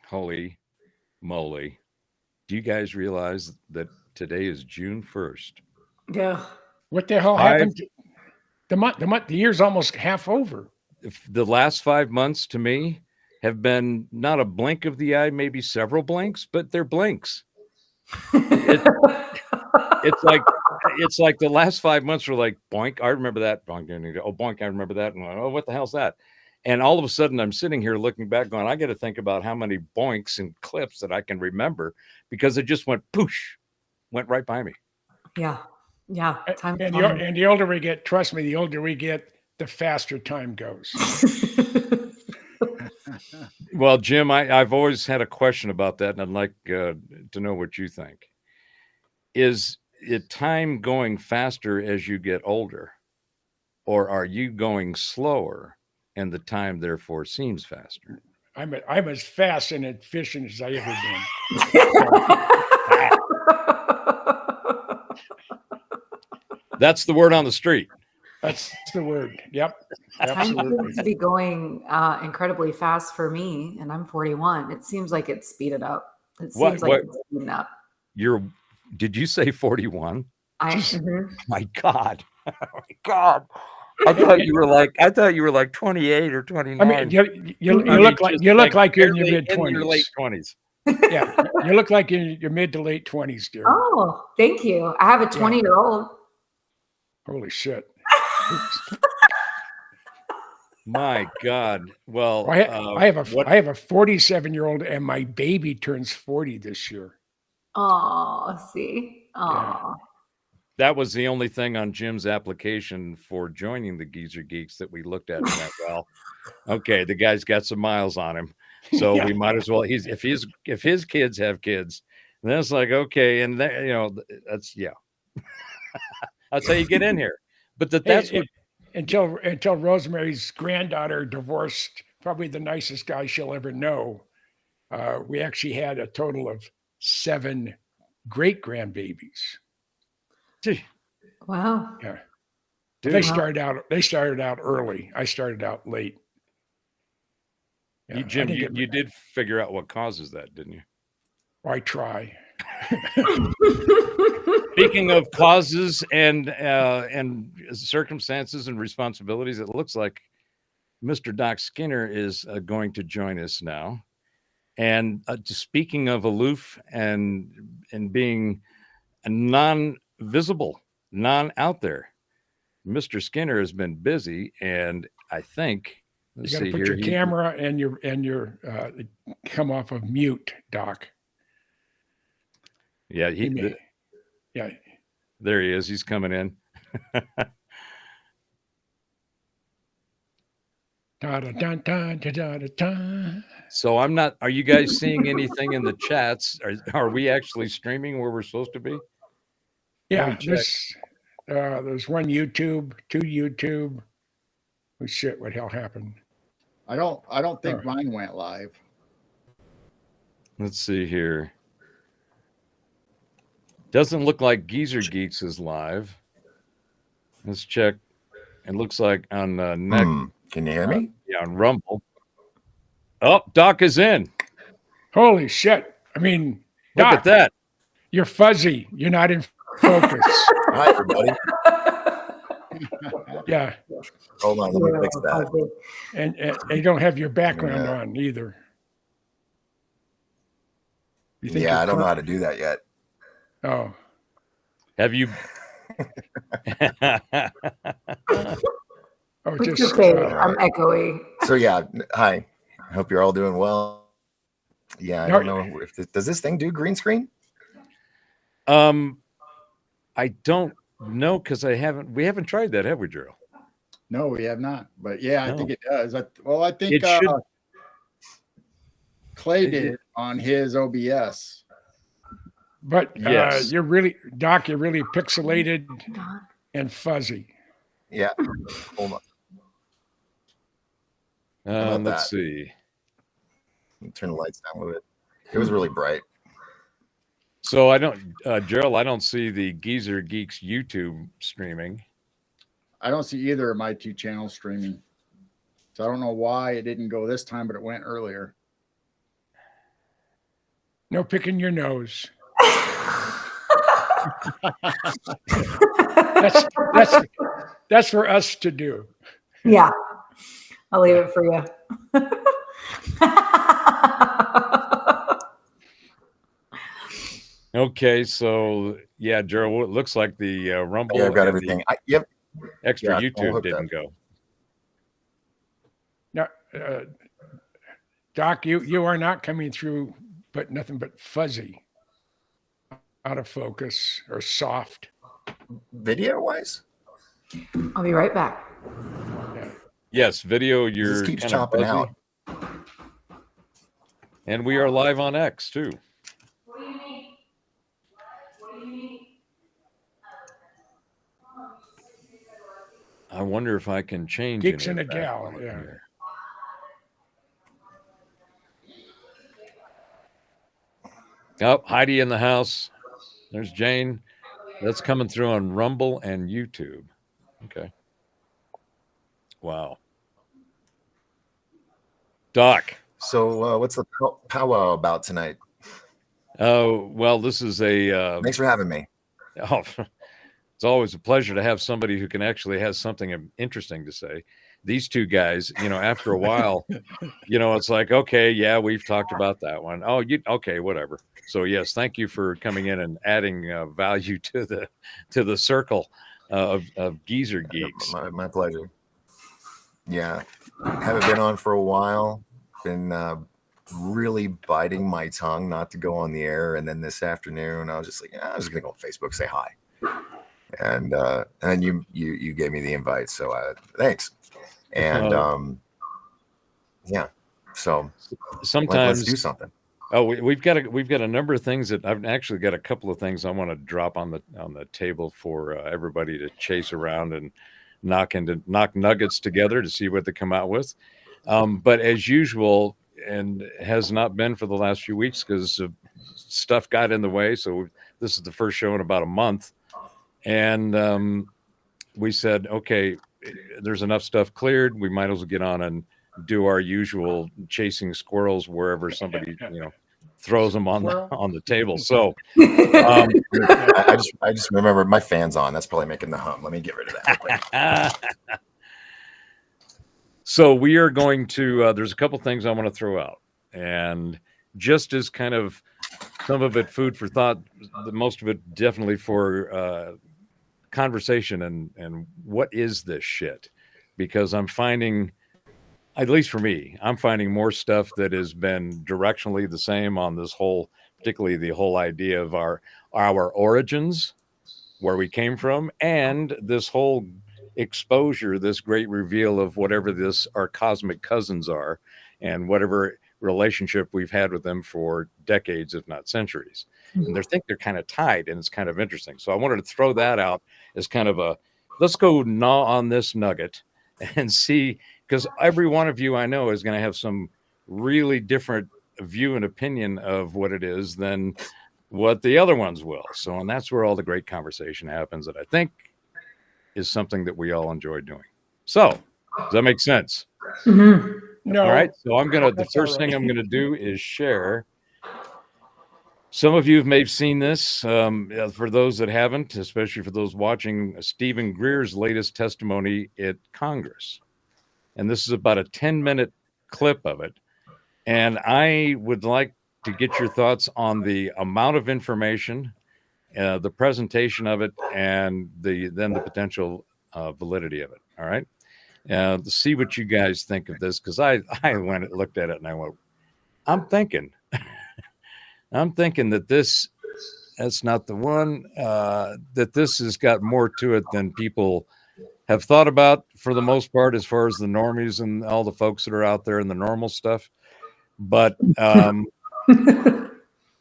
Holy moly. Do you guys realize that today is June 1st? Yeah. What the hell Five, happened? The year's almost half over. the last 5 months to me have been not a blink of the eye, maybe several blinks, but they're blinks. It, it's like the last 5 months were like boink. I remember that boink. Oh boink, I remember that. And oh, what the hell's that? And all of a sudden, I'm sitting here looking back, going, I got to think about how many boinks and clips that I can remember because it just went poosh, went right by me. Yeah. Yeah. And the older we get, trust me, the older we get, the faster time goes. Well, Jim, I've always had a question about that, and I'd like to know what you think. Is it time going faster as you get older, or are you going slower and the time therefore seems faster? I'm as fast and efficient as I ever been. That's the word on the street. That's the word. Yep. Time seems to be going incredibly fast for me, and I'm 41. It seems like it's speeded up. It seems like it's speeding up. Did you say 41? My God. Oh my God. I thought you were like 28 or 29. I mean, you look like you're in your mid-20s. Your late 20s. Yeah, you look like you're in your mid to late 20s, dear. Oh, thank you. I have a 20-year-old. Holy shit. My God. Well, I have a 47-year-old, and my baby turns 40 this year. Oh, see. Oh. Yeah. That was the only thing on Jim's application for joining the Geezer Geeks that we looked at and went, well, okay, the guy's got some miles on him, so we might as well. If his kids have kids, then it's like okay, and that's that's how you get in here. But that's what until Rosemary's granddaughter divorced probably the nicest guy she'll ever know. We actually had a total of 7 great grandbabies. Wow. Yeah. They started out early. I started out late. Yeah, Jim, you did figure out what causes that, didn't you? I try. Speaking of causes and circumstances and responsibilities, it looks like Mr. Doc Skinner is going to join us now. And speaking of aloof and being non-visible, non-out there, Mr. Skinner has been busy, and I think you got to put your camera and your come off of mute, Doc. Yeah, there he is. He's coming in. So I'm not. Are you guys seeing anything in the chats? Are we actually streaming where we're supposed to be? Yeah, there's one YouTube, 2 YouTube. Oh shit! What hell happened? I don't think mine went live. Let's see here. Doesn't look like Geezer Geeks is live. Let's check. It looks like on Neck. Can you hear me? Yeah, on Rumble. Oh, Doc is in. Holy shit! I mean, look at that. You're fuzzy. You're not in focus. Hi, everybody. Yeah. Hold on, let me fix that. And you don't have your background on either. I don't know how to do that yet. Oh. Have you? It's okay. I'm echoey. So hi. I hope you're all doing well. Yeah, I don't know if does this thing do green screen? I don't know because we haven't tried that, have we, Gerald? No, we have not. But I think it does. I think it should. Clay did it on his OBS. But you're really pixelated and fuzzy. Yeah. Hold on. Let's see. Turn the lights down a little bit. It was really bright. So Gerald, I don't see the Geezer Geeks YouTube streaming. I don't see either of my 2 channels streaming. So I don't know why it didn't go this time, but it went earlier. No picking your nose. That's for us to do. Yeah, I'll leave it for you. Okay, so yeah, Gerald, it looks like the Rumble. Yeah, I've got everything. Yep. Extra YouTube didn't go. No, Doc, you are not coming through, but nothing but fuzzy, out of focus or soft. Video wise, I'll be right back. Yeah. Yes, video. You're just keeps kind chopping of out. And we are live on X too. What do you mean? What do you mean? I wonder if I can change Geeks any and of a that gal, on yeah. here. Oh, Heidi in the house. There's Jane. That's coming through on Rumble and YouTube. Okay. Wow. Doc. So what's the powwow about tonight? Oh, well, this is a... Thanks for having me. Oh, it's always a pleasure to have somebody who can actually has something interesting to say. These two guys, after a while, it's like, okay, yeah, we've talked about that one. Oh, okay, whatever. So yes, thank you for coming in and adding value to the circle of Geezer Geeks. My pleasure. Yeah, haven't been on for a while. Been really biting my tongue not to go on the air, and then this afternoon I was just like, I was just gonna go on Facebook, say hi, and then you gave me the invite, so thanks. And yeah, so sometimes let's do something. Oh, we've got a number of things that I've actually got a couple of things I want to drop on the table for everybody to chase around and knock nuggets together to see what they come out with. But as usual, and has not been for the last few weeks because stuff got in the way. So this is the first show in about a month, and we said, okay, there's enough stuff cleared. We might as well get on and do our usual chasing squirrels wherever somebody throws them on the table. So I just remember my fan's on. That's probably making the hum. Let me get rid of that. So we are going to there's a couple things I want to throw out, and just as kind of some of it food for thought, the most of it definitely for conversation and what is this shit, because I'm finding, at least for me, I'm finding more stuff that has been directionally the same on this whole, particularly the whole idea of our origins, where we came from, and this whole exposure, this great reveal of whatever our cosmic cousins are, and whatever relationship we've had with them for decades, if not centuries. And they think they're kind of tied, and it's kind of interesting. So I wanted to throw that out as kind of a, let's go gnaw on this nugget and see, because every one of you I know is going to have some really different view and opinion of what it is than what the other ones will. So, and that's where all the great conversation happens, that I think is something that we all enjoy doing. So, does that make sense? Mm-hmm. No. All right. So the first thing I'm going to do is share. Some of you may have seen this. For those that haven't, especially for those watching, Stephen Greer's latest testimony at Congress. And this is about a 10-minute clip of it. And I would like to get your thoughts on the amount of information, the presentation of it, and then the potential validity of it. All right. See what you guys think of this, because I went and looked at it and I went, I'm thinking that that's not the one, that this has got more to it than people have thought about, for the most part, as far as the normies and all the folks that are out there and the normal stuff. But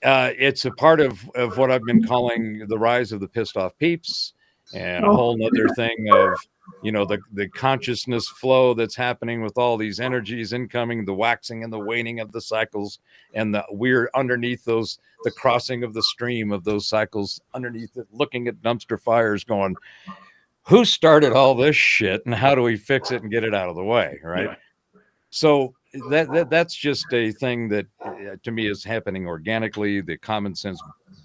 it's a part of what I've been calling the rise of the pissed off peeps, and a whole nother thing of, the consciousness flow that's happening with all these energies incoming, the waxing and the waning of the cycles, and we're underneath the crossing of the stream of those cycles, underneath it, looking at dumpster fires going, who started all this shit and how do we fix it and get it out of the way? Right. Yeah. So that's just a thing that to me is happening organically. The common sense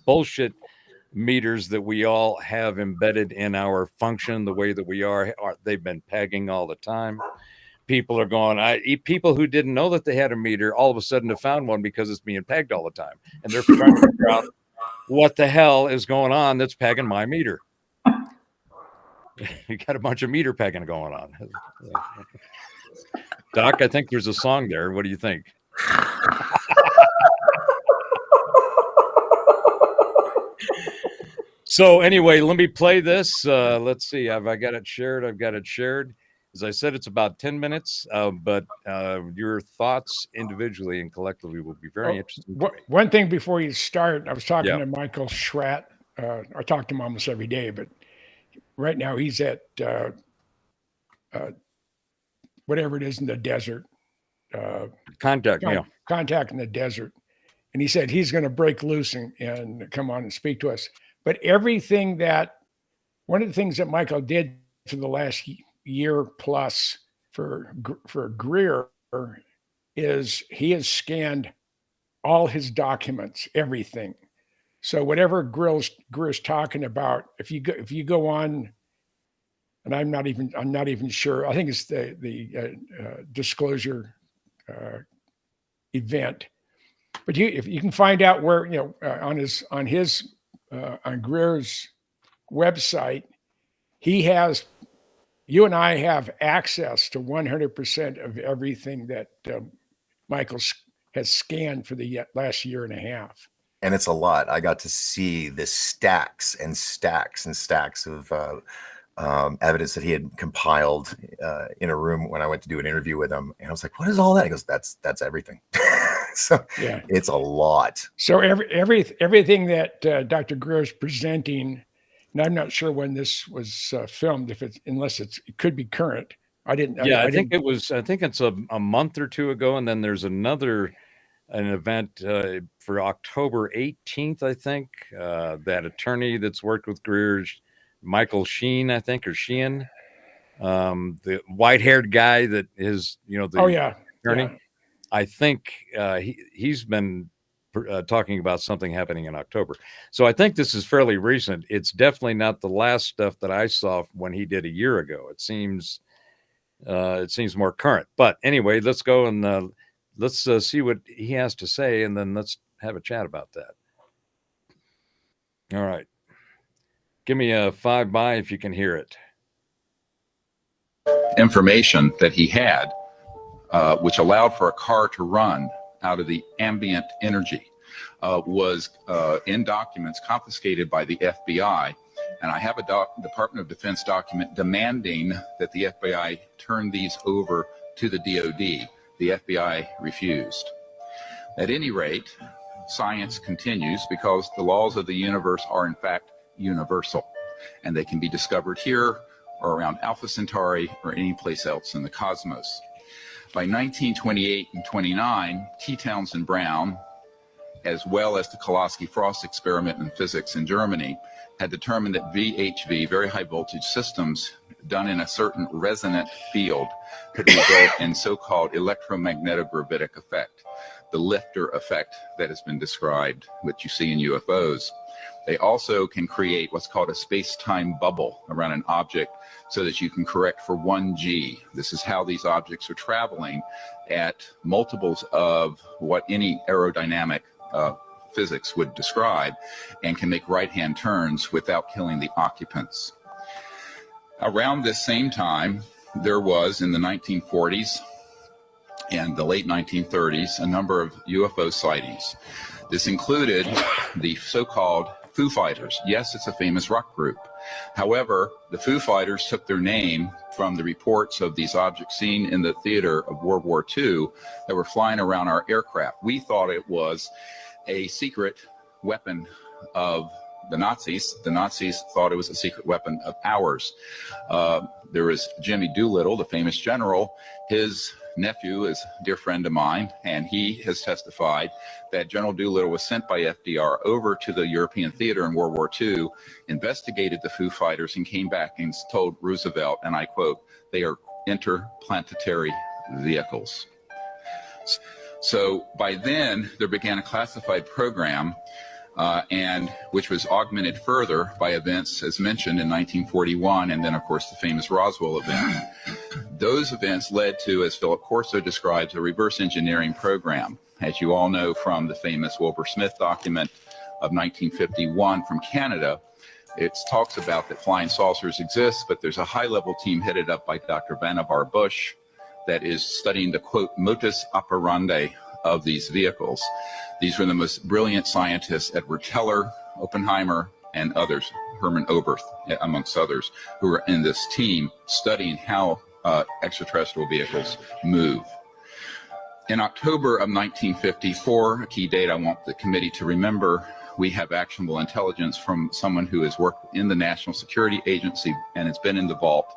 bullshit meters that we all have embedded in our function, the way that we are they've been pegging all the time. People are going, people who didn't know that they had a meter all of a sudden have found one because it's being pegged all the time. And they're trying to figure out what the hell is going on that's pegging my meter. You got a bunch of meter pegging going on. Doc, I think there's a song there. What do you think? So anyway, let me play this. Let's see. Have I got it shared? I've got it shared. As I said, it's about 10 minutes, but your thoughts individually and collectively will be very interesting. One thing before you start, I was talking to Michael Schratt. I talk to him almost every day, but right now he's at whatever it is in the desert. Contact in the desert. And he said he's going to break loose and come on and speak to us. But one of the things that Michael did for the last year plus for Greer is he has scanned all his documents, everything. So whatever Greer's talking about, if you go on, and I'm not even sure. I think it's the disclosure event. But if you can find out where on Greer's website, you and I have access to 100% of everything that Michael has scanned for the last year and a half. And it's a lot. I got to see the stacks and stacks and stacks of evidence that he had compiled in a room when I went to do an interview with him. And I was like, what is all that? He goes, that's everything. So yeah, it's a lot. So everything that Dr. Greer is presenting, and I'm not sure when this was filmed, unless it could be current. I think it's a month or two ago, and then there's an event for October 18th, I think. That attorney that's worked with Greer, Michael Sheen, I think, or Sheehan, the white-haired guy that is, the attorney. Yeah. I think he's been talking about something happening in October. So I think this is fairly recent. It's definitely not the last stuff that I saw when he did a year ago. It seems more current. But anyway, let's go and let's see what he has to say, and then let's have a chat about that. All right. Give me a 5 by if you can hear it. Information that he had, which allowed for a car to run out of the ambient energy, was in documents confiscated by the FBI. And I have a Department of Defense document demanding that the FBI turn these over to the DOD. The FBI refused. At any rate, science continues because the laws of the universe are in fact universal, and they can be discovered here or around Alpha Centauri or any place else in the cosmos. By 1928 and 29, T. Townsend Brown, as well as the Kowalski-Frost experiment in physics in Germany, had determined that VHV, very high voltage systems, done in a certain resonant field could result in so-called electromagnetic-gravitic effect, the lifter effect that has been described, which you see in UFOs. They also can create what's called a space-time bubble around an object so that you can correct for 1G. This is how these objects are traveling at multiples of what any aerodynamic physics would describe, and can make right-hand turns without killing the occupants. Around this same time, there was, in the 1940s and the late 1930s, a number of UFO sightings. This included the so-called Foo Fighters. Yes, it's a famous rock group. However, the Foo Fighters took their name from the reports of these objects seen in the theater of World War II that were flying around our aircraft. We thought it was a secret weapon of the Nazis. The Nazis thought it was a secret weapon of ours. There was Jimmy Doolittle, the famous general. His nephew is a dear friend of mine, and he has testified that General Doolittle was sent by FDR over to the European theater in World War II, investigated the Foo Fighters, and came back and told Roosevelt, and I quote, "They are interplanetary vehicles." So by then, there began a classified program, and which was augmented further by events, as mentioned, in 1941, and then, of course, the famous Roswell event. Those events led to, as Philip Corso describes, a reverse engineering program. As you all know from the famous Wilbur Smith document of 1951 from Canada, it talks about that flying saucers exist, but there's a high-level team headed up by Dr. Vannevar Bush that is studying the, quote, modus operandi of these vehicles. These were the most brilliant scientists, Edward Teller, Oppenheimer, and others, Hermann Oberth, amongst others, who were in this team studying how extraterrestrial vehicles move. In October of 1954, a key date I want the committee to remember, we have actionable intelligence from someone who has worked in the National Security Agency and has been in the vault.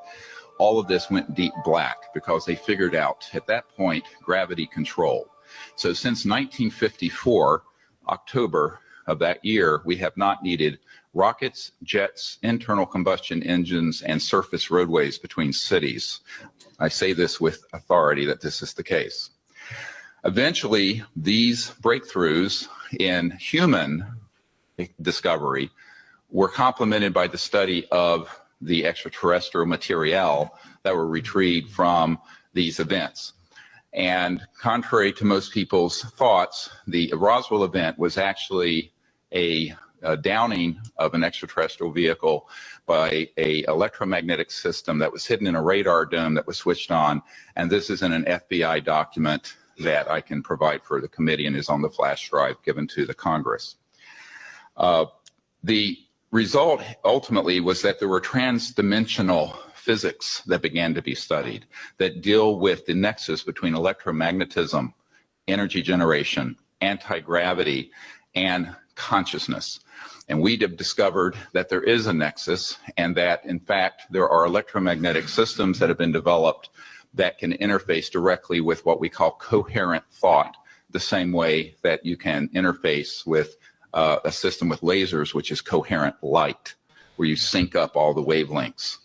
All of this went deep black because they figured out at that point gravity control. So since 1954, October of that year, we have not needed rockets, jets, internal combustion engines, and surface roadways between cities. I say this with authority that this is the case. Eventually, these breakthroughs in human discovery were complemented by the study of the extraterrestrial material that were retrieved from these events. And contrary to most people's thoughts, the Roswell event was actually a downing of an extraterrestrial vehicle by an electromagnetic system that was hidden in a radar dome that was switched on. And this is in an FBI document that I can provide for the committee and is on the flash drive given to the Congress. The result ultimately was that there were trans-dimensional physics that began to be studied that deal with the nexus between electromagnetism, energy generation, anti-gravity, and consciousness. And we have discovered that there is a nexus and that, in fact, there are electromagnetic systems that have been developed that can interface directly with what we call coherent thought, the same way that you can interface with a system with lasers, which is coherent light, where you sync up all the wavelengths.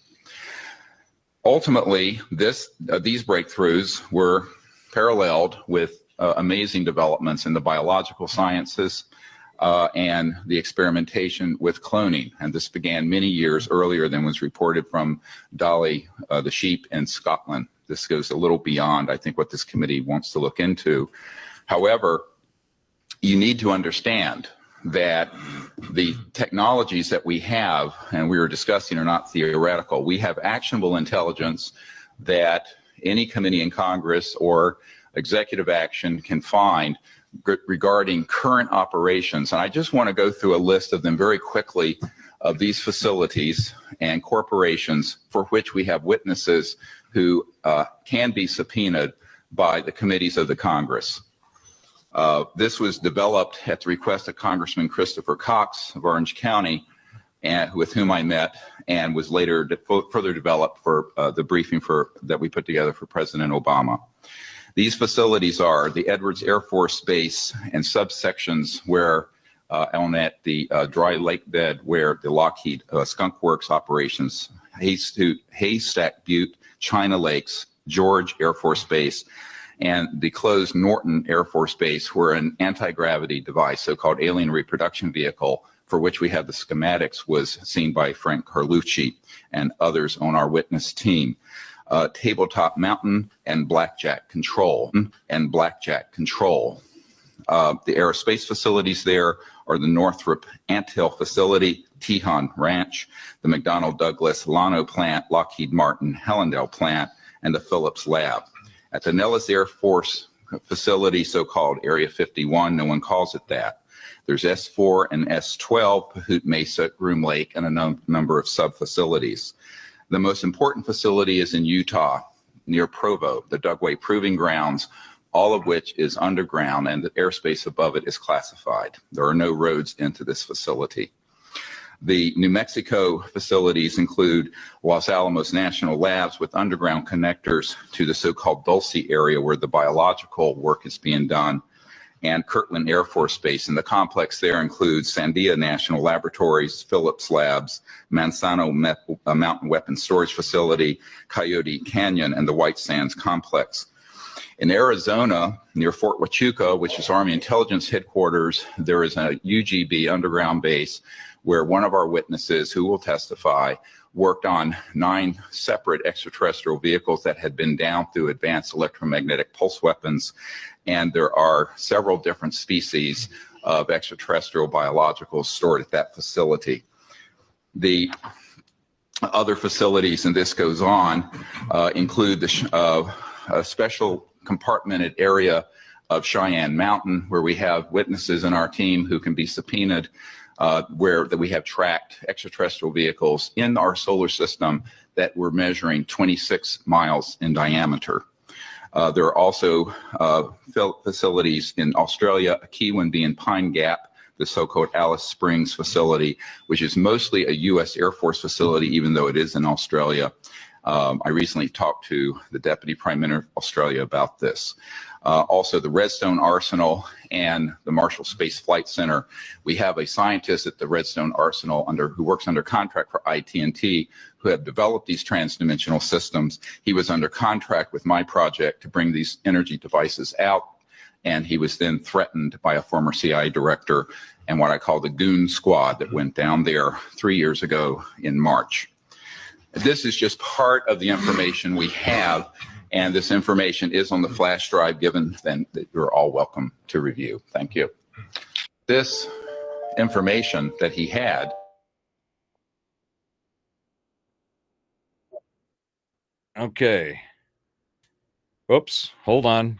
Ultimately, these breakthroughs were paralleled with amazing developments in the biological sciences and the experimentation with cloning. And this began many years earlier than was reported from Dolly the sheep in Scotland. This goes a little beyond, I think, what this committee wants to look into. However, you need to understand that the technologies that we have, and we were discussing, are not theoretical. We have actionable intelligence that any committee in Congress or executive action can find regarding current operations. And I just want to go through a list of them very quickly of these facilities and corporations for which we have witnesses who can be subpoenaed by the committees of the Congress. This was developed at the request of Congressman Christopher Cox of Orange County, and with whom I met, and was later further developed for the briefing that we put together for President Obama. These facilities are the Edwards Air Force Base and subsections where on at the dry lake bed where the Lockheed Skunk Works operations, Haystack Butte, China Lakes, George Air Force Base, and the closed Norton Air Force Base, where an anti-gravity device, so-called alien reproduction vehicle, for which we have the schematics, was seen by Frank Carlucci and others on our witness team. Tabletop Mountain and Blackjack Control. The aerospace facilities there are the Northrop Anthill Facility, Tejon Ranch, the McDonnell Douglas Llano Plant, Lockheed Martin Hellendale Plant, and the Phillips Lab. At the Nellis Air Force Facility, so-called Area 51, no one calls it that. There's S4 and S12, Pahut Mesa, Groom Lake, and a number of sub-facilities. The most important facility is in Utah, near Provo, the Dugway Proving Grounds, all of which is underground, and the airspace above it is classified. There are no roads into this facility. The New Mexico facilities include Los Alamos National Labs with underground connectors to the so-called Dulce area where the biological work is being done, and Kirtland Air Force Base. And the complex there includes Sandia National Laboratories, Phillips Labs, Manzano Mountain Weapons Storage Facility, Coyote Canyon, and the White Sands Complex. In Arizona, near Fort Huachuca, which is Army Intelligence Headquarters, there is a UGB underground base where one of our witnesses who will testify worked on 9 separate extraterrestrial vehicles that had been down through advanced electromagnetic pulse weapons. And there are several different species of extraterrestrial biologicals stored at that facility. The other facilities, and this goes on, include a special compartmented area of Cheyenne Mountain, where we have witnesses in our team who can be subpoenaed, where that we have tracked extraterrestrial vehicles in our solar system that were measuring 26 miles in diameter. There are also facilities in Australia, a key one being Pine Gap, the so-called Alice Springs facility, which is mostly a U.S. Air Force facility, even though it is in Australia. I recently talked to the Deputy Prime Minister of Australia about this. Also, the Redstone Arsenal and the Marshall Space Flight Center. We have a scientist at the Redstone Arsenal who works under contract for IT&T, who have developed these transdimensional systems. He was under contract with my project to bring these energy devices out, and he was then threatened by a former CIA director and what I call the goon squad that went down there 3 years ago in March. This is just part of the information we have, and this information is on the flash drive given, then that you're all welcome to review. Thank you. This information that he had. Okay. Oops, hold on.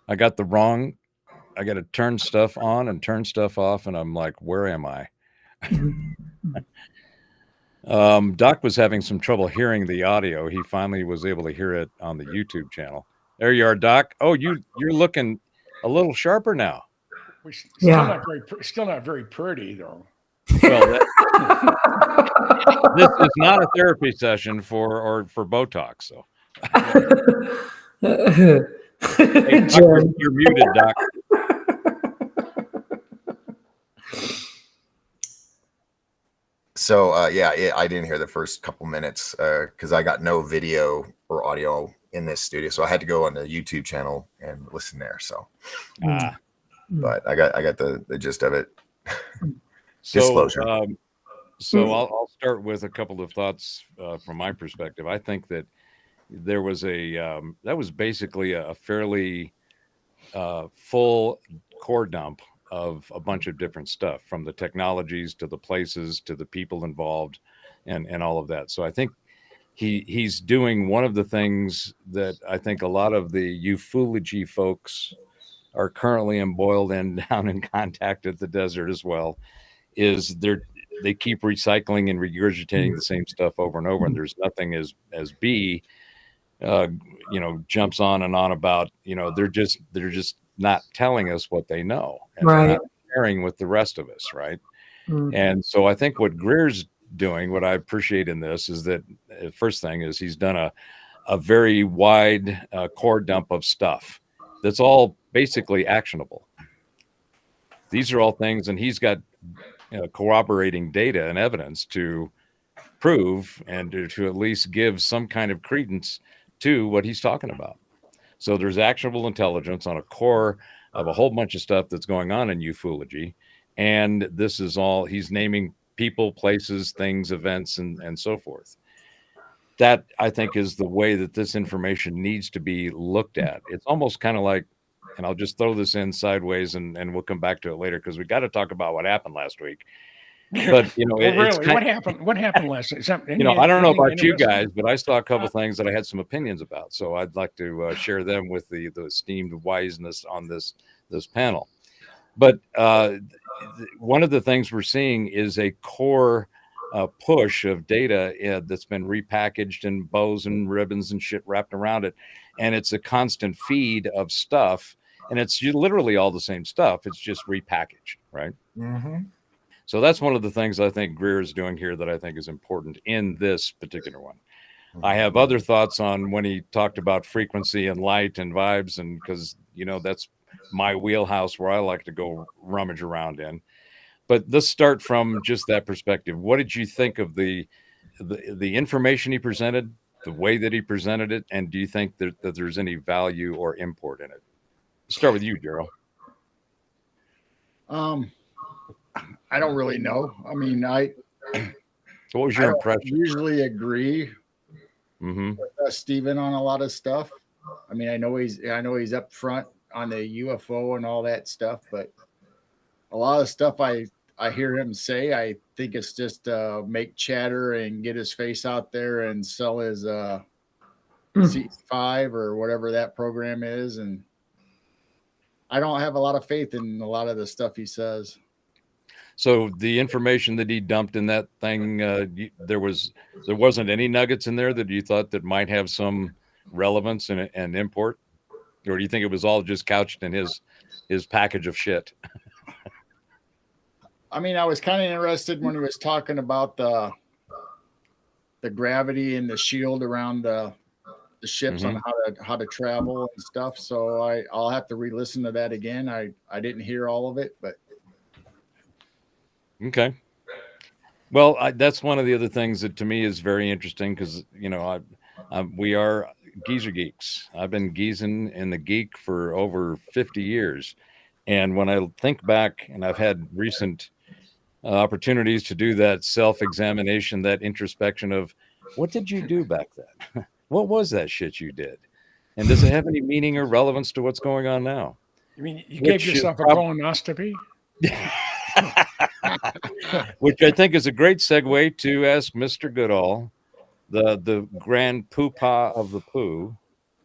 I got to turn stuff on and turn stuff off, and I'm like, where am I? Doc was having some trouble hearing the audio. He finally was able to hear it on the YouTube channel. There you are, Doc. Oh, you're looking a little sharper now. We're still not very pretty, though. Well, this is not a therapy session for Botox. So, hey, Doc, you're muted, Doc. So I didn't hear the first couple minutes because I got no video or audio in this studio, so I had to go on the YouTube channel and listen there. So, but I got the gist of it. Disclosure. I'll start with a couple of thoughts from my perspective. I think that there was that was basically a fairly full core dump of a bunch of different stuff, from the technologies to the places to the people involved and all of that. So I think he's doing one of the things that I think a lot of the ufology folks are currently embroiled in down in Contact at the Desert as well, is they keep recycling and regurgitating the same stuff over and over, and there's nothing as B jumps on and on about, they're just not telling us what they know, and right, not sharing with the rest of us, right? And so I think what Greer's doing, what I appreciate in this, is that the first thing is he's done a very wide core dump of stuff that's all basically actionable. These are all things, and he's got corroborating data and evidence to prove and to at least give some kind of credence to what he's talking about. So there's actionable intelligence on a core of a whole bunch of stuff that's going on in ufology. And this is all, he's naming people, places, things, events, and so forth. That, I think, is the way that this information needs to be looked at. It's almost kind of like, and I'll just throw this in sideways and we'll come back to it later, because we got to talk about what happened last week. But what happened last week? I don't know about you guys, but I saw a couple things that I had some opinions about, so I'd like to share them with the esteemed wiseness on this panel. But one of the things we're seeing is a core push of data that's been repackaged in bows and ribbons and shit wrapped around it, and it's a constant feed of stuff, and it's literally all the same stuff. It's just repackaged, right? Mm-hmm. So that's one of the things I think Greer is doing here that I think is important in this particular one. I have other thoughts on when he talked about frequency and light and vibes, and because, that's my wheelhouse where I like to go rummage around in. But let's start from just that perspective. What did you think of the information he presented, the way that he presented it, and do you think that there's any value or import in it? Let's start with you, Gerald. I don't really know. I mean, What was your impression? Usually agree with Stephen on a lot of stuff. I mean, I know he's up front on the UFO and all that stuff, but a lot of stuff I hear him say, I think it's just make chatter and get his face out there and sell his C5 or whatever that program is. And I don't have a lot of faith in a lot of the stuff he says. So the information that he dumped in that thing, there wasn't any nuggets in there that you thought that might have some relevance and import, or do you think it was all just couched in his package of shit? I mean, I was kind of interested when he was talking about the gravity and the shield around the ships on how to travel and stuff. So I'll have to re-listen to that again. I didn't hear all of it, but. Okay. Well, that's one of the other things that to me is very interesting because, we are geezer geeks. I've been geezing in the geek for over 50 years. And when I think back, and I've had recent opportunities to do that self-examination, that introspection of what did you do back then? What was that shit you did? And does it have any meaning or relevance to what's going on now? You mean you gave yourself a colonoscopy? Which I think is a great segue to ask Mr. Goodall, the grand poopah of the poo.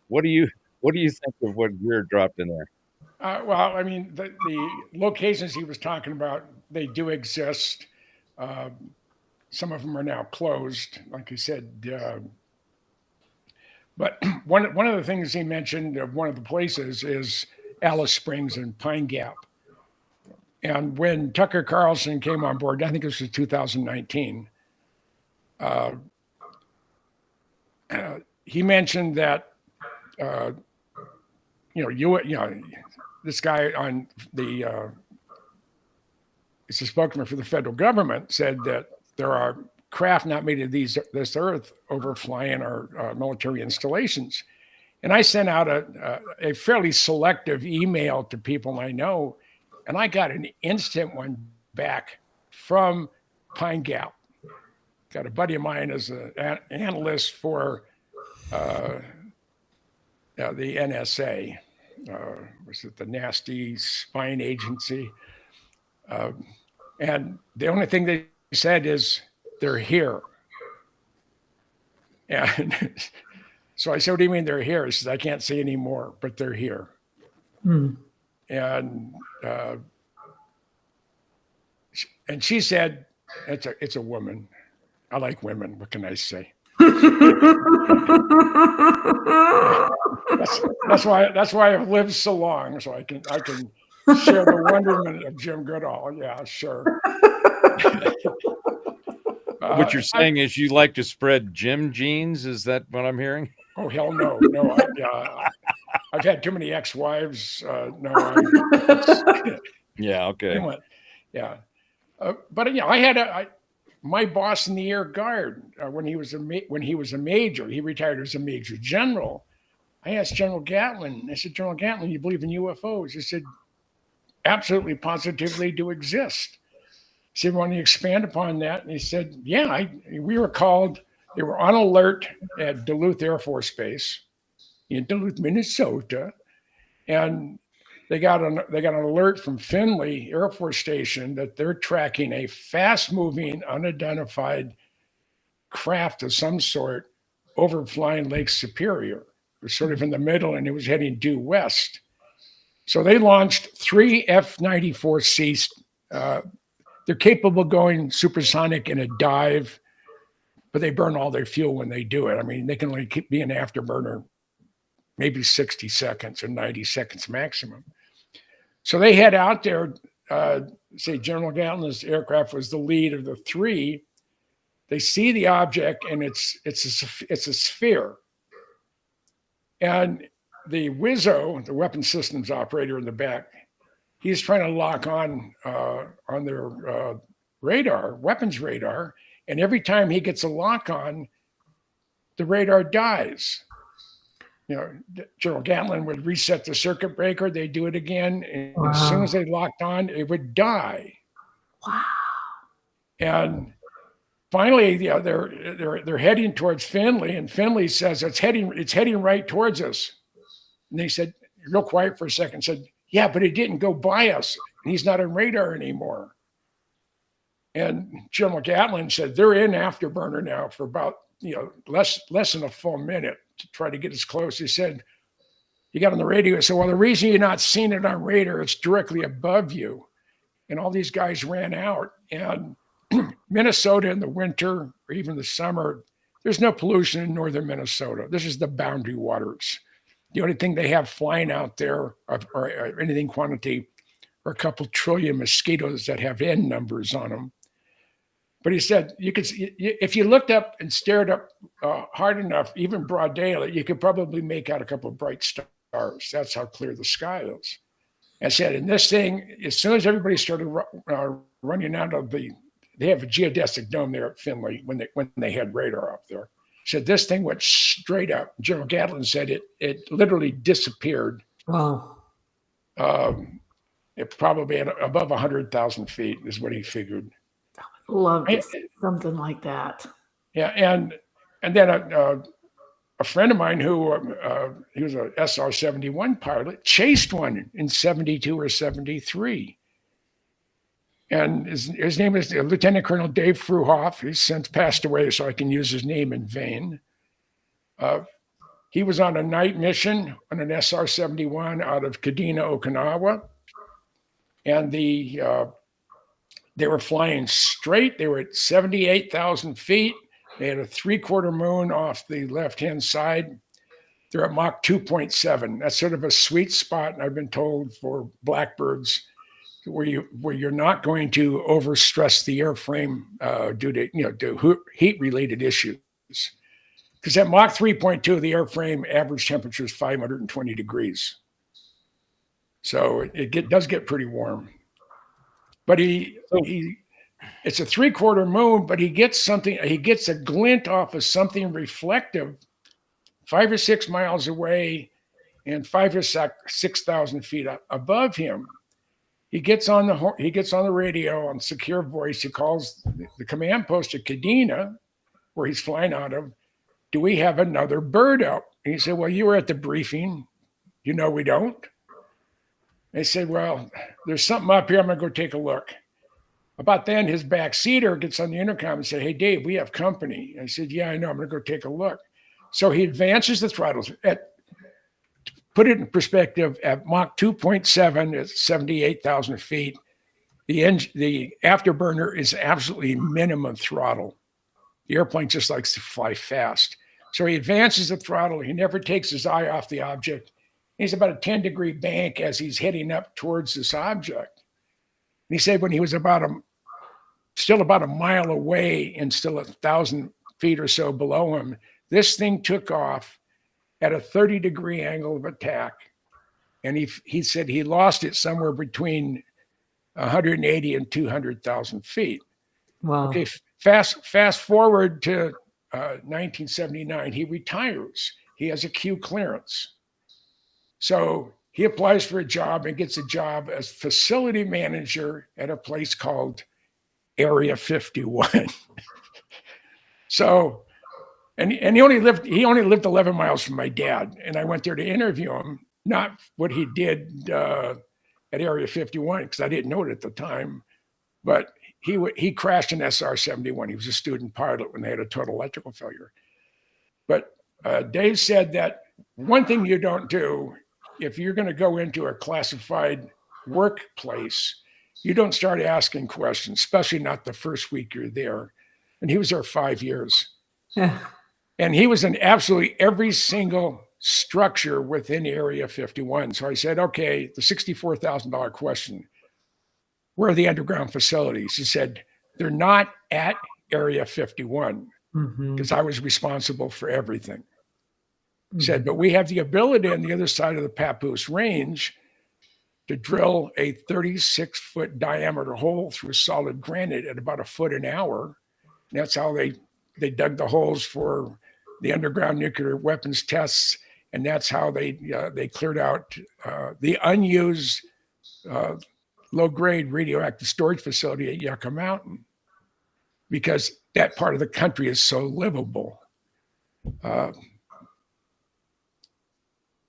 What do you think of what Greer dropped in there? Well, I mean, the locations he was talking about, they do exist. Some of them are now closed, like you said. But one of the things he mentioned of one of the places is Alice Springs and Pine Gap. And when Tucker Carlson came on board, I think this was 2019, he mentioned that, this guy on the, it's a spokesman for the federal government, said that there are craft not made of this earth overflying our military installations. And I sent out a fairly selective email to people I know, and I got an instant one back from Pine Gap. Got a buddy of mine as an analyst for the NSA. Was it the nasty spying agency? And the only thing they said is they're here. And so I said, what do you mean they're here? He says, I can't say any more, but they're here. And she said, it's a woman. I like women. What can I say? That's why I've lived so long, so I can share the wonderment of Jim Goodall. Yeah, sure. What you're saying is you like to spread Jim genes? Is that what I'm hearing? Oh, hell no. I've had too many ex-wives. Yeah, okay. Yeah. But I had my boss in the Air Guard when he was a major. He retired as a major general. I asked General Gatlin. I said, General Gatlin, you believe in UFOs? He said, absolutely, positively do exist. He said, want to expand upon that? And he said, yeah, we were called. They were on alert at Duluth Air Force Base in Duluth, Minnesota, and they got an alert from Finley Air Force Station that they're tracking a fast-moving, unidentified craft of some sort overflying Lake Superior. It was sort of in the middle, and it was heading due west. So they launched 3 F-94Cs. They're capable of going supersonic in a dive, but they burn all their fuel when they do it. I mean, they can only be an afterburner maybe 60 seconds or 90 seconds maximum. So they head out there, say General Gatlin's aircraft was the lead of the 3. They see the object, and it's a sphere. And the WISO, the weapons systems operator in the back, he's trying to lock on their radar, weapons radar. And every time he gets a lock on, the radar dies. General Gatlin would reset the circuit breaker. They'd do it again. And as soon as they locked on, it would die. Wow. And finally, they're heading towards Finley, and Finley says it's heading right towards us. And they said, real quiet for a second, said, yeah, but it didn't go by us. And he's not on radar anymore. And General Gatlin said they're in afterburner now for about less than a full minute to try to get as close. He said, you got on the radio. He said, well, the reason you're not seeing it on radar, it's directly above you. And all these guys ran out. And Minnesota in the winter or even the summer, there's no pollution in northern Minnesota. This is the boundary waters. The only thing they have flying out there or anything quantity are a couple trillion mosquitoes that have N numbers on them. But he said, if you looked up and stared up hard enough, even broad daylight, you could probably make out a couple of bright stars. That's how clear the sky is. I said, and this thing, as soon as everybody started running out of they have a geodesic dome there at Finley when they had radar up there. He said, this thing went straight up. General Gatlin said it literally disappeared. Wow. It probably at above 100,000 feet is what he figured. Love to see something like that. Yeah, and then a friend of mine who he was a SR-71 pilot chased one in 72 or 73. And his name is Lieutenant Colonel Dave Fruhoff. He's since passed away, so I can use his name in vain. He was on a night mission on an SR-71 out of Kadena, Okinawa. And they were flying straight. They were at 78,000 feet. They had a 3/4 moon off the left-hand side. They're at Mach 2.7. That's sort of a sweet spot, and I've been told, for blackbirds, where you're not going to overstress the airframe due to heat-related issues. Because at Mach 3.2, the airframe average temperature is 520 degrees. So it does get pretty warm. But it's a 3/4 moon, but he gets a glint off of something reflective 5 or 6 miles away and 5 or 6,000 feet above him. He gets on the radio on secure voice. He calls the command post at Kadena, where he's flying out of. Do we have another bird out? And he said, well, you were at the briefing. We don't. They said, well, there's something up here. I'm going to go take a look. About then, his backseater gets on the intercom and said, hey, Dave, we have company. I said, yeah, I know. I'm going to go take a look. So he advances the throttles. Put it in perspective, at Mach 2.7, at 78,000 feet, the afterburner is absolutely minimum throttle. The airplane just likes to fly fast. So he advances the throttle. He never takes his eye off the object. He's about a 10-degree bank as he's heading up towards this object. And he said when he was still about a mile away and still 1,000 feet or so below him, this thing took off at a 30-degree angle of attack. And he said he lost it somewhere between 180 and 200,000 feet. Wow. Okay, fast forward to 1979, he retires. He has a Q clearance. So he applies for a job and gets a job as facility manager at a place called Area 51. So, and he only lived 11 miles from my dad. And I went there to interview him, not what he did at Area 51, because I didn't know it at the time, but he crashed an SR-71. He was a student pilot when they had a total electrical failure. But Dave said that one thing you don't do if you're going to go into a classified workplace, you don't start asking questions, especially not the first week you're there. And he was there 5 years. Yeah. And he was in absolutely every single structure within Area 51. So I said, okay, the $64,000 question, where are the underground facilities? He said, they're not at Area 51 because I was responsible for everything. He said, but we have the ability on the other side of the Papoose Range to drill a 36-foot diameter hole through solid granite at about a foot an hour. And that's how they dug the holes for the underground nuclear weapons tests, and that's how they cleared out the unused low-grade radioactive storage facility at Yucca Mountain, because that part of the country is so livable. Where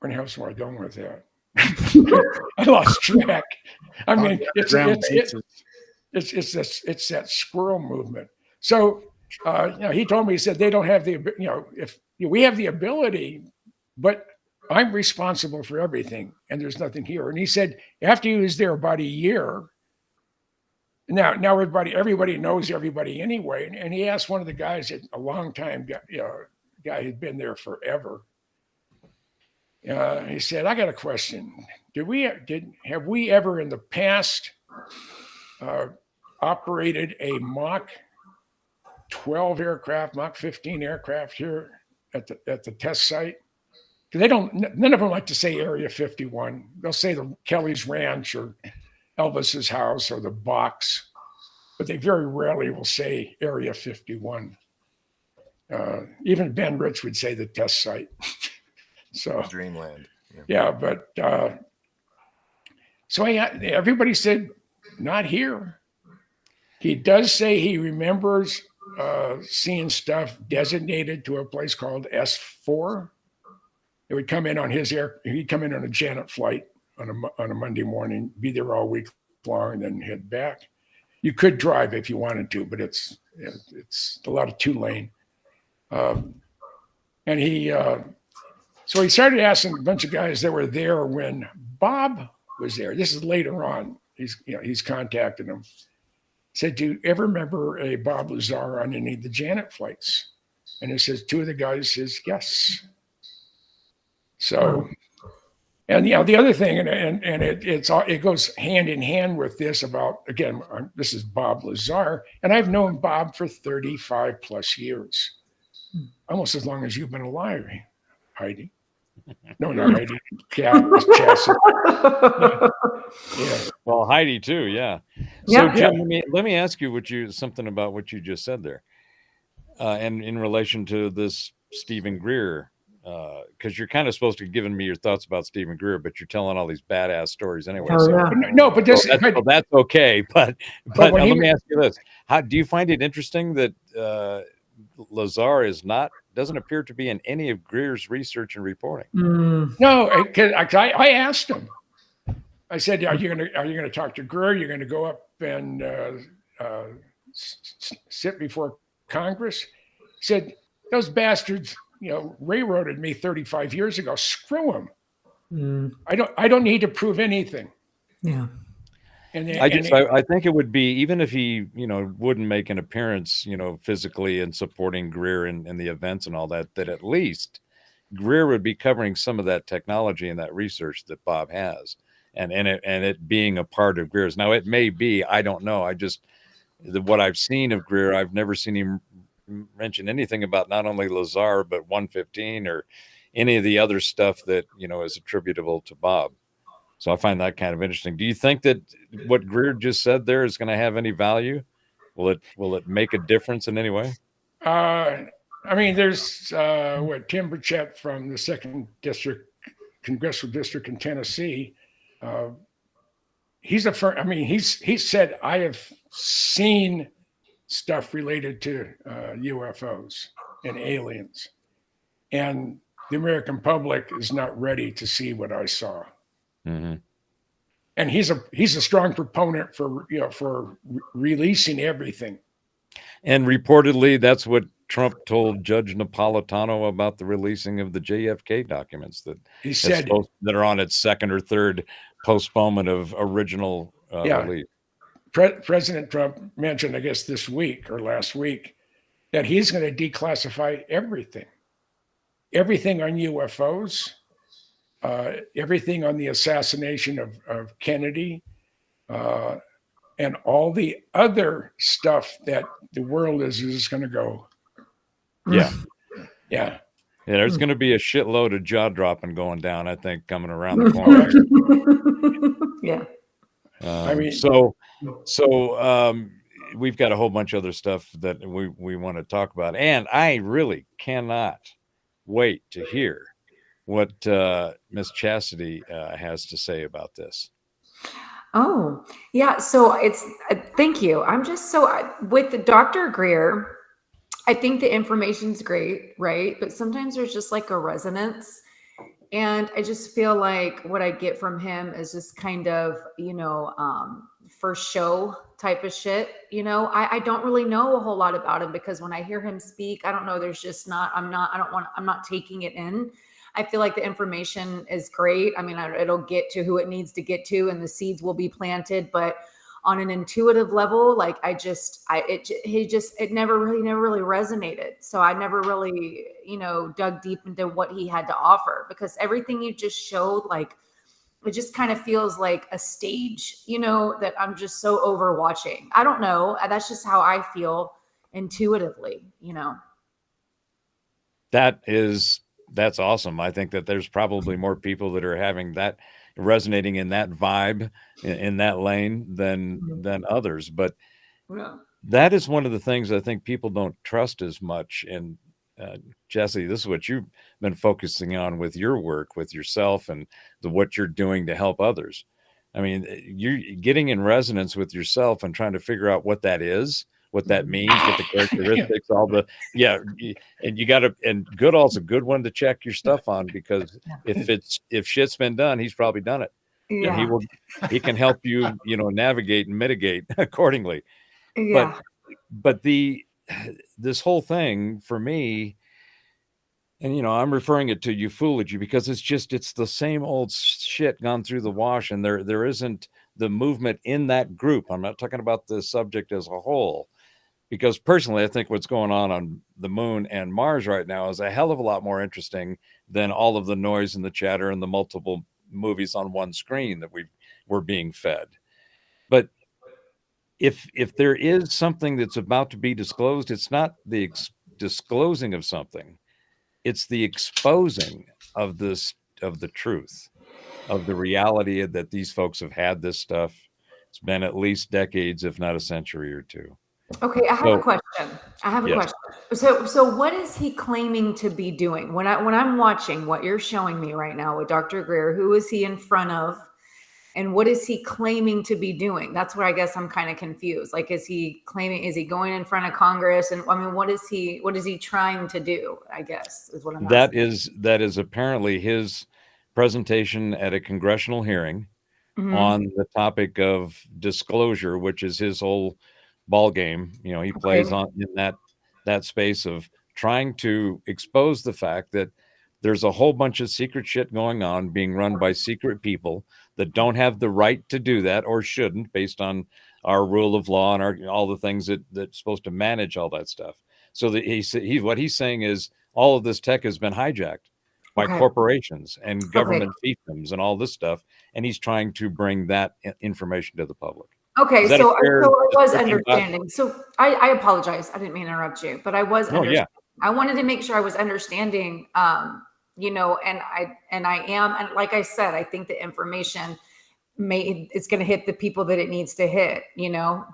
the hell am I going with that? I lost track. I mean, it's that squirrel movement. So, he told me, he said, they don't have the, if we have the ability, but I'm responsible for everything, and there's nothing here. And he said, after he was there about a year, now everybody knows everybody anyway. And he asked one of the guys, a long time guy who'd been there forever. He said, I got a question. Have we ever in the past operated a Mach 12 aircraft, Mach 15 aircraft here at the test site? Because none of them like to say Area 51. They'll say the Kelly's Ranch or Elvis's house or the box, but they very rarely will say Area 51. Even Ben Rich would say the test site. So Dreamland. Yeah, but so everybody said not here. He does say he remembers seeing stuff designated to a place called S4. It would come in on he'd come in on a Janet flight on a Monday morning, be there all week long, and then head back. You could drive if you wanted to, but it's a lot of 2-lane. And so he started asking a bunch of guys that were there when Bob was there. This is later on. He's contacted them. He said, do you ever remember a Bob Lazar on any of the Janet flights? And he says, 2 of the guys says yes. So, and the other thing, and it goes hand in hand with this about, again, this is Bob Lazar, and I've known Bob for 35 plus years, almost as long as you've been alive, Heidi. No, not Heidi. Chassis. Yeah. Well, Heidi too. Yeah. Yeah. So, Jim, let me ask you something about what you just said there, and in relation to this Stephen Greer, because you're kind of supposed to be giving me your thoughts about Stephen Greer, but you're telling all these badass stories anyway. Oh, so, yeah. No, but this that's okay. But when let me ask you this: how do you find it interesting that Lazar doesn't appear to be in any of Greer's research and reporting? No, because I asked him. I said, "Are you going to talk to Greer? You're going to go up and sit before Congress?" He said, "Those bastards, railroaded me 35 years ago. Screw them. I don't need to prove anything." Yeah. I think it would be, even if he, wouldn't make an appearance, physically in supporting Greer and the events and all that, that at least Greer would be covering some of that technology and that research that Bob has, and it being a part of Greer's. Now, it may be, I don't know. What I've seen of Greer, I've never seen him mention anything about not only Lazar, but 115 or any of the other stuff that, is attributable to Bob. So I find that kind of interesting. Do you think that what Greer just said there is going to have any value? Will it make a difference in any way? I mean, there's Tim Burchett from the 2nd District, Congressional District in Tennessee. He said, I have seen stuff related to UFOs and aliens, and the American public is not ready to see what I saw. Mm-hmm. And he's a strong proponent for releasing everything. And reportedly, that's what Trump told Judge Napolitano about the releasing of the JFK documents that he said that are on its 2nd or 3rd postponement of original release. President Trump mentioned, I guess this week or last week, that he's going to declassify everything on UFOs. Everything on the assassination of Kennedy, and all the other stuff that the world is going to go. Yeah. Yeah. Yeah, there's going to be a shitload of jaw dropping going down, I think, coming around the corner. Yeah. We've got a whole bunch of other stuff that we want to talk about. And I really cannot wait to hear what Miss Chastity has to say about this. Oh, yeah. So thank you. I'm just with Dr. Greer, I think the information's great, right? But sometimes there's just like a resonance. And I just feel like what I get from him is just kind of, for show type of shit. I don't really know a whole lot about him because when I hear him speak, I don't know, there's just I'm not taking it in. I feel like the information is great. I mean, it'll get to who it needs to get to and the seeds will be planted, but on an intuitive level, like it never really resonated. So I never really, dug deep into what he had to offer because everything you just showed, like, it just kind of feels like a stage, that I'm just so over watching. I don't know. That's just how I feel intuitively, That's awesome. I think that there's probably more people that are having that resonating in that vibe in that lane than others. But yeah. That is one of the things I think people don't trust as much. And Jesse, this is what you've been focusing on with your work, with yourself, and what you're doing to help others. I mean, you're getting in resonance with yourself and trying to figure out what that is, what that means, what the characteristics, and you got to, and Goodall's a good one to check your stuff on because if shit's been done, he's probably done it. Yeah. And he can help you, navigate and mitigate accordingly. Yeah. But this whole thing for me, and I'm referring it to ufology because it's the same old shit gone through the wash, and there isn't the movement in that group. I'm not talking about the subject as a whole, because personally I think what's going on the moon and Mars right now is a hell of a lot more interesting than all of the noise and the chatter and the multiple movies on one screen that we're being fed. But if there is something that's about to be disclosed, it's not the disclosing of something, it's the exposing of the truth, of the reality that these folks have had this stuff. It's been at least decades, if not a century or two. Okay, I have a question. So what is he claiming to be doing? When I'm watching what you're showing me right now with Dr. Greer, who is he in front of? And what is he claiming to be doing? That's where I guess I'm kind of confused. Like, is he going in front of Congress? And I mean, what is he trying to do? I guess is what I'm asking. That is apparently his presentation at a congressional hearing on the topic of disclosure, which is his whole ball game. He plays on in that space of trying to expose the fact that there's a whole bunch of secret shit going on being run by secret people that don't have the right to do that or shouldn't, based on our rule of law and all the things that's supposed to manage all that stuff. So what he's saying is all of this tech has been hijacked by corporations and government fiefdoms and all this stuff, and he's trying to bring that information to the public. Okay, so I was understanding. So I apologize. I didn't mean to interrupt you, but I was understanding. Yeah. I wanted to make sure I was understanding, and I am, and like I said, I think the information it's going to hit the people that it needs to hit,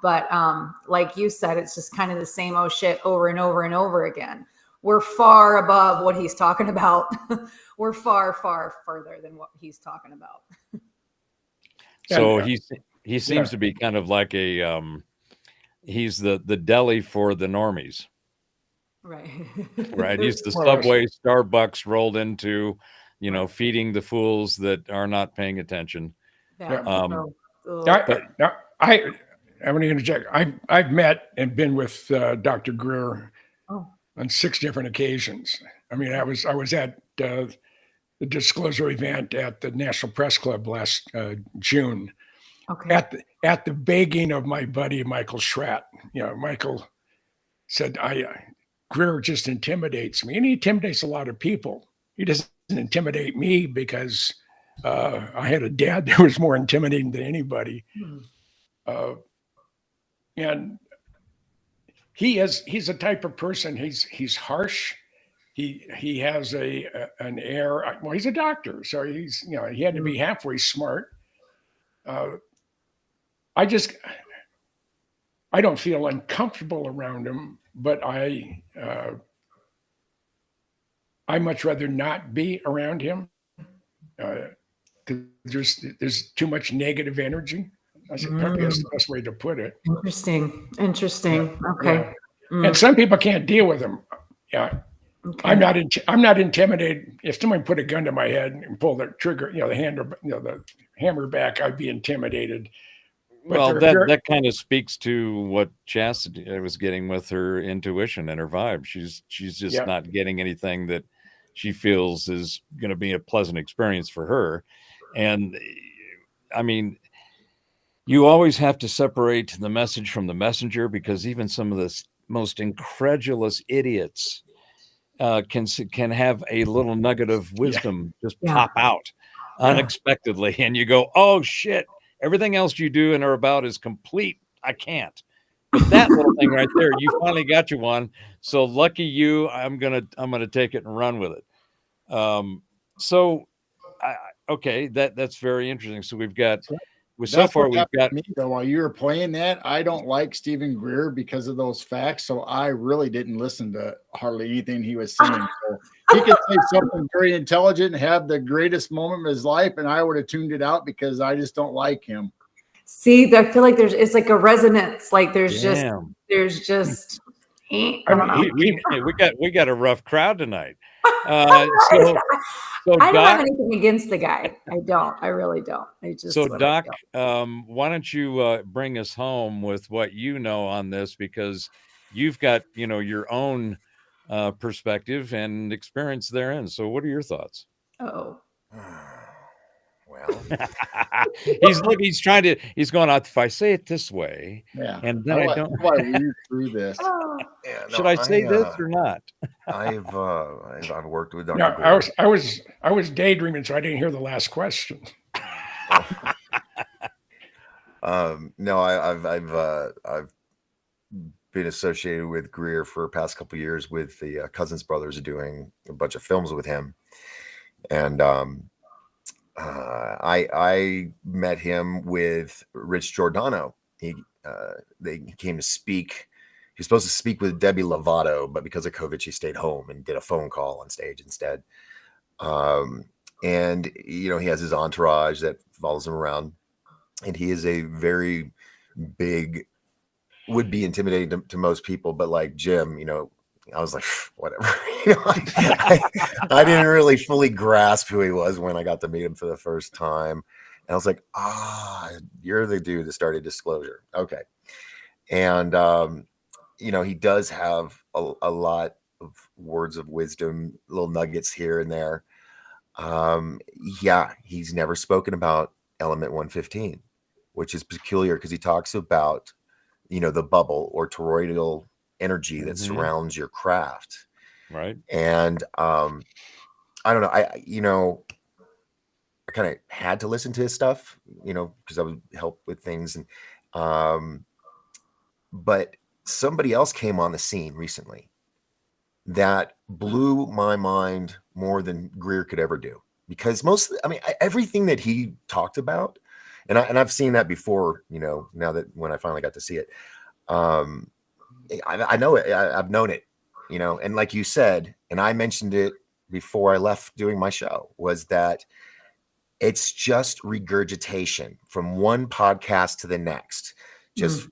but like you said, it's just kind of the same old shit over and over and over again. We're far above what he's talking about. We're far, far further than what he's talking about. So he seems to be kind of like he's the deli for the normies. Right. He's the Subway, Starbucks rolled into, feeding the fools that are not paying attention. Yeah. I'm going to interject. I've met and been with Dr. Greer on 6 different occasions. I mean, I was at the disclosure event at the National Press Club last June. Okay. At the begging of my buddy Michael Schratt. Michael said, Greer just intimidates me, and he intimidates a lot of people. He doesn't intimidate me because I had a dad that was more intimidating than anybody. And he's a type of person. He's harsh. He has an air. Well, he's a doctor, so he had to be halfway smart. I don't feel uncomfortable around him, but I much rather not be around him. 'Cause there's too much negative energy. I said, probably that's the best way to put it. Interesting. Okay. Yeah. And some people can't deal with him. Yeah. Okay. I'm not intimidated. If someone put a gun to my head and pulled the trigger, the hammer back, I'd be intimidated. But Well, that kind of speaks to what Chastity was getting with her intuition and her vibe. She's just not getting anything that she feels is going to be a pleasant experience for her. And I mean, you always have to separate the message from the messenger, because even some of the most incredulous idiots can have a little nugget of wisdom just pop out unexpectedly, and you go, "Oh shit! Everything else you do and are about is complete. I can't." But that little thing right there, you finally got you one. So lucky you. I'm gonna take it and run with it. Okay, that's very interesting. So we've got. So far, we've got me though. While you were playing that, I don't like Stephen Greer because of those facts. So I really didn't listen to hardly anything he was saying. So he could say something very intelligent and have the greatest moment of his life, and I would have tuned it out because I just don't like him. See, I feel like it's like a resonance. Like there's just. We got a rough crowd tonight. So I don't Doc, have anything against the guy. I don't. I really don't. Doc, why don't you bring us home with what you know on this, because you've got your own perspective and experience therein. So what are your thoughts? Oh. Well, he's going out. If I say it this way, and then I don't. Why read through this? Should I say this or not? I've worked with Dr. No, I was daydreaming, so I didn't hear the last question. No, I've been associated with Greer for the past couple of years with the Cousins brothers, doing a bunch of films with him, and I met him with Rich Giordano. He came to speak. He was supposed to speak with Debbie Lovato, but because of COVID, she stayed home and did a phone call on stage instead. And he has his entourage that follows him around, and he is a very big, would be intimidating to most people, but like Jim, I was like, whatever. I didn't really fully grasp who he was when I got to meet him for the first time. And I was like, you're the dude that started Disclosure. Okay. And, he does have a lot of words of wisdom, little nuggets here and there. He's never spoken about element 115, which is peculiar because he talks about, the bubble or toroidal energy that surrounds your craft, right? And I don't know, I kind of had to listen to his stuff, because I would help with things, and but somebody else came on the scene recently that blew my mind more than Greer could ever do, because everything that he talked about, and I've seen that before, now that when I finally got to see it, I know it. I've known it, and like you said, and I mentioned it before I left doing my show, was that it's just regurgitation from one podcast to the next, just,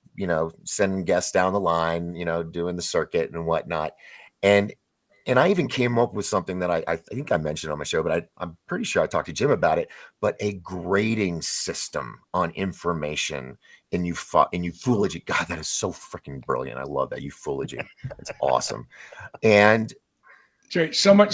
sending guests down the line, doing the circuit and whatnot. And I even came up with something that I think I mentioned on my show, but I'm pretty sure I talked to Jim about it, but a grading system on information in ufology. God, that is so freaking brilliant. I love that ufology. It's awesome. And so someone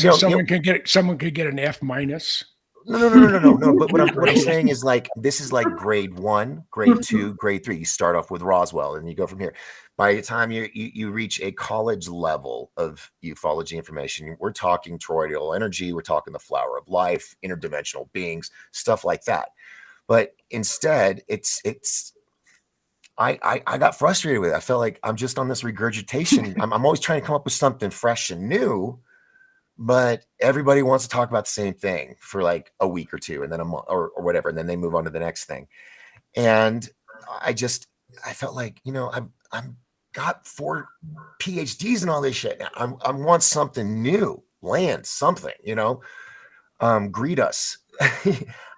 could get an F minus. No. But what I'm saying is, like, this is like grade 1, grade 2, grade 3. You start off with Roswell and you go from here. By the time you reach a college level of ufology information, we're talking toroidal energy, we're talking the flower of life, interdimensional beings, stuff like that. But instead, I got frustrated with it. I felt like I'm just on this regurgitation. I'm always trying to come up with something fresh and new, but everybody wants to talk about the same thing for like a week or two, and then a month or whatever, and then they move on to the next thing. And I felt like, I'm got 4 PhDs and all this shit. I want something new. land something, greet us.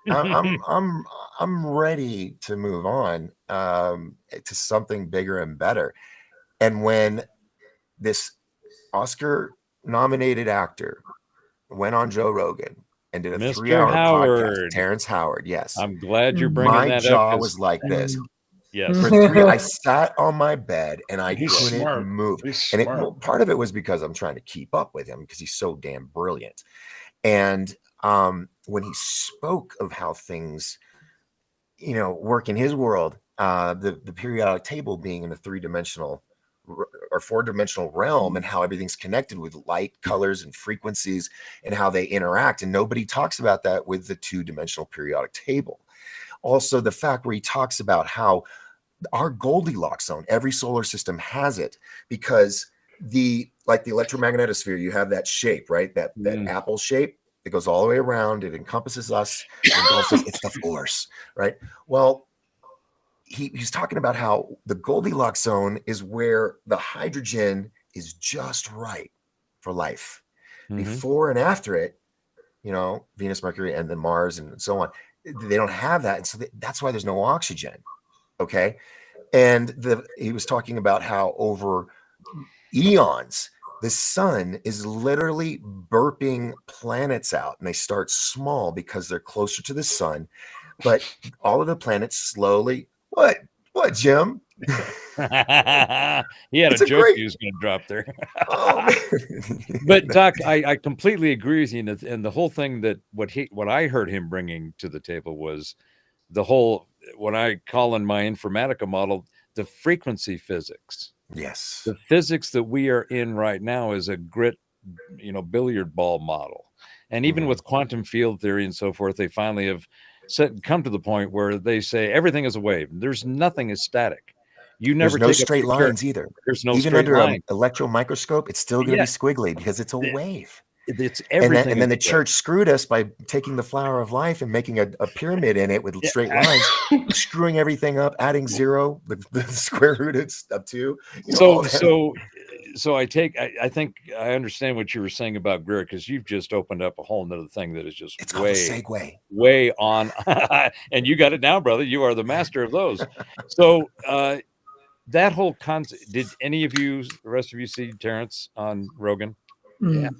I'm ready to move on to something bigger and better. And when this Oscar nominated actor went on Joe Rogan and did a Mr. 3-hour podcast, Howard. Terrence Howard, yes, I'm glad you're bringing my that up. jaw 'cause- was like this. Yes. For 3, I sat on my bed and I He's couldn't smart. move. He's And smart. well, part of it was because I'm trying to keep up with him because he's so damn brilliant. And when he spoke of how things, work in his world, the periodic table being in a 3-dimensional or 4-dimensional realm, and how everything's connected with light, colors, and frequencies, and how they interact. And nobody talks about that with the 2-dimensional periodic table. Also, the fact where he talks about how our Goldilocks zone, every solar system has it, because the electromagnetosphere, you have that shape, right? That apple shape that goes all the way around. It encompasses us. It's the force, right? Well, he's talking about how the Goldilocks zone is where the hydrogen is just right for life. Before and after it, Venus, Mercury, and then Mars and so on, they don't have that. And so that's why there's no oxygen. Okay. And he was talking about how over eons, the sun is literally burping planets out, and they start small because they're closer to the sun. But all of the planets slowly, what, Jim? He had a joke he was going to drop there. But Doc, I completely agree with you. And the whole thing that what I heard him bringing to the table was the whole, what I call in my Informatica model, the frequency physics. Yes. The physics that we are in right now is a grit, billiard ball model. And even with quantum field theory and so forth, they finally have come to the point where they say everything is a wave. There's nothing is static. There's no straight lines either. There's no even straight under line. An electron microscope, it's still going to be squiggly because it's a wave. It's everything. And then the church screwed us by taking the flower of life and making a pyramid in it with straight lines, screwing everything up, adding 0, the square root of 2. So I think I understand what you were saying about Greer, because you've just opened up a whole nother thing that is just called a segue. Way on. And you got it now, brother. You are the master of those. So that whole concept, did any of you, the rest of you, see Terrence on Rogan? Yeah.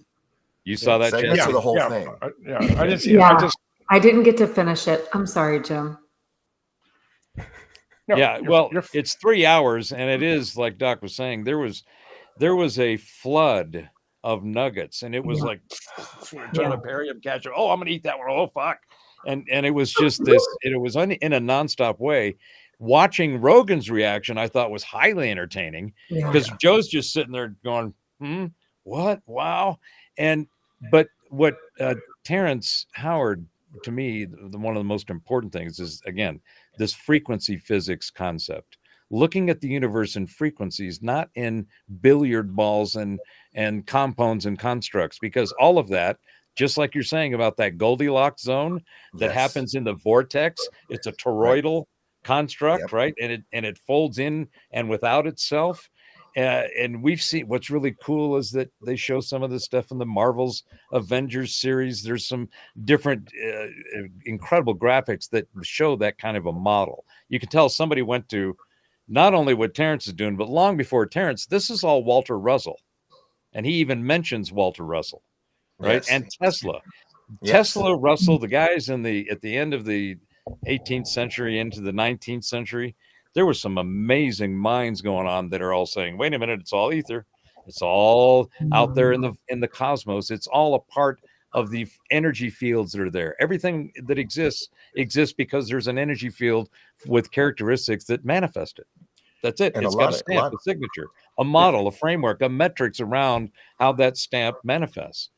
You saw that? For the whole thing. I didn't see it. I didn't get to finish it. I'm sorry, Jim. No, it's 3 hours, and it is like Doc was saying. There was a flood of nuggets, and it was like trying to bury him, catch him. Oh, I'm gonna eat that one. Oh, fuck! And it was just this. It was in a nonstop way. Watching Rogan's reaction, I thought was highly entertaining, because Joe's just sitting there going, what? Wow. But what Terrence Howard, to me, one of the most important things is, again, this frequency physics concept, looking at the universe in frequencies, not in billiard balls and compounds and constructs, because all of that, just like you're saying about that Goldilocks zone that happens in the vortex, it's a toroidal construct, right? And it folds in and without itself. And we've seen, what's really cool is that they show some of this stuff in the Marvel's Avengers series. There's some different incredible graphics that show that kind of a model. You can tell somebody went to not only what Terrence is doing, but long before Terrence, this is all Walter Russell. And he even mentions Walter Russell, right? Yes. And Tesla. Yes. Tesla, Russell, the guys at the end of the 18th century into the 19th century, there was some amazing minds going on that are all saying, wait a minute, it's all ether. It's all out there in the cosmos. It's all a part of the energy fields that are there. Everything that exists because there's an energy field with characteristics that manifest it. That's it. And it's got a stamp, a signature, a model, a framework, a metrics around how that stamp manifests.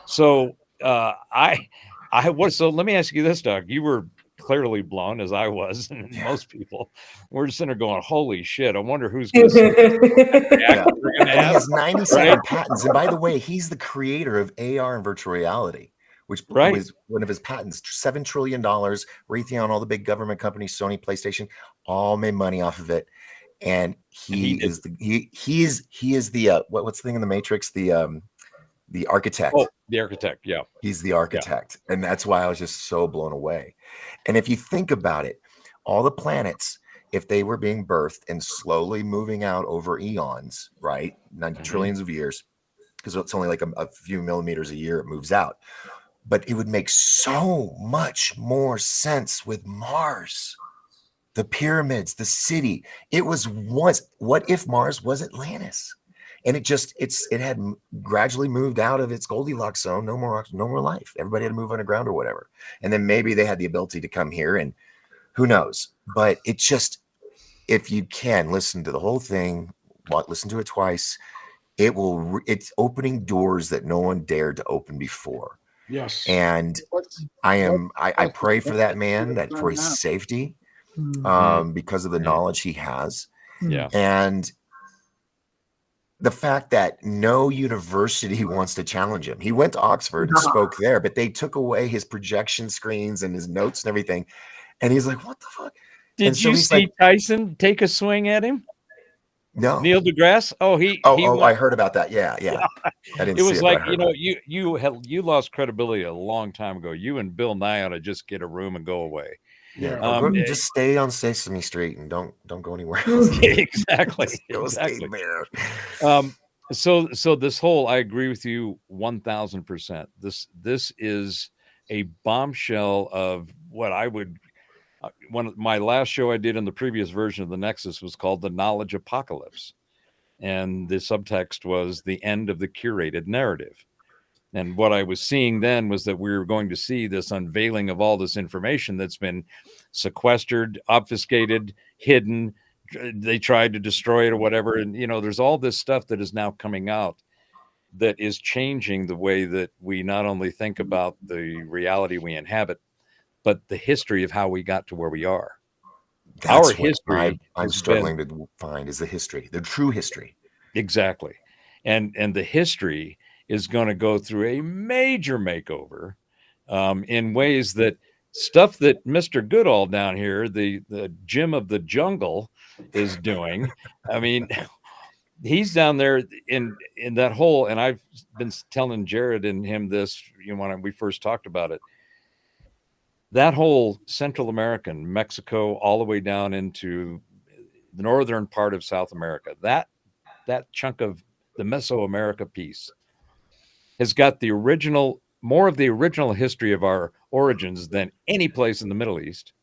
So so let me ask you this, Doc. You were clearly blown, as I was, and most people were just sitting there going, holy shit, I wonder who's going to And he has 97 patents. And by the way, he's the creator of AR and virtual reality, which was one of his patents. $7 trillion. Raytheon, all the big government companies, Sony, PlayStation, all made money off of it. And he is the what's the thing in the Matrix? The the architect. Oh, the architect. Yeah. He's the architect. And that's why I was just so blown away. And if you think about it, all the planets, if they were being birthed and slowly moving out over eons, right? Trillions of years, because it's only like a few millimeters a year it moves out. But it would make so much more sense with Mars. The pyramids, the city. It was once, what if Mars was Atlantis? And it had gradually moved out of its Goldilocks zone. No more life. Everybody had to move underground or whatever. And then maybe they had the ability to come here, and who knows? But it just, if you can listen to the whole thing, listen to it twice, it's opening doors that no one dared to open before. Yes. And I pray for that man, that for his safety, because of the knowledge he has. Yeah. And the fact that no university wants to challenge him. He went to Oxford and spoke there, but they took away his projection screens and his notes and everything. And he's like, what the fuck? Did you see Tyson take a swing at him? No. Neil deGrasse? I heard about that. Yeah. I didn't see it. It was like, you lost credibility a long time ago. You and Bill Nye ought to just get a room and go away. Yeah. Just stay on Sesame Street and don't go anywhere. Exactly. Stay there. So this whole, I agree with you 1000%. This is a bombshell of what I would. My last show I did in the previous version of the Nexus was called The Knowledge Apocalypse. And the subtext was the end of the curated narrative. And what I was seeing then was that we were going to see this unveiling of all this information that's been sequestered, obfuscated, hidden. They tried to destroy it or whatever. And, there's all this stuff that is now coming out that is changing the way that we not only think about the reality we inhabit, but the history of how we got to where we are. That's our history I'm struggling to find is the history, the true history. Exactly. And the history is going to go through a major makeover in ways that stuff that Mr. Goodall down here, the Jim of the Jungle, is doing. I mean, he's down there in that hole. And I've been telling Jared and him this, when we first talked about it. That whole Central American, Mexico, all the way down into the northern part of South America, that chunk of the Mesoamerica piece has got more of the original history of our origins than any place in the Middle East.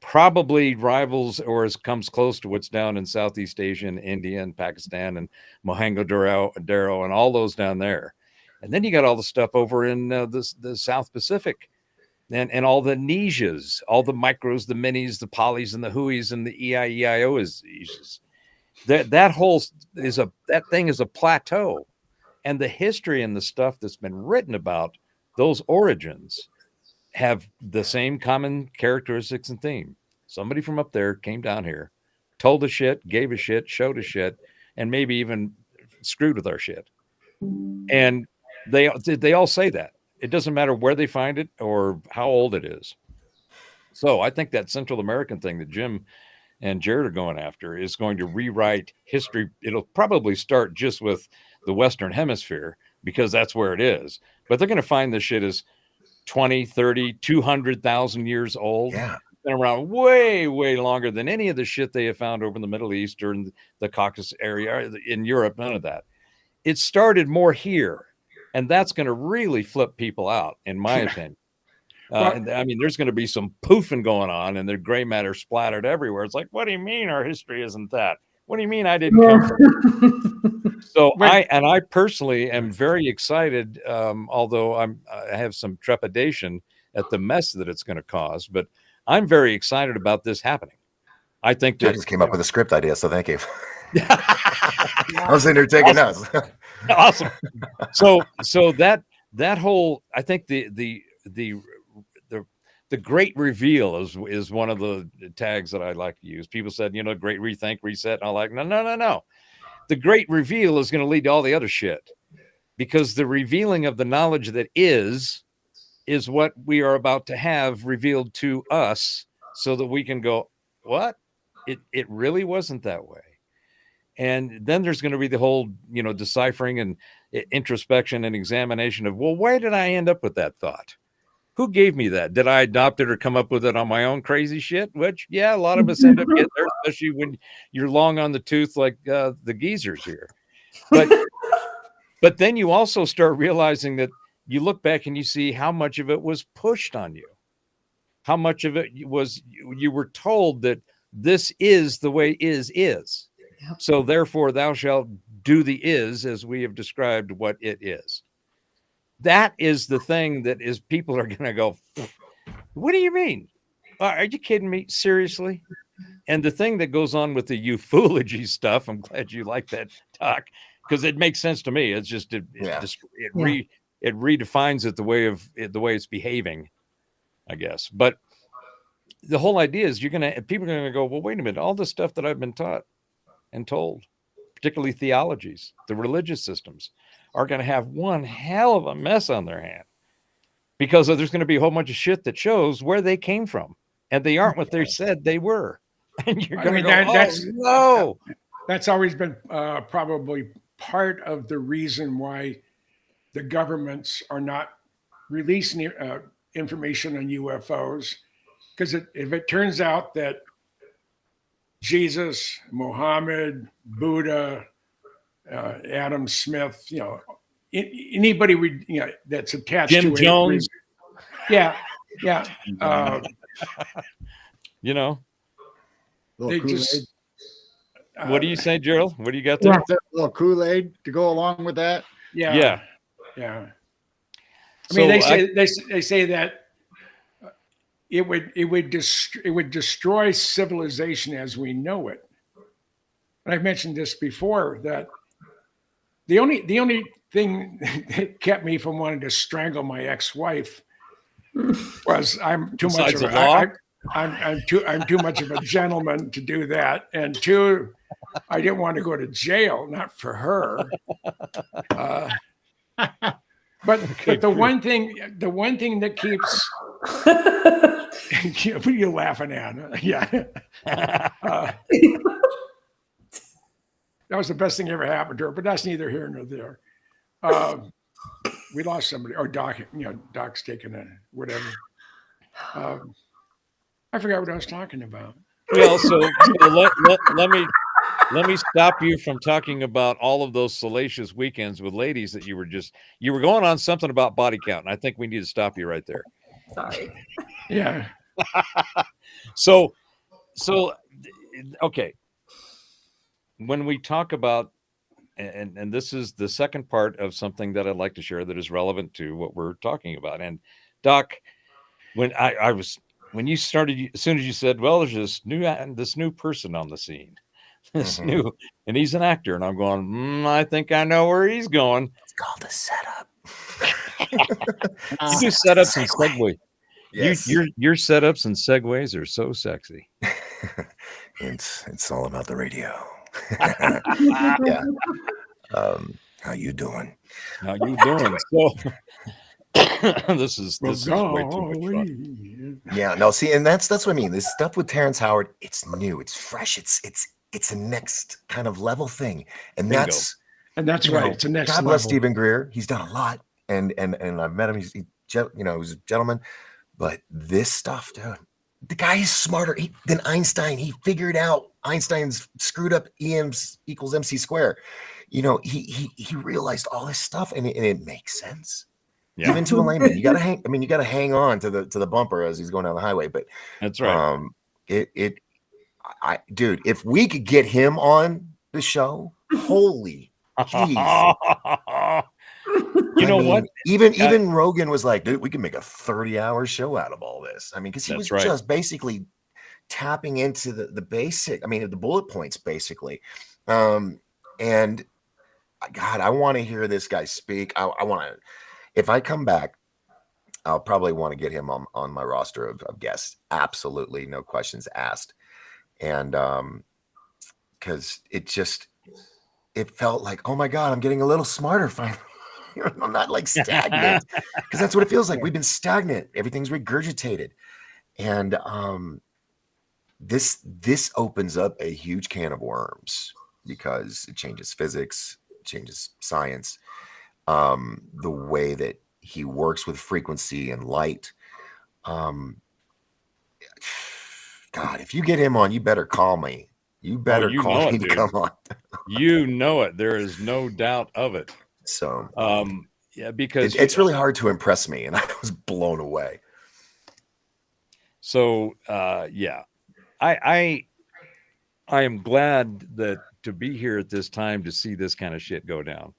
Probably rivals or comes close to what's down in Southeast Asia and India and Pakistan and Mohenjo-Daro and all those down there. And then you got all the stuff over in the South Pacific. And all the Nesias, all the micros, the minis, the polys, and the huies, and the EIEIOs. That whole that thing is a plateau, and the history and the stuff that's been written about those origins have the same common characteristics and theme. Somebody from up there came down here, told a shit, gave a shit, showed a shit, and maybe even screwed with our shit. And they all say that. It doesn't matter where they find it or how old it is. So I think that Central American thing that Jim and Jared are going after is going to rewrite history. It'll probably start just with the Western Hemisphere because that's where it is. But they're going to find this shit is 20, 30, 200,000 years old. Yeah. Been around way, way longer than any of the shit they have found over in the Middle East or in the Caucasus area, in Europe, none of that. It started more here. And that's going to really flip people out, in my opinion. And I mean, there's going to be some poofing going on, and the gray matter splattered everywhere. It's like, what do you mean our history isn't that? What do you mean I didn't come from? So I personally am very excited, although I have some trepidation at the mess that it's going to cause. But I'm very excited about this happening. I think that I just came up with a script idea, so thank you. I was sitting there taking notes. Awesome. So that whole, I think the great reveal is one of the tags that I like to use. People said, great rethink, reset. And I'm like, no. The great reveal is going to lead to all the other shit, because the revealing of the knowledge that is what we are about to have revealed to us, so that we can go, what? It really wasn't that way. And then there's going to be the whole, deciphering and introspection and examination of, well, why did I end up with that thought? Who gave me that? Did I adopt it or come up with it on my own crazy shit? Which, yeah, a lot of us end up getting there, especially when you're long on the tooth like the geezers here. But then you also start realizing that you look back and you see how much of it was pushed on you. How much of it was you were told that this is the way is. Yep. So therefore thou shalt do the is as we have described what it is. That is the thing that is people are going to go, what do you mean? Are you kidding me? Seriously? And the thing that goes on with the ufology stuff, I'm glad you like that talk, because it makes sense to me. It's just it redefines it the way it's behaving, I guess. But the whole idea is people are going to go, well, wait a minute, all the stuff that I've been taught and told, particularly theologies, the religious systems, are going to have one hell of a mess on their hand, because there's going to be a whole bunch of shit that shows where they came from, and they aren't what they said they were. And you're going to go, that's always been probably part of the reason why the governments are not releasing information on UFOs, because if it turns out that Jesus, Muhammad, Buddha, Adam Smith, anybody that's attached Jim to Jones, they just. What do you say, Gerald? What do you got there? A little Kool-Aid to go along with that. Yeah. I mean, they say that it would destroy civilization as we know it. And I've mentioned this before, that the only thing that kept me from wanting to strangle my ex-wife was I'm too much of a gentleman to do that, and two, I didn't want to go to jail, not for her. But the one thing that keeps what are you laughing at? Yeah. That was the best thing ever happened to her, but that's neither here nor there. We lost somebody, or Doc, Doc's taking a whatever. I forgot what I was talking about. Well, so let me stop you from talking about all of those salacious weekends with ladies that you were going on something about body count, and I think we need to stop you right there. Sorry. Yeah. So okay. When we talk about, and this is the second part of something that I'd like to share that is relevant to what we're talking about. And Doc, when when you started, as soon as you said, well, there's this new person on the scene, and he's an actor, and I'm going, I think I know where he's going. It's called a setup. You do setups and segue. Yes. Your setups and segues are so sexy. It's all about the radio. Yeah. How you doing? So this is way too much fun. Yeah, no, see, and that's what I mean. This stuff with Terrence Howard, it's new, it's fresh, it's a next kind of level thing, and Bingo. that's right. It's a next. God bless Stephen Greer. He's done a lot, and I've met him. He's a gentleman, but this stuff, dude. The guy is smarter than Einstein. He figured out Einstein's screwed up E equals MC squared. He realized all this stuff, and it makes sense. Yeah. Even to a layman, you gotta hang on to the bumper as he's going down the highway. But that's right. Dude, if we could get him on the show, holy jeez. What? Even Rogan was like, dude, we can make a 30-hour show out of all this. I mean, because he was just basically tapping into the basic, the bullet points, basically. And God, I want to hear this guy speak. I want to, if I come back, I'll probably want to get him on my roster of guests. Absolutely, no questions asked. And because it felt like, oh my God, I'm getting a little smarter finally. I'm not like stagnant, because that's what it feels like. We've been stagnant. Everything's regurgitated. And this opens up a huge can of worms because it changes physics, changes science, the way that he works with frequency and light. God, if you get him on, you better call me. You better you call know me it, to dude. come on. You know it. There is no doubt of it. So yeah, because it's really hard to impress me, and I was blown away. So yeah, I am glad that to be here at this time to see this kind of shit go down.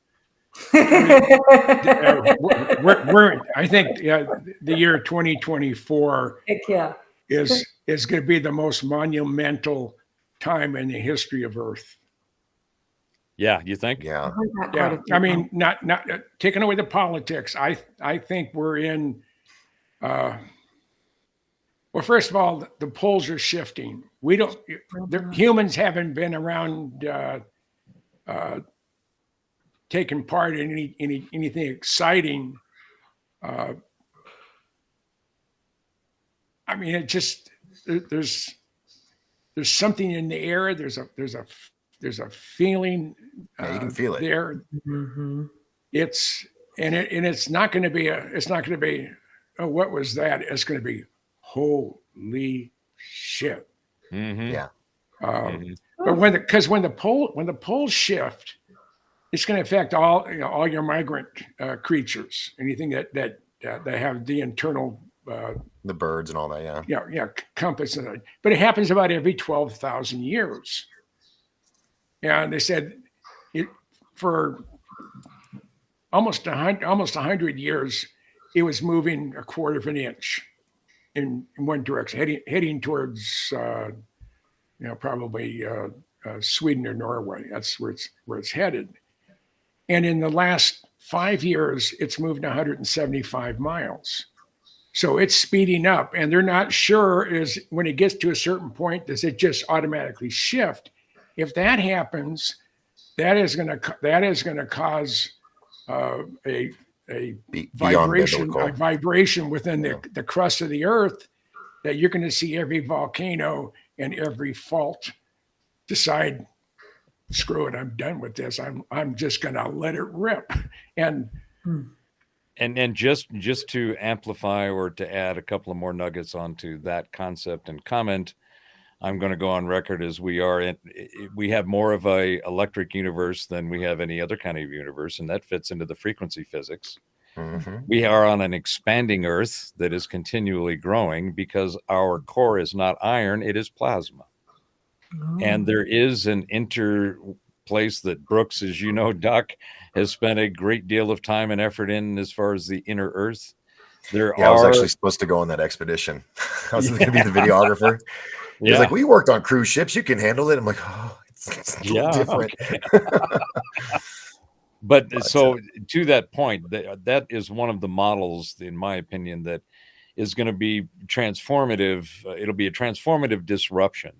I think the year 2024 Heck yeah. is going to be the most monumental time in the history of Earth. Yeah, you think? Yeah. Yeah, I mean, not taking away the politics. I think we're in. Well, first of all, the poles are shifting. We don't. Humans haven't been around taking part in anything exciting. I mean, it just there's something in the air. There's a feeling. Yeah, you can feel it there. Mm-hmm. It's not going to be oh, what was that? It's going to be holy shit. Mm-hmm. Yeah. But when the poles shift, it's going to affect all your migrant creatures, anything that have the internal the birds and all that. Yeah, compass. But it happens about every 12,000 years. And they said for almost 100 years, it was moving a quarter of an inch in one direction, heading towards probably Sweden or Norway. That's where it's headed. And in the last 5 years, it's moved 175 miles. So it's speeding up, and they're not sure is when it gets to a certain point, does it just automatically shift? If that happens, that is going to cause a vibration within the crust of the Earth that you're going to see every volcano and every fault decide, screw it, I'm done with this. I'm just going to let it rip. And just to amplify or to add a couple of more nuggets onto that concept and comment, I'm going to go on record as we have more of a electric universe than we have any other kind of universe, and that fits into the frequency physics. Mm-hmm. We are on an expanding Earth that is continually growing because our core is not iron, it is plasma. Oh. And there is an interplace that Brooks, as you know, Doc, has spent a great deal of time and effort in as far as the inner Earth. I was actually supposed to go on that expedition. I was going to be the videographer. He was like, we worked on cruise ships. You can handle it. I'm like, oh, it's a little different. Okay. But so to that point, that is one of the models, in my opinion, that is going to be transformative. It'll be a transformative disruption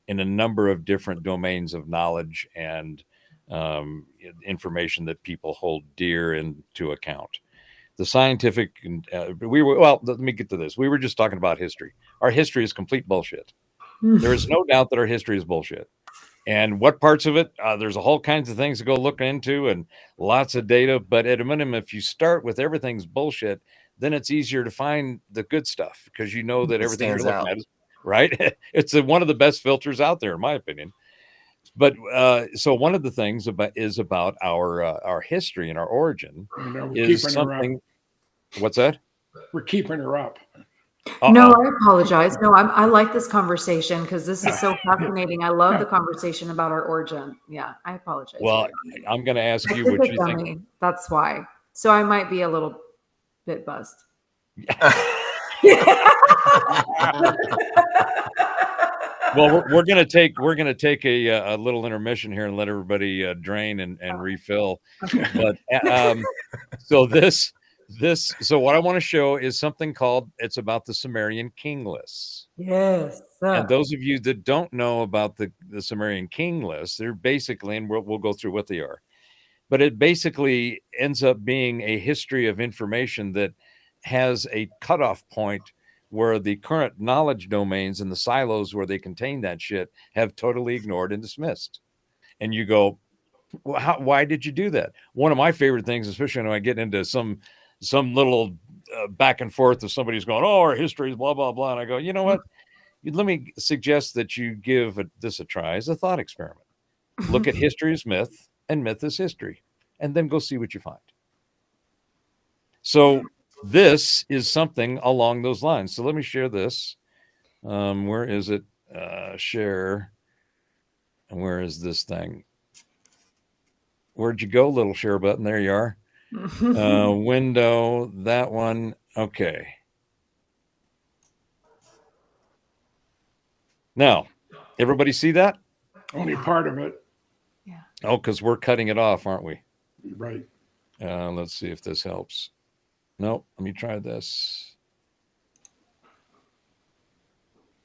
in a number of different domains of knowledge and information that people hold dear into account. The scientific, let me get to this. We were just talking about history. Our history is complete bullshit. There is no doubt that our history is bullshit. And what parts of it? There's a whole kinds of things to go look into and lots of data. But at a minimum, if you start with everything's bullshit, then it's easier to find the good stuff because you know that everything you're looking at is right. It's one of the best filters out there, in my opinion. But so one of the things is about our history and our origin is something. What's that? We're keeping her up. Uh-oh. No, I apologize. No, I like this conversation because this is so fascinating. I love the conversation about our origin. Yeah, I apologize. Well, I'm going to ask you what you think. That's why. So I might be a little bit buzzed. Well, we're going to take a little intermission here and let everybody drain and refill. But so what I want to show is something it's about the Sumerian king lists. Yes. And those of you that don't know about the Sumerian king lists, they're basically, and we'll go through what they are, but it basically ends up being a history of information that has a cutoff point where the current knowledge domains and the silos where they contain that shit have totally ignored and dismissed. and you go, well, why did you do that? One of my favorite things, especially when I get into some little back and forth of somebody's going, oh, our history is blah, blah, blah. And I go, you know what? Let me suggest that you give this a try as a thought experiment. Look at history as myth and myth as history, and then go see what you find. So this is something along those lines. So let me share this. Where is it? Share. And where is this thing? Where'd you go, little share button? There you are. Window, that one. Okay. Now, everybody see that? Only part of it. Oh, because we're cutting it off, aren't we? Right. Let's see if this helps. Nope. Let me try this.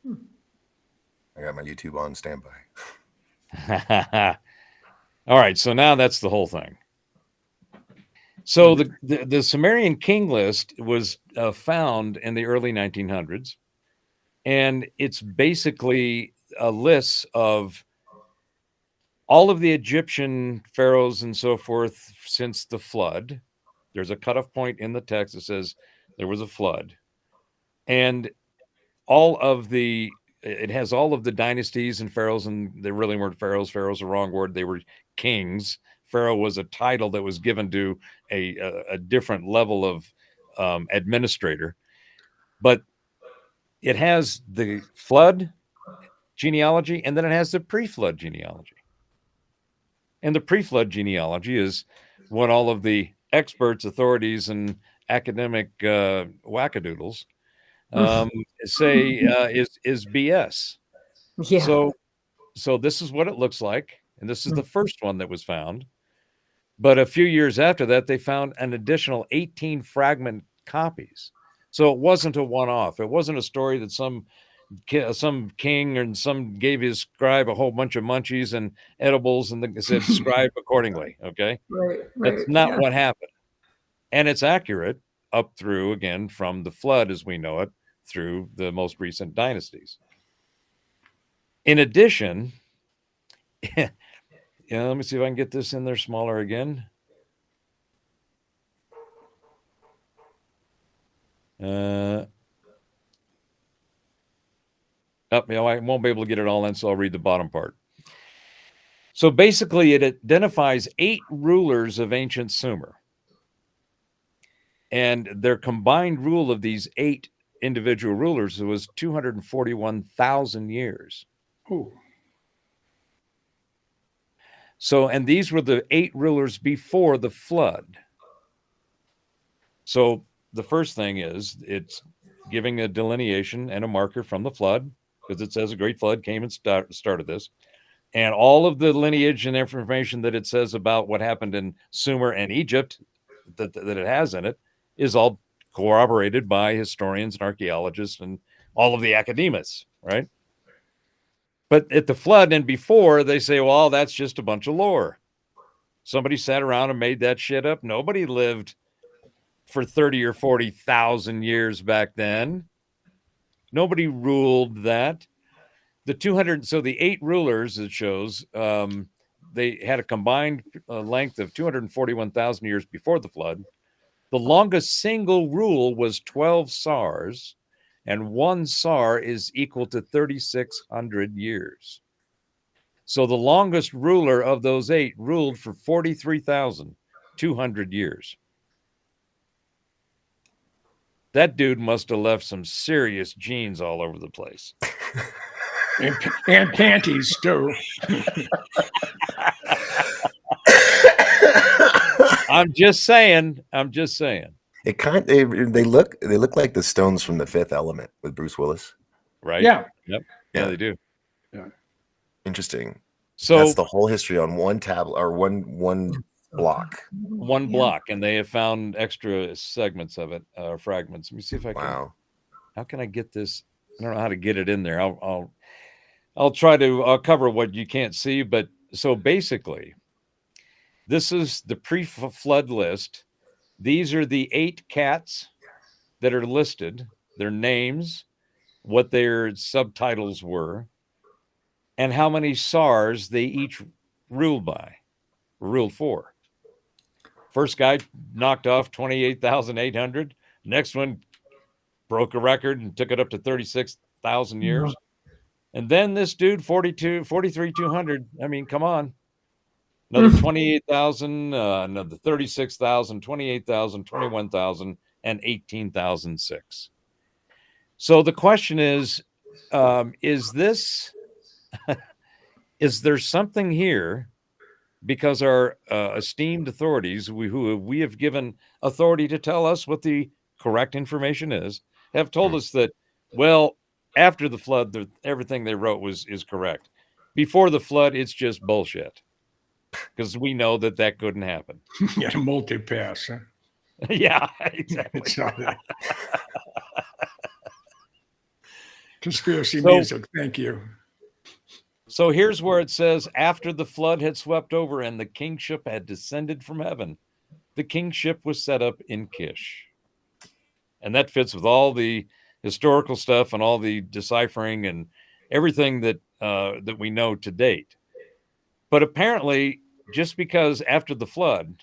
I got my YouTube on standby. All right. So now that's the whole thing. So the Sumerian king list was found in the early 1900s. And it's basically a list of all of the Egyptian pharaohs and so forth since the flood. There's a cutoff point in the text that says there was a flood. And it has all of the dynasties and pharaohs, and they really weren't pharaohs. Pharaoh's the wrong word. They were kings. Pharaoh was a title that was given to a different level of administrator. But it has the flood genealogy, and then it has the pre-flood genealogy. And the pre-flood genealogy is what all of the experts, authorities, and academic wackadoodles say is BS. Yeah. So this is what it looks like, and this is the first one that was found. But a few years after that, they found an additional 18 fragment copies. So it wasn't a one-off. It wasn't a story that some king and some gave his scribe a whole bunch of munchies and edibles and said scribe accordingly. Okay. Right. That's not what happened. And it's accurate up through, again, from the flood as we know it through the most recent dynasties. In addition, let me see if I can get this in there smaller again. I won't be able to get it all in, so I'll read the bottom part. So basically, it identifies 8 rulers of ancient Sumer. And their combined rule of these 8 individual rulers was 241,000 years. Oh. So, and these were the 8 rulers before the flood. So the first thing is it's giving a delineation and a marker from the flood, because it says a great flood came and started this. And all of the lineage and information that it says about what happened in Sumer and Egypt that it has in it is all corroborated by historians and archaeologists and all of the academics, right? But at the flood and before, they say, well, that's just a bunch of lore. Somebody sat around and made that shit up. Nobody lived for 30 or 40,000 years back then. Nobody ruled that. So the 8 rulers, it shows, they had a combined length of 241,000 years before the flood. The longest single rule was 12 sars, and 1 sar is equal to 3,600 years. So the longest ruler of those 8 ruled for 43,200 years. That dude must have left some serious genes all over the place. And panties too. I'm just saying. It they look like the stones from The Fifth Element with Bruce Willis. Right? Yeah. Yep. Yeah, they do. Yeah. Interesting. So that's the whole history on one tablet or one block. One block, and they have found extra segments of it, fragments. Let me see if I can. Wow. How can I get this? I don't know how to get it in there. I'll try to cover what you can't see, but so basically, this is the pre-flood list. These are the 8 cats that are listed, their names, what their subtitles were, and how many SARS they each ruled by, ruled for. First guy knocked off 28,800. Next one broke a record and took it up to 36,000 years. And then this dude, 43,200. I mean, come on. Another 28,000, another 36,000, 28,000, 21,000, and 18,006. So the question is this, is there something here? Because our esteemed authorities, who we have given authority to tell us what the correct information is, have told us that, well, after the flood, everything they wrote is correct. Before the flood, it's just bullshit. Because we know that couldn't happen. Yeah, multi-pass. Huh? Yeah, exactly. It's not that. Conspiracy music. Thank you. So here's where it says, after the flood had swept over and the kingship had descended from heaven, the kingship was set up in Kish. And that fits with all the historical stuff and all the deciphering and everything that we know to date. But apparently, just because after the flood,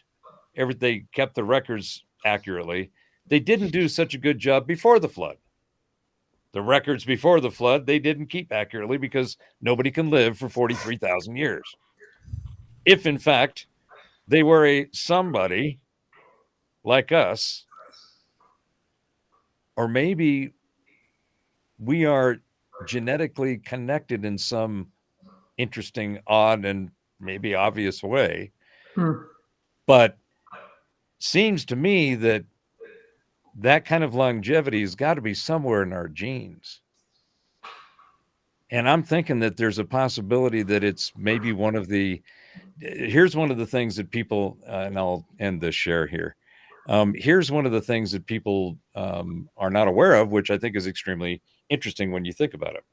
they kept the records accurately, they didn't do such a good job before the flood. The records before the flood, they didn't keep accurately because nobody can live for 43,000 years. If, in fact, they were somebody like us, or maybe we are genetically connected in some interesting, odd, and maybe obvious way. But seems to me that kind of longevity has got to be somewhere in our genes. And I'm thinking that there's a possibility that it's maybe here's one of the things that people, and I'll end this share here. Here's one of the things that people are not aware of, which I think is extremely interesting when you think about it.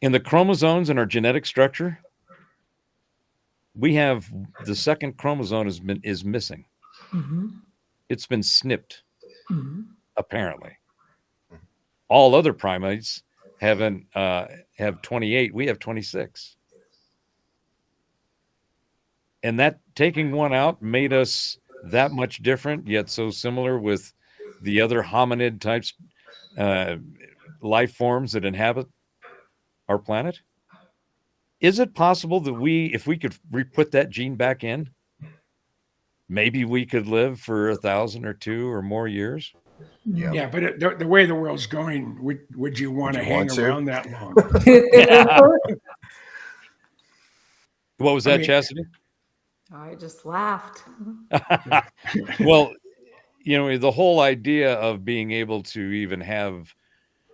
In the chromosomes in our genetic structure, we have the second chromosome is missing. Mm-hmm. It's been snipped, apparently. Mhm. All other primates have 28. We have 26. And that taking one out made us that much different, yet so similar with the other hominid types, life forms that inhabit our planet. Is it possible that if we could put that gene back in, maybe we could live for 1,000 or 2 or more years? Yeah, but the way the world's going, would you want to hang around that long? What was that, Chastity? I just laughed. Well, the whole idea of being able to even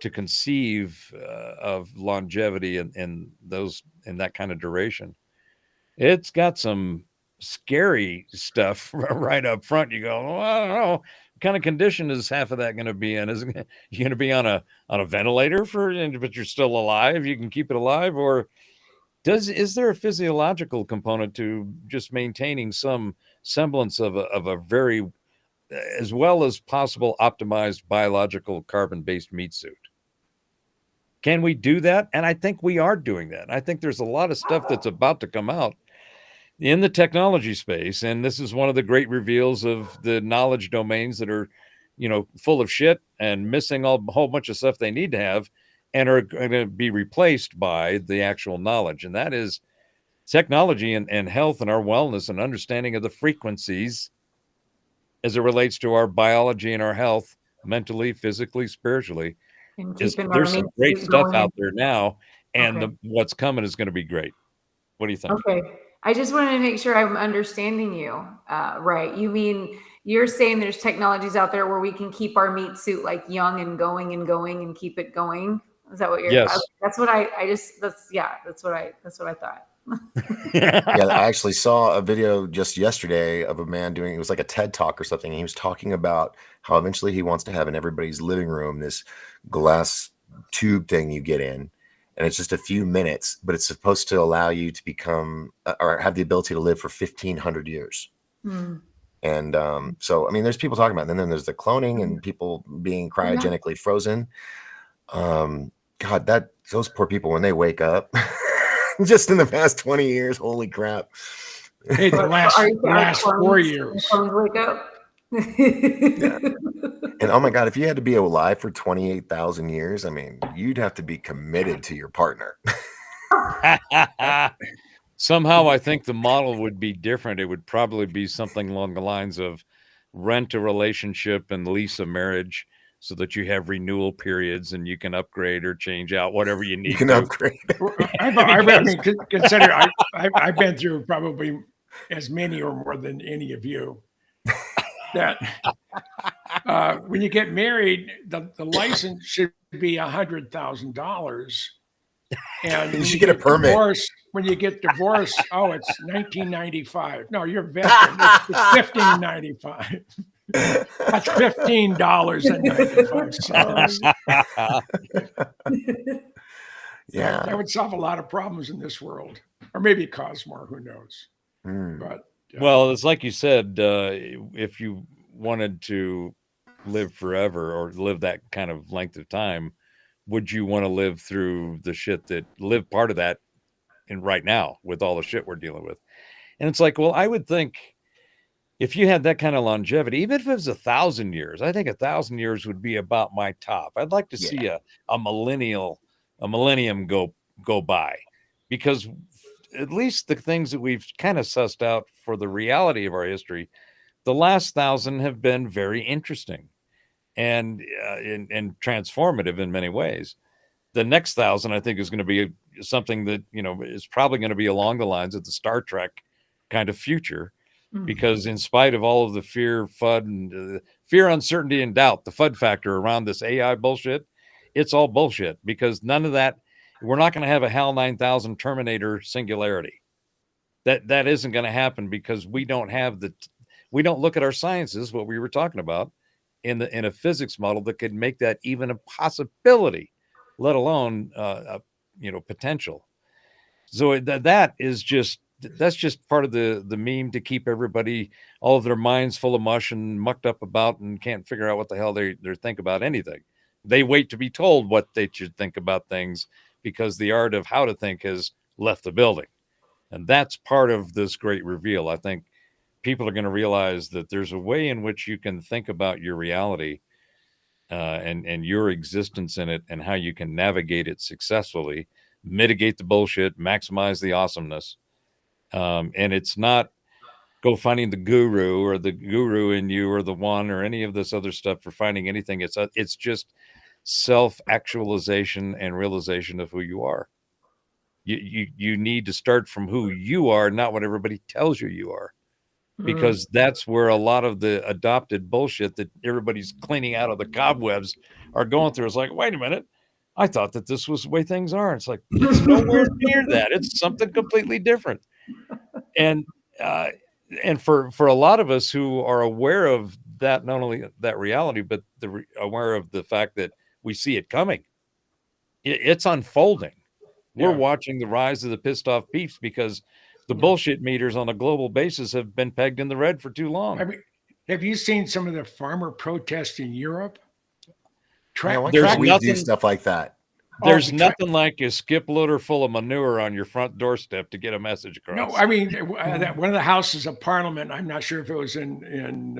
to conceive of longevity in that kind of duration, it's got some scary stuff right up front. You go, well, I don't know, what kind of condition is half of that going to be in? Is it you going to be on a ventilator but you're still alive? You can keep it alive, or is there a physiological component to just maintaining some semblance of a very, as well as possible, optimized biological carbon-based meat suit? Can we do that? And I think we are doing that. I think there's a lot of stuff that's about to come out in the technology space. And this is one of the great reveals of the knowledge domains that are, full of shit and missing a whole bunch of stuff they need to have and are going to be replaced by the actual knowledge. And that is technology and health and our wellness and understanding of the frequencies as it relates to our biology and our health, mentally, physically, spiritually. There's some great stuff out there now, and what's coming is going to be great. What do you think? Okay. I just wanted to make sure I'm understanding you right. You mean you're saying there's technologies out there where we can keep our meat suit like young and going and keep it going? Is that what you're? Yes. That's what that's what I thought. Yeah, I actually saw a video just yesterday of a man it was like a TED talk or something. And he was talking about how eventually he wants to have in everybody's living room this glass tube thing you get in, and it's just a few minutes, but it's supposed to allow you to become or have the ability to live for 1,500 years. And so, I mean, there's people talking about it. And then there's the cloning and people being cryogenically frozen. God, those poor people, when they wake up, Just in the past 20 years. Holy crap. Hey, the last Are you- are 4 clones- years. clones wake up? And oh my God, if you had to be alive for 28,000 years, I mean, you'd have to be committed to your partner. Somehow I think the model would be different. It would probably be something along the lines of rent a relationship and lease a marriage so that you have renewal periods and you can upgrade or change out whatever you need You can to. upgrade. Consider I've been through probably as many or more than any of you. That when you get married, the license should be $100,000, and You should get a permit. When you get divorced, oh, it's $19.95. No, you're veteran. It's $15.95. That's $15.95. Yeah. That would solve a lot of problems in this world, or maybe cause more. Who knows? But Well, it's like you said, if you wanted to live forever or live that kind of length of time, would you want to live through the shit that live part of that in right now with all the shit we're dealing with? And it's like, well, I would think if you had that kind of longevity, even if it was 1,000 years, I think 1,000 years would be about my top. I'd like to see a millennium go by, because at least the things that we've kind of sussed out for the reality of our history, the last 1,000 have been very interesting and transformative in many ways. The next 1,000, I think, is going to be something that, is probably going to be along the lines of the Star Trek kind of future, because in spite of all of the fear, uncertainty, and doubt, the FUD factor around this AI bullshit, it's all bullshit, because none of that, we're not going to have a HAL 9000 Terminator singularity. That isn't going to happen, because we don't look at our sciences, what we were talking about, in a physics model that could make that even a possibility, let alone potential. So that's just part of the meme to keep everybody, all of their minds full of mush and mucked up about, and can't figure out what the hell they think about anything. They wait to be told what they should think about things, because the art of how to think has left the building. And that's part of this great reveal. I think people are going to realize that there's a way in which you can think about your reality and your existence in it, and how you can navigate it successfully, mitigate the bullshit, maximize the awesomeness. And it's not go finding the guru or the guru in you or the one or any of this other stuff for finding anything. It's just self-actualization and realization of who you are. You need to start from who you are, not what everybody tells you are, because that's where a lot of the adopted bullshit that everybody's cleaning out of the cobwebs are going through. It's like, wait a minute, I thought that this was the way things are. It's like, it's nowhere near that. It's something completely different. And for a lot of us who are aware of that, not only that reality, but aware of the fact that we see it coming, it's unfolding. We're watching the rise of the pissed off peeps, because the bullshit meters on a global basis have been pegged in the red for too long. I mean, have you seen some of the farmer protests in Europe? Why can't we do stuff like that? There's nothing like a skip loader full of manure on your front doorstep to get a message across. No, I mean, one of the houses of Parliament, I'm not sure if it was in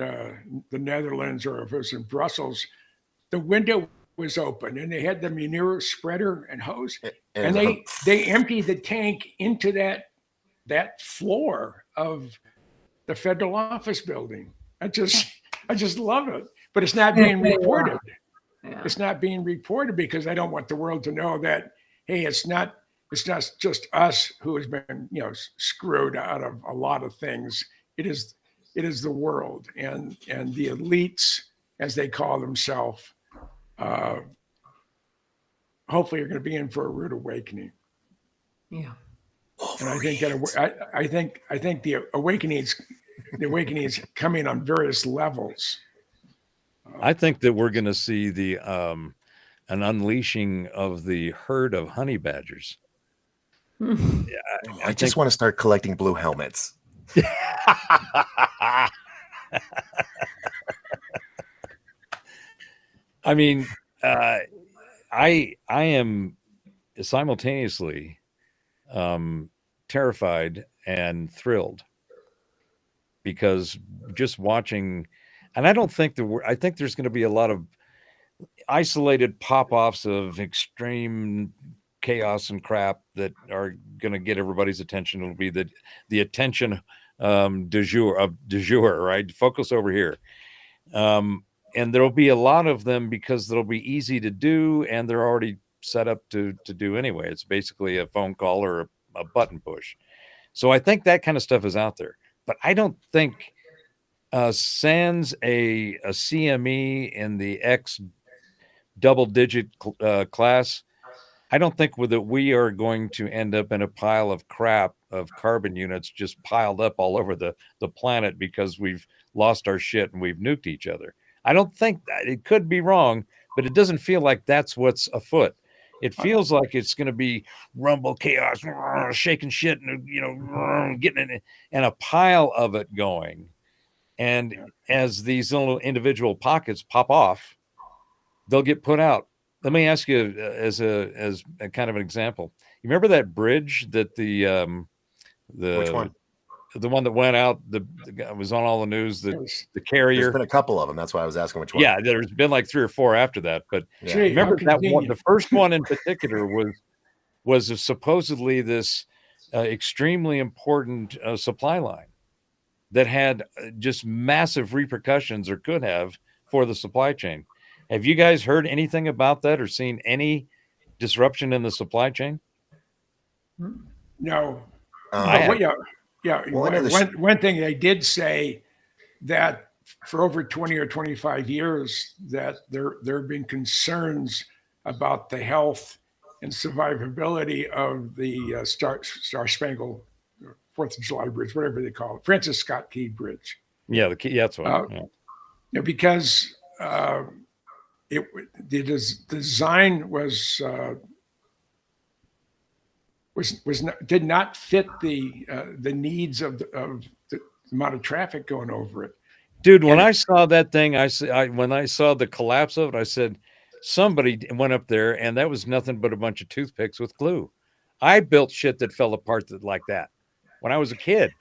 the Netherlands or if it was in Brussels, the window was open and they had the manure spreader and hose, and they emptied the tank into that floor of the federal office building. I just love it, but it's not being reported. Yeah. It's not being reported because I don't want the world to know that, hey, it's not just us who has been, screwed out of a lot of things. It is the world and the elites, as they call themselves. Hopefully, are going to be in for a rude awakening. Yeah, and I think the awakening is coming on various levels. I think that we're going to see an unleashing of the herd of honey badgers. I just want to start collecting blue helmets. I mean, I am simultaneously terrified and thrilled, because just watching, and I don't think I think there's going to be a lot of isolated pop-offs of extreme chaos and crap that are going to get everybody's attention. It'll be the attention du jour, right? Focus over here. And there'll be a lot of them because they'll be easy to do, and they're already set up to do anyway. It's basically a phone call or a button push. So I think that kind of stuff is out there, but I don't think sans a CME in the X double-digit class, I don't think that we are going to end up in a pile of crap of carbon units just piled up all over the planet because we've lost our shit and we've nuked each other. I don't think that. It could be wrong, but it doesn't feel like that's what's afoot. It feels like it's going to be rumble, chaos, shaking shit, and getting in, and a pile of it going. And as these little individual pockets pop off, they'll get put out. Let me ask you as a kind of an example. You remember that bridge that Which one? The one that went out, the guy was on all the news, the carrier. There's been a couple of them. That's why I was asking which one. Yeah, there's been like 3 or 4 after that. But Yeah. Gee, remember how that one, convenient. the first one in particular was supposedly this extremely important supply line that had just massive repercussions, or could have, for the supply chain. Have you guys heard anything about that or seen any disruption in the supply chain? No. I have. Yeah. Well, I know One thing they did say, that for over 20 or 25 years, that there have been concerns about the health and survivability of the Star Spangled 4th of July Bridge, whatever they call it, Francis Scott Key Bridge. Yeah, that's what. Because the design did not fit the needs of the amount of traffic going over it. Dude, when I saw that thing, when I saw the collapse of it, I said, somebody went up there, and that was nothing but a bunch of toothpicks with glue. I built shit that fell apart like that when I was a kid.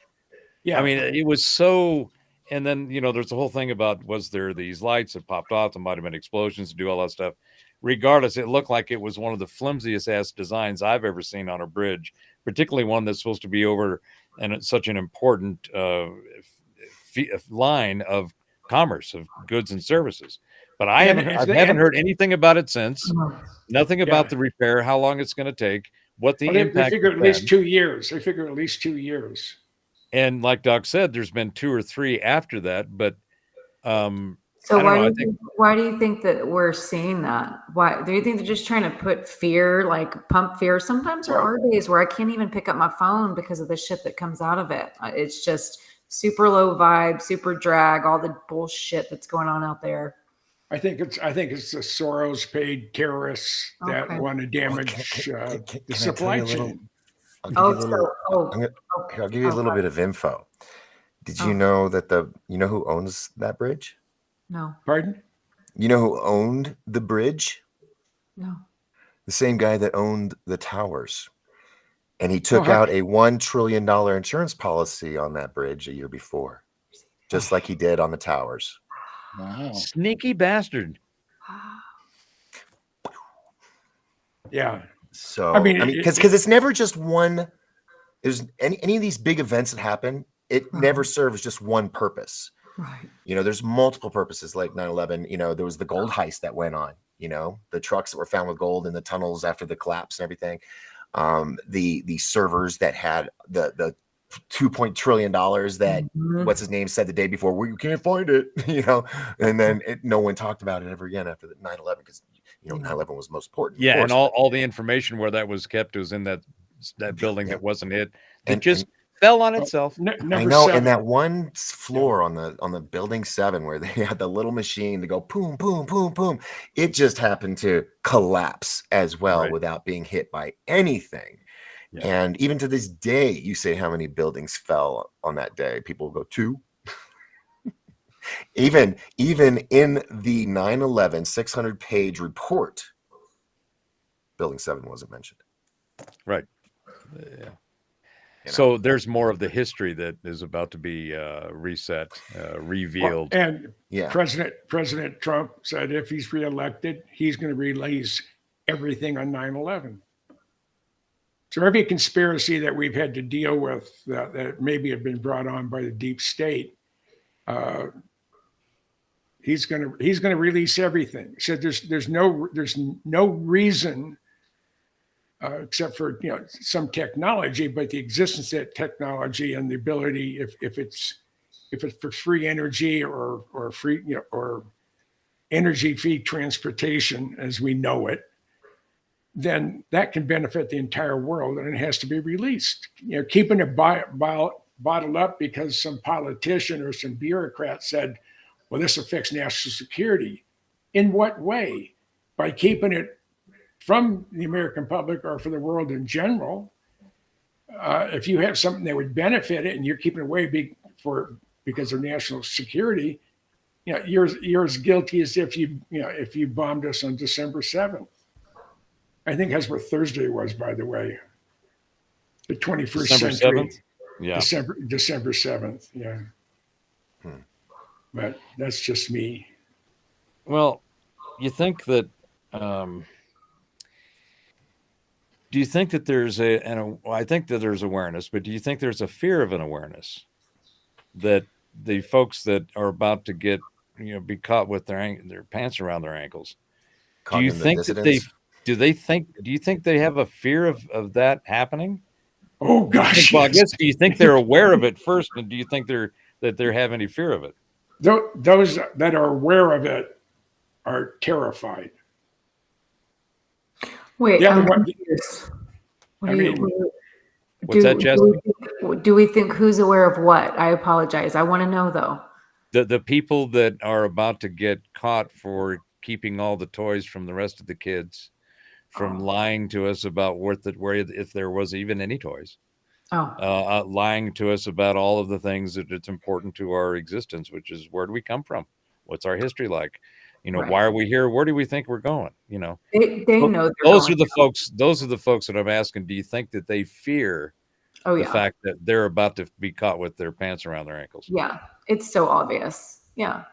Yeah, I mean, it was so. And then, there's the whole thing about, was there these lights that popped off? There might have been explosions to do all that stuff. Regardless, it looked like it was one of the flimsiest ass designs I've ever seen on a bridge, particularly one that's supposed to be over, and it's such an important line of commerce, of goods and services. But I haven't heard anything about it since. Nothing about the repair, how long it's going to take, what the impact. They figure at least 2 years. They figure at least 2 years. And like Doc said, there's been 2 or 3 after that. But so why do you think that we're seeing that? Why do you think they're just trying to put fear, like pump fear? Sometimes there are days where I can't even pick up my phone because of the shit that comes out of it. It's just super low vibe, super drag, all the bullshit that's going on out there. I think it's the Soros paid terrorists that want to damage the supply chain. I'll give you a little bit of info. Did you know that you know who owns that bridge? No. Pardon? You know who owned the bridge? No. The same guy that owned the towers. And he took out a $1 trillion insurance policy on that bridge a year before, just like he did on the towers. Wow. Sneaky bastard. Yeah. So I mean, because it's never just one. There's any of these big events that happen. It never serves just one purpose. Right. There's multiple purposes, like 9/11. There was the gold heist that went on. The trucks that were found with gold in the tunnels after the collapse and everything. The servers that had the $2 trillion that what's his name said the day before, well, you can't find it, and then no one talked about it ever again after the 9/11 because 9/11 was most important. Yeah, and all the information where that was kept was in that building that wasn't hit. It just fell on itself. I know, and that one floor on the building 7 where they had the little machine to go boom, boom, boom, boom. It just happened to collapse as well without being hit by anything. Yeah. And even to this day, you say how many buildings fell on that day. People will go 2. Even in the 9/11 600-page report, Building 7 wasn't mentioned. Right. Yeah. know. So there's more of the history that is about to be reset, revealed. And Yeah. President Trump said if he's reelected, he's going to release everything on 9/11. So every conspiracy that we've had to deal with that maybe have been brought on by the deep state, he's going to release everything. So there's no reason except for some technology, but the existence of that technology and the ability, if it's for free energy or free or energy free transportation as we know it, then that can benefit the entire world, and it has to be released. Keeping it bottled up because some politician or some bureaucrat said, "Well, this affects national security." In what way? By keeping it from the American public or for the world in general. If you have something that would benefit it and you're keeping it away because of national security, you're as guilty as if you bombed us on December 7th. I think that's what Thursday was, by the way. The 21st December century. 7th? Yeah. December 7th. Yeah. But that's just me. Well, you think that do you think that there's I think that there's awareness, but do you think there's a fear of an awareness that the folks that are about to get, be caught with their pants around their ankles? Do you think that do you think they have a fear of that happening? Oh gosh. Well, I guess, do you think they're aware of it first, and do you think that they have any fear of it? Those that are aware of it are terrified. Wait, Yeah, I'm what- confused. I mean, What's that, Jesse? Do we think who's aware of what? I apologize. I want to know though. The people that are about to get caught for keeping all the toys from the rest of the kids, from lying to us about where if there was even any toys, lying to us about all of the things that it's important to our existence, which is where do we come from? What's our history like? Right. Why are we here? Where do we think we're going? They know. Those are the folks. Those are the folks that I'm asking. Do you think that they fear the fact that they're about to be caught with their pants around their ankles? Yeah, it's so obvious. Yeah.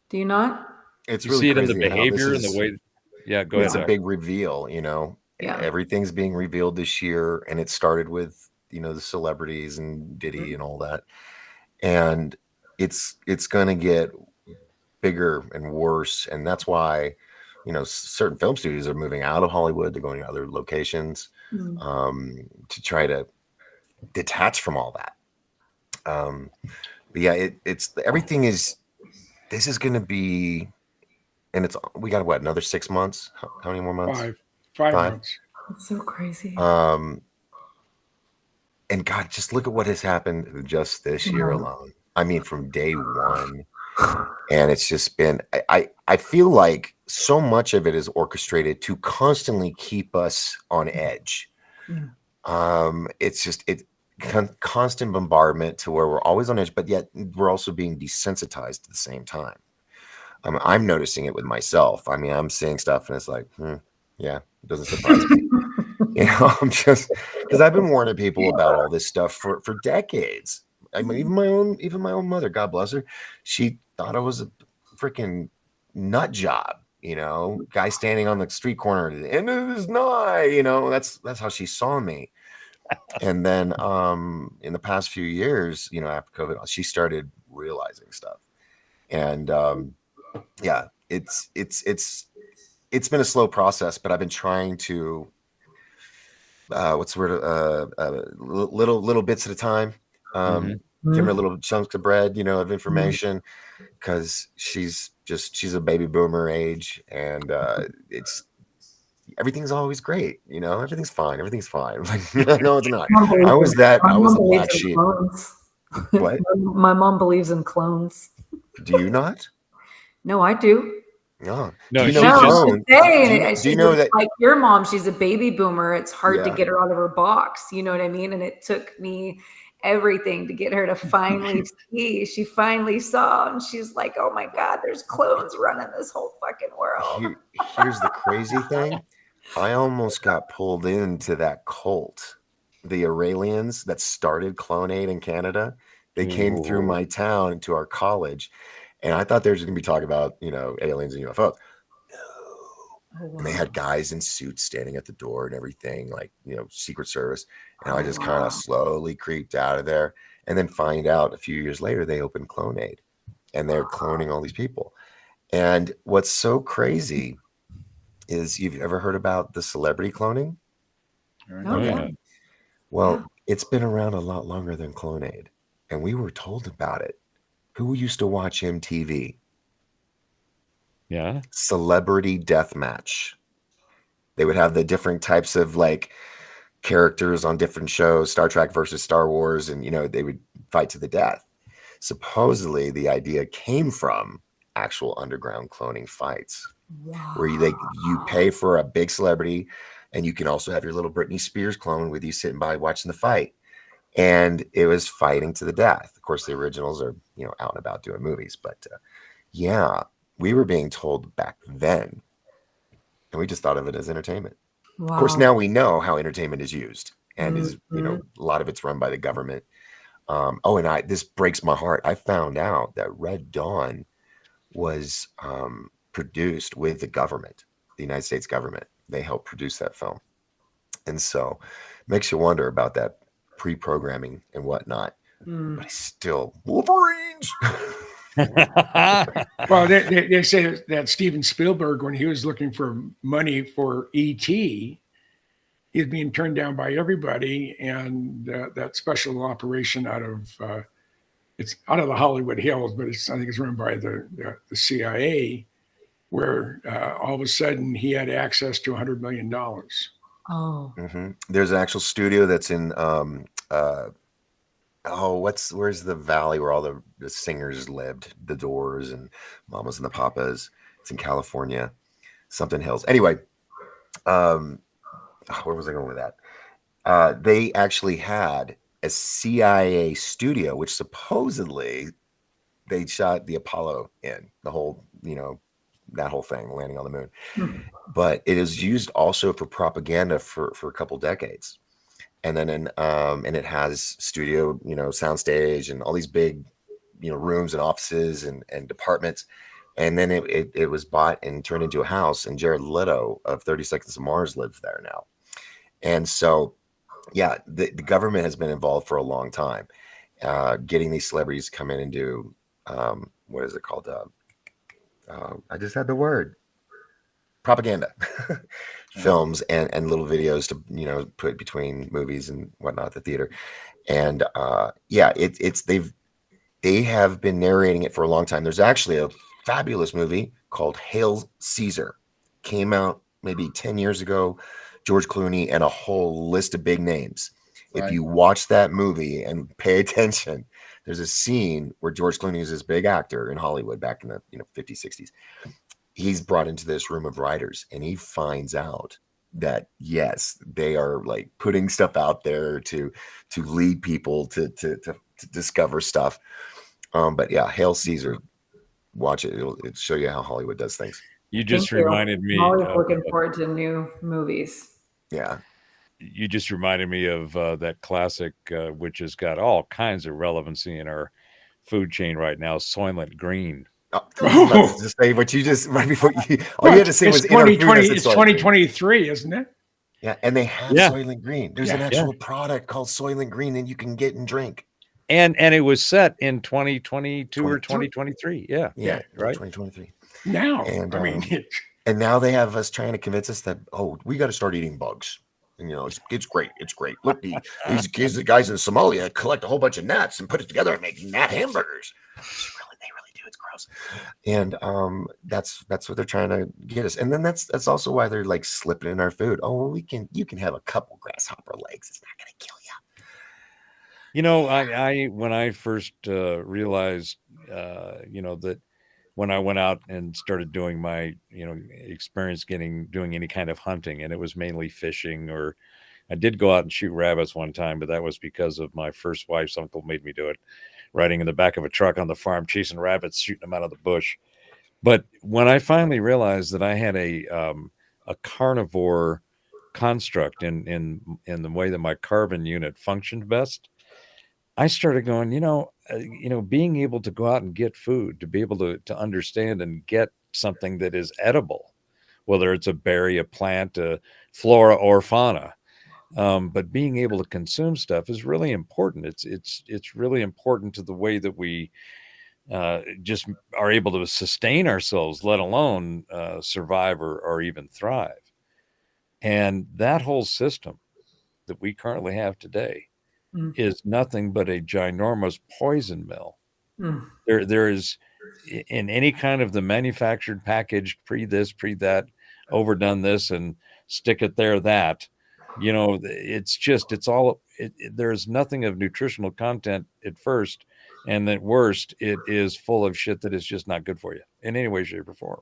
Do you not? It's You really see it in the crazy how behavior this and the way. Yeah, go ahead. It's a Doc. big reveal, Yeah. Everything's being revealed this year, and it started with the celebrities and Diddy and all that, and it's going to get bigger and worse, and that's why certain film studios are moving out of Hollywood. They're going to other locations to try to detach from all that. But yeah, everything is. This is going to be, and we got another 6 months. How many more months? Five months. It's so crazy. And God, just look at what has happened just this year alone. I mean, from day one. And it's just been, I feel like so much of it is orchestrated to constantly keep us on edge. It's just, constant bombardment to where we're always on edge, but yet we're also being desensitized at the same time. I'm noticing it with myself. I mean, I'm seeing stuff and it's like, yeah, it doesn't surprise me. I'm just, because I've been warning people about all this stuff for decades. I mean, even my own mother, God bless her, she thought I was a freaking nut job, guy standing on the street corner, and it is not, that's how she saw me. And then in the past few years, after COVID, she started realizing stuff. And yeah, it's been a slow process, but I've been trying to what's the word, little bits at a time. Give her little chunks of bread, of information, because she's a baby boomer age, and everything's always great, everything's fine. Like, no, it's not. I was a black sheep. What? My mom believes in clones. Do you not? No, I do. No. No, do you she's know just- clone? Do you know that? Like your mom, she's a baby boomer. It's hard to get her out of her box. You know what I mean? And it took me everything to get her to finally see. She finally saw, and she's like, "Oh my God, there's clones running this whole fucking world." Here's the crazy thing. I almost got pulled into that cult. The Aurelians that started Clonade in Canada, they came through my town to our college, and I thought they were just going to be talking about, aliens and UFOs. And they had guys in suits standing at the door and everything, like, Secret Service. And I just kind of slowly creeped out of there, and then find out a few years later they opened Clonade, and they're cloning all these people. And what's so crazy is, you've ever heard about the celebrity cloning? Oh, yeah. Well, it's been around a lot longer than Clonade, and we were told about it. Who used to watch MTV? Yeah. Celebrity Deathmatch. They would have the different types of like characters on different shows, Star Trek versus Star Wars, and they would fight to the death. Supposedly, the idea came from actual underground cloning fights, where you pay for a big celebrity, and you can also have your little Britney Spears clone with you sitting by watching the fight. And it was fighting to the death. Of course, the originals are out and about doing movies, but yeah, we were being told back then, and we just thought of it as entertainment. Wow. Of course, now we know how entertainment is used, and is a lot of it's run by the government. This breaks my heart. I found out that Red Dawn was produced with the government, the United States government. They helped produce that film, and so it makes you wonder about that pre-programming and whatnot. But it's still Wolverines. Well, they say that Steven Spielberg, when he was looking for money for E.T., he's being turned down by everybody, and that special operation it's out of the Hollywood Hills, but I think it's run by the CIA, where all of a sudden he had access to $100 million. Oh. There's an actual studio that's in where's the valley where all the singers lived, the Doors and Mamas and the Papas. It's in California, something hills. Anyway, where was I going with that? They actually had a CIA studio, which supposedly they shot the Apollo in, the whole, that whole thing, landing on the moon. But it is used also for propaganda for a couple decades. And then and it has studio, soundstage and all these big, rooms and offices and departments. And then it was bought and turned into a house, and Jared Leto of 30 Seconds to Mars lives there now. And so, yeah, the government has been involved for a long time, getting these celebrities to come in and do, what is it called? I just had the word. Propaganda. Films and little videos to put between movies and whatnot at the theater. And they have been narrating it for a long time. There's actually a fabulous movie called Hail Caesar, came out maybe 10 years ago. George Clooney and a whole list of big names. Right. If you watch that movie and pay attention, there's a scene where George Clooney is this big actor in Hollywood back in the 50s, 60s. He's brought into this room of writers, and he finds out that yes, they are like putting stuff out there to lead people to discover stuff. But yeah, Hail Caesar, watch it. It'll show you how Hollywood does things. You just reminded me. I'm always looking forward to new movies. Yeah. You just reminded me of that classic, which has got all kinds of relevancy in our food chain right now, Soylent Green. Oh, just say what you just right before you. All you had to say was 2020. It's 2023, isn't it? Yeah, and they have Soylent Green. There's an actual product called Soylent Green that you can get and drink. And it was set in 2022 or 2023. Yeah, right. 2023. Now, and and now they have us trying to convince us that we got to start eating bugs. And it's great. It's great. Look, these guys in Somalia collect a whole bunch of gnats and put it together and make gnat hamburgers. They really do. It's gross. And that's what they're trying to get us. And then that's also why they're like slipping in our food. Oh, well, you can have a couple grasshopper legs. It's not going to kill you. I when I first realized, that when I went out and started doing my, experience doing any kind of hunting, and it was mainly fishing, or I did go out and shoot rabbits one time, but that was because of my first wife's uncle made me do it, riding in the back of a truck on the farm, chasing rabbits, shooting them out of the bush. But when I finally realized that I had a a carnivore construct in the way that my carbon unit functioned best, I started going, being able to go out and get food, to be able to understand and get something that is edible, whether it's a berry, a plant, a flora or fauna. But being able to consume stuff is really important. It's really important to the way that we just are able to sustain ourselves, let alone survive or even thrive. And that whole system that we currently have today is nothing but a ginormous poison mill. There is, in any kind of the manufactured, packaged, pre this, pre that, overdone this, and stick it there, that, there's nothing of nutritional content at first. And at worst, it is full of shit that is just not good for you in any way, shape, or form.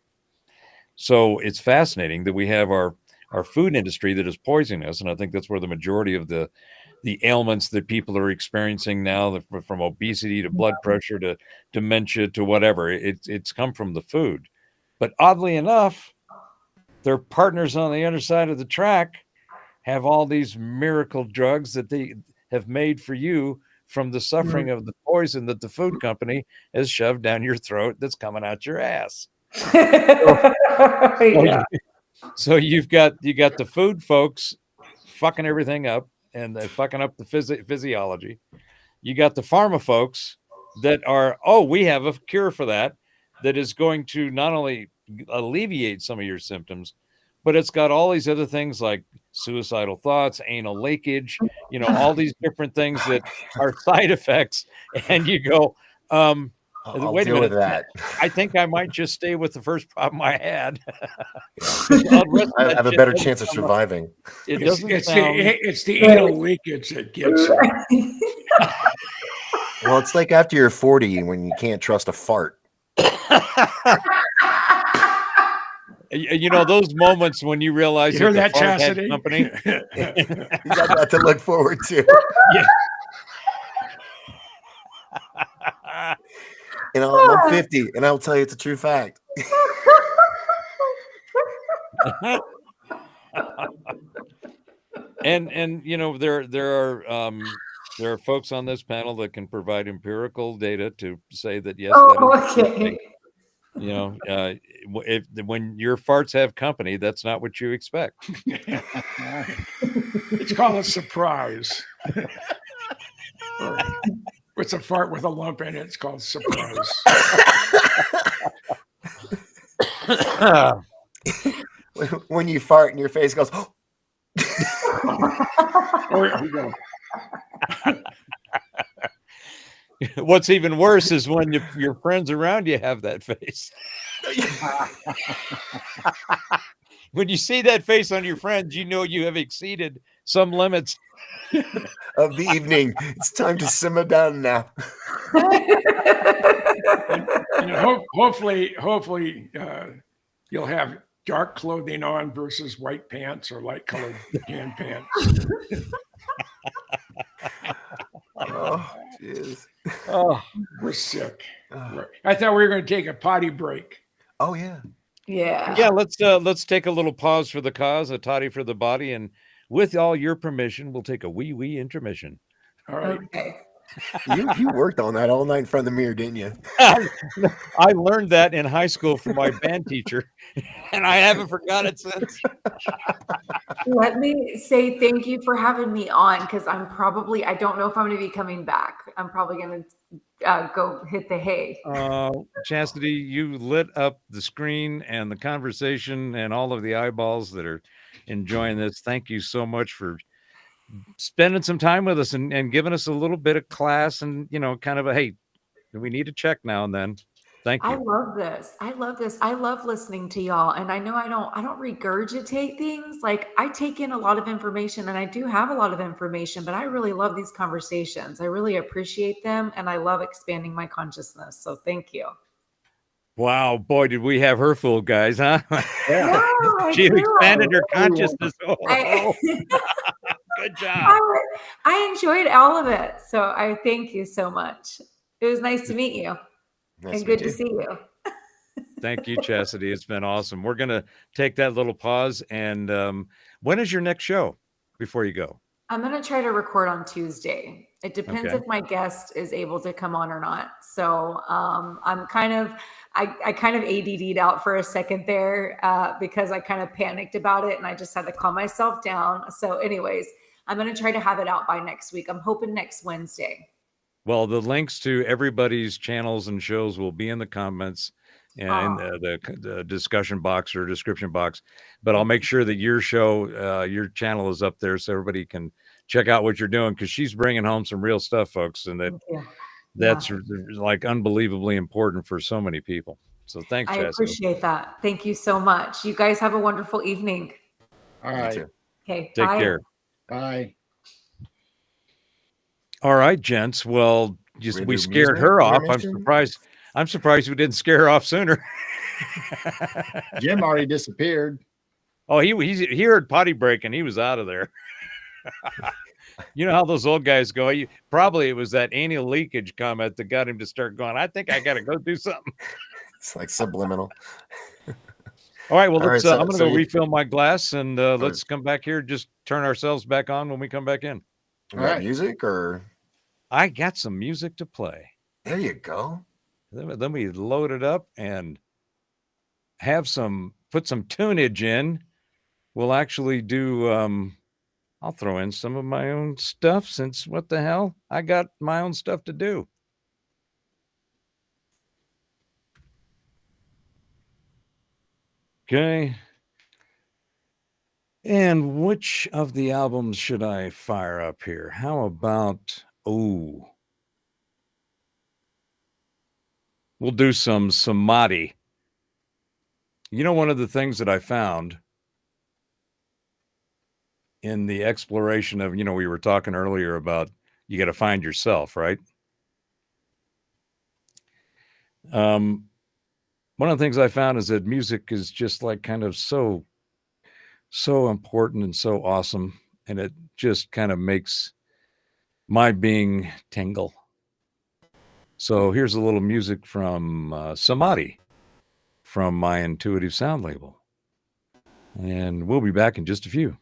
So it's fascinating that we have our food industry that is poisoning us. And I think that's where the majority of the ailments that people are experiencing now, from obesity to blood pressure to dementia to whatever, it's come from the food. But oddly enough, their partners on the other side of the track have all these miracle drugs that they have made for you from the suffering of the poison that the food company has shoved down your throat that's coming out your ass. So you got the food folks fucking everything up, and they're fucking up the physiology. You got the pharma folks that are, we have a cure for that is going to not only alleviate some of your symptoms, but it's got all these other things like suicidal thoughts, anal leakage, all these different things that are side effects. And you go, wait a minute, that. I think I might just stay with the first problem I had. I have a better chance of surviving. It's the anal leakage that gets you. Well, it's like after you're 40 when you can't trust a fart. Those moments when you realize you hear that Chastity company. You got that to look forward to. Yeah. I'm 50, and I'll tell you it's a true fact. and there are folks on this panel that can provide empirical data to say that yes. Okay. When your farts have company, that's not what you expect. It's called a surprise. It's a fart with a lump in it. It's called surprise. When you fart and your face goes, oh, here we go. What's even worse is when your friends around you have that face. When you see that face on your friends, you have exceeded some limits of the evening. It's time to simmer down now. Hopefully, you'll have dark clothing on versus white pants or light colored tan pants. Oh, jeez. Oh, we're sick. I thought we were going to take a potty break. Oh yeah. Yeah. Let's take a little pause for the cause, a toddy for the body, and with all your permission, we'll take a wee intermission. All right. Okay. You worked on that all night in front of the mirror, didn't you? I learned that in high school from my band teacher, and I haven't forgot it since. Let me say thank you for having me on, because I don't know if I'm going to be coming back. I'm probably going to go hit the hay. Chastity, you lit up the screen and the conversation and all of the eyeballs that are enjoying this. Thank you so much for spending some time with us and giving us a little bit of class and, kind of hey, we need to check now and then. Thank you. I love this. I love listening to y'all. And I know I don't regurgitate things. Like, I take in a lot of information, and I do have a lot of information, but I really love these conversations. I really appreciate them, and I love expanding my consciousness. So thank you. Wow, boy, did we have her fooled, guys, huh? Yeah. She expanded her consciousness. Good job. I enjoyed all of it. So I thank you so much. It was nice to meet you. Nice and good to see you. Thank you, Chastity. It's been awesome. We're going to take that little pause. And when is your next show before you go? I'm going to try to record on Tuesday. It depends Okay. if my guest is able to come on or not. So I'm kind of, I kind of ADD'd out for a second there because I kind of panicked about it and I just had to calm myself down. So anyways, I'm going to try to have it out by next week. I'm hoping next Wednesday. Well, the links to everybody's channels and shows will be in the comments and in the discussion box or description box. But I'll make sure that your show, your channel is up there so everybody can check out what you're doing, because she's bringing home some real stuff, folks. And that's like unbelievably important for so many people. So thanks, I Chastity. appreciate that. Thank you so much. You guys have a wonderful evening. All right. Okay. Take bye. care. Bye. All right, gents. Well, we scared her off. I'm surprised we didn't scare her off sooner. Jim already disappeared. Oh, he heard potty breaking. He was out of there. You know how those old guys go. Probably it was that anal leakage comment that got him to start going, I think I got to go do something. It's like subliminal. All right. Well, I'm going to go refill my glass and let's come back here. Just turn ourselves back on when we come back in. You got music or? I got some music to play. There you go. Then we load it up and put some tunage in. We'll actually do, I'll throw in some of my own stuff since what the hell? I got my own stuff to do. Okay. And which of the albums should I fire up here? How about, we'll do some Samadhi. You know, one of the things that I found in the exploration of, we were talking earlier about you got to find yourself, right? One of the things I found is that music is just like kind of so important and so awesome. And it just kind of makes my being tingle. So here's a little music from Samadhi from my Intuitive Sound label. And we'll be back in just a few.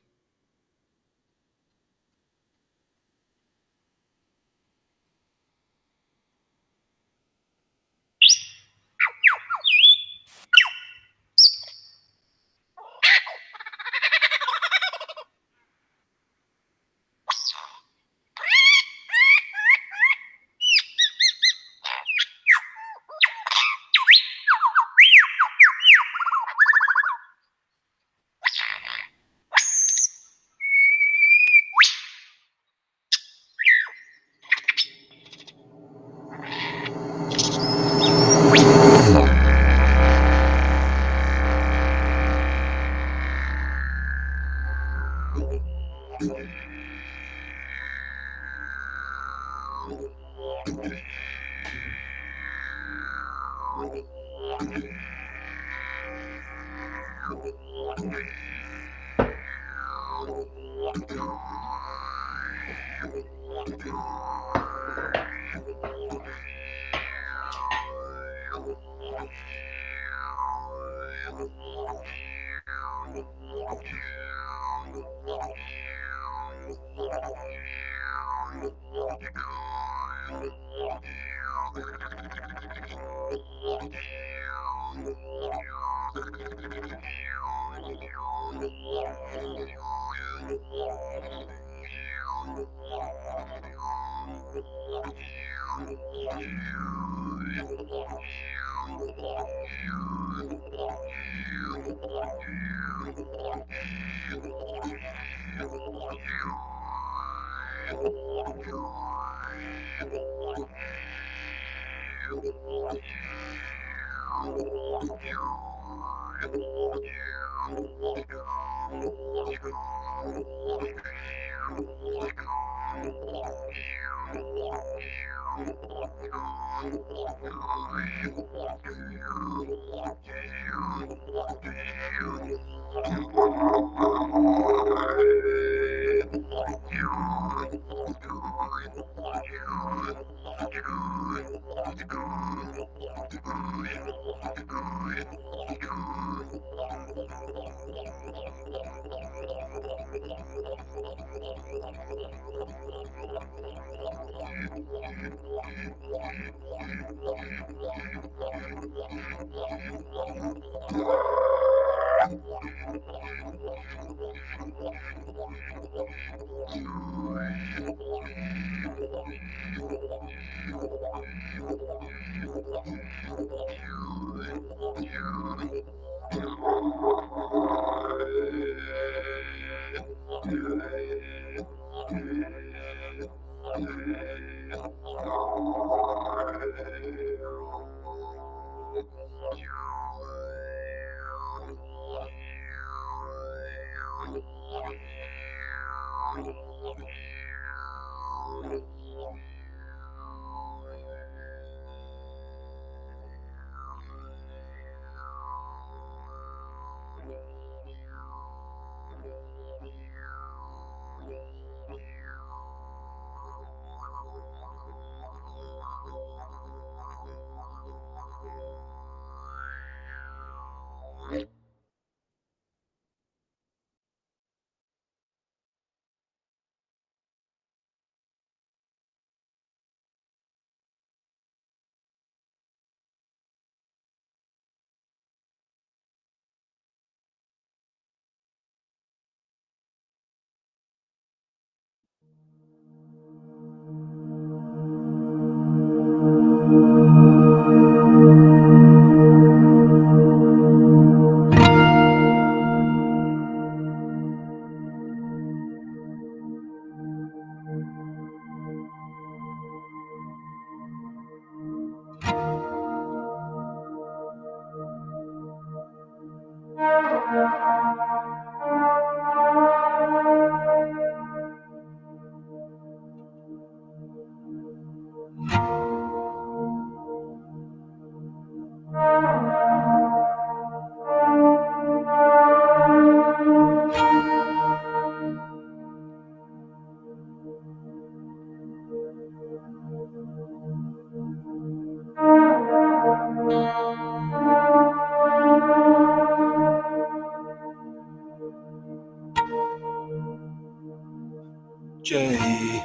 Jai,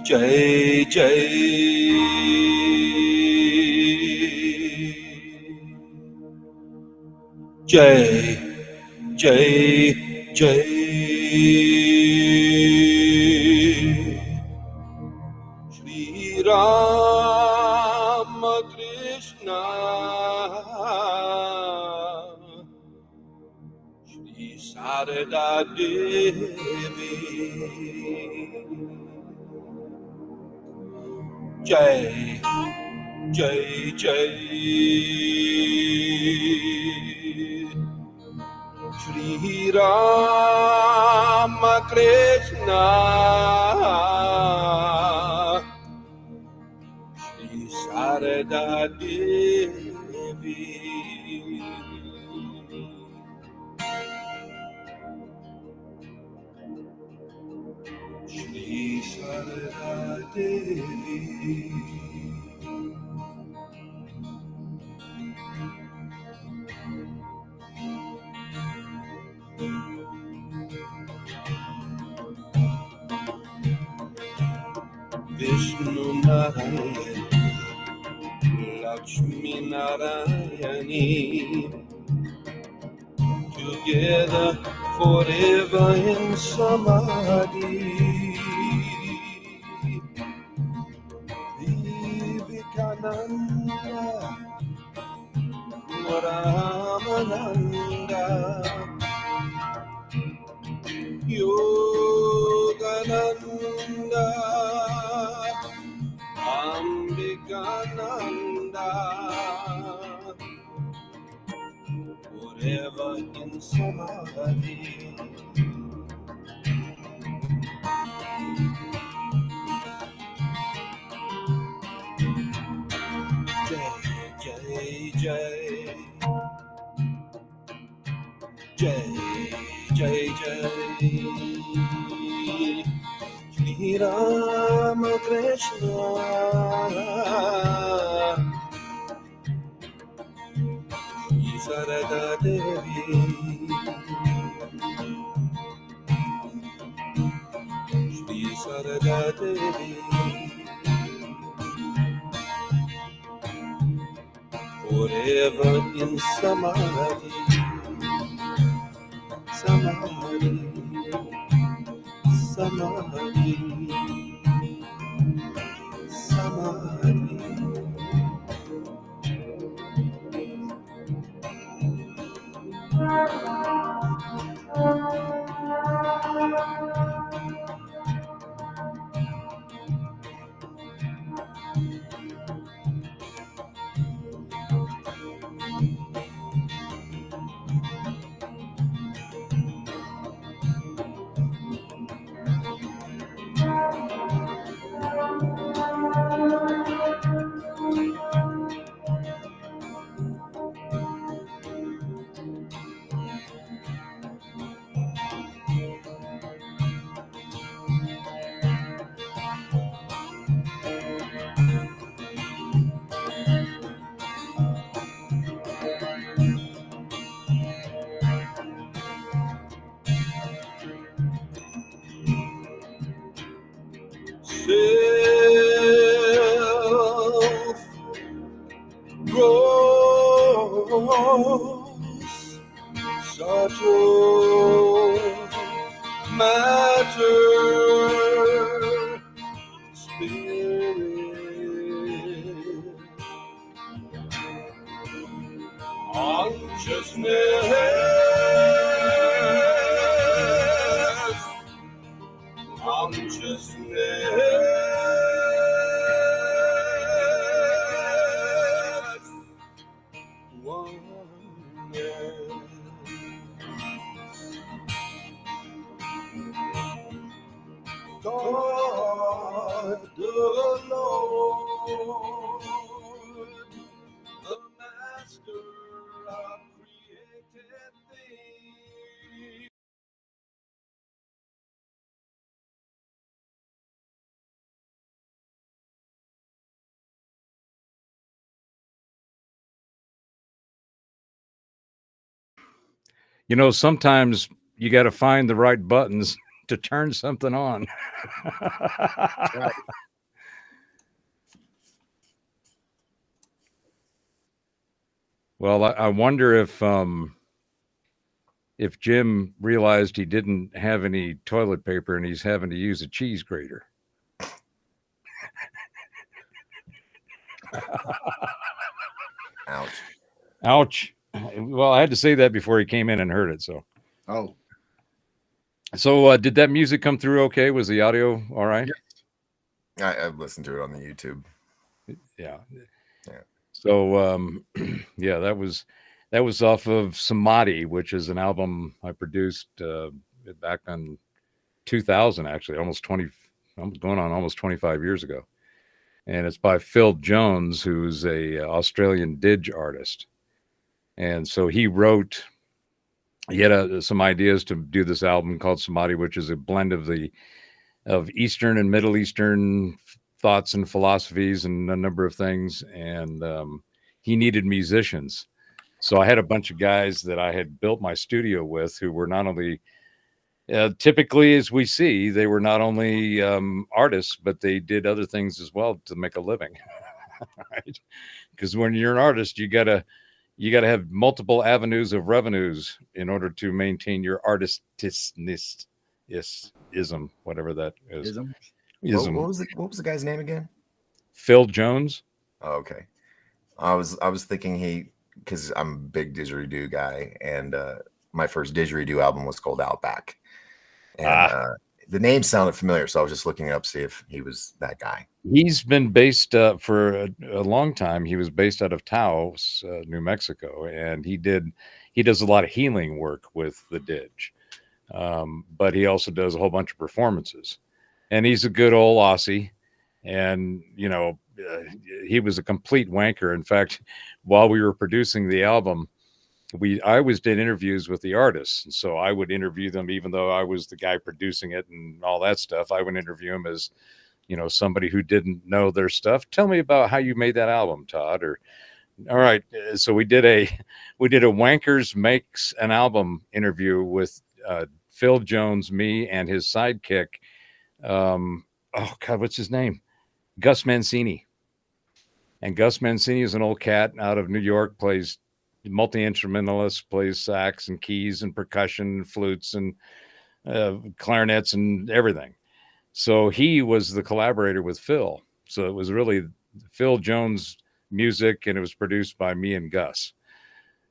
Jai, Jai. Jai, Jai, Jai. Shri Rama Krishna, Shri Sarada Devi. Jai, Jai, Jai. Shri Rama Krishna, Shri Sarada Devi. Shri Sarada Devi. Vishnu Narayan, Lakshmi Narayani, together forever in Samadhi. Vivekananda, Ramananda, Yogananda, Ambikananda, forever in Samadhi. Jai Jai Jai Jai Jai Shri Rama Krishna Shri Sarada Devi Shri Sarada Devi forever in Samadhi Samadhi Samadhi Samadhi Self grows subtle matter spirit consciousness God the Lord, the Master of created things. You know, sometimes you got to find the right buttons to turn something on. Right. Well, I wonder if Jim realized he didn't have any toilet paper and he's having to use a cheese grater. Ouch. Ouch. Well, I had to say that before he came in and heard it. So, Oh, did that music come through okay? Was the audio all right? I've listened to it on the YouTube. Yeah. Yeah. So, yeah, that was off of Samadhi, which is an album I produced back in 2000, actually, almost 25 years ago. And it's by Phil Jones, who's a Australian didge artist. And so he had some ideas to do this album called Samadhi, which is a blend of Eastern and Middle Eastern thoughts and philosophies and a number of things. And he needed musicians. So I had a bunch of guys that I had built my studio with who were not only typically, as we see, they were not only artists, but they did other things as well to make a living. Right? Because when you're an artist, you gotta have multiple avenues of revenues in order to maintain your artistism, whatever that is. ism. What was the guy's name again? Phil Jones. Oh, okay. I was thinking because I'm a big didgeridoo guy, and my first didgeridoo album was called Outback, and the name sounded familiar, so I was just looking it up to see if he was that guy. He's been based for a long time. He was based out of Taos, New Mexico, and he does a lot of healing work with the didge, but he also does a whole bunch of performances. And he's a good old Aussie, And he was a complete wanker. In fact, while we were producing the album, I always did interviews with the artists, and so I would interview them, even though I was the guy producing it and all that stuff. I would interview them as somebody who didn't know their stuff. Tell me about how you made that album, Todd. Or all right, so we did a Wankers Makes an Album interview with Phil Jones, me, and his sidekick. Oh God, what's his name? Gus Mancini. And Gus Mancini is an old cat out of New York, plays multi-instrumentalist, plays sax and keys and percussion and flutes and clarinets and everything. So he was the collaborator with Phil. So it was really Phil Jones music, and it was produced by me and Gus.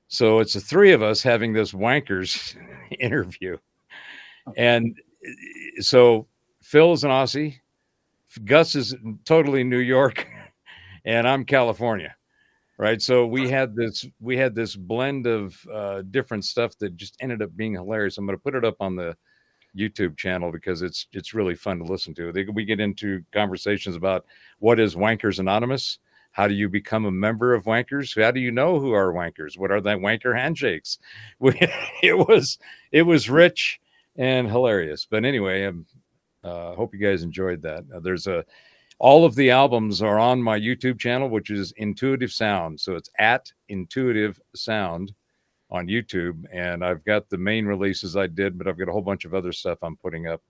So it's the three of us having this wankers interview. And so Phil is an Aussie, Gus is totally New York, and I'm California. Right. So we had this blend of different stuff that just ended up being hilarious. I'm going to put it up on the YouTube channel because it's really fun to listen to. We get into conversations about what is Wankers Anonymous. How do you become a member of Wankers? How do you know who are Wankers? What are the wanker handshakes? It was rich and hilarious. But anyway, I hope you guys enjoyed that. All of the albums are on my YouTube channel, which is Intuitive Sound. So it's at Intuitive Sound on YouTube. And I've got the main releases I did, but I've got a whole bunch of other stuff I'm putting up.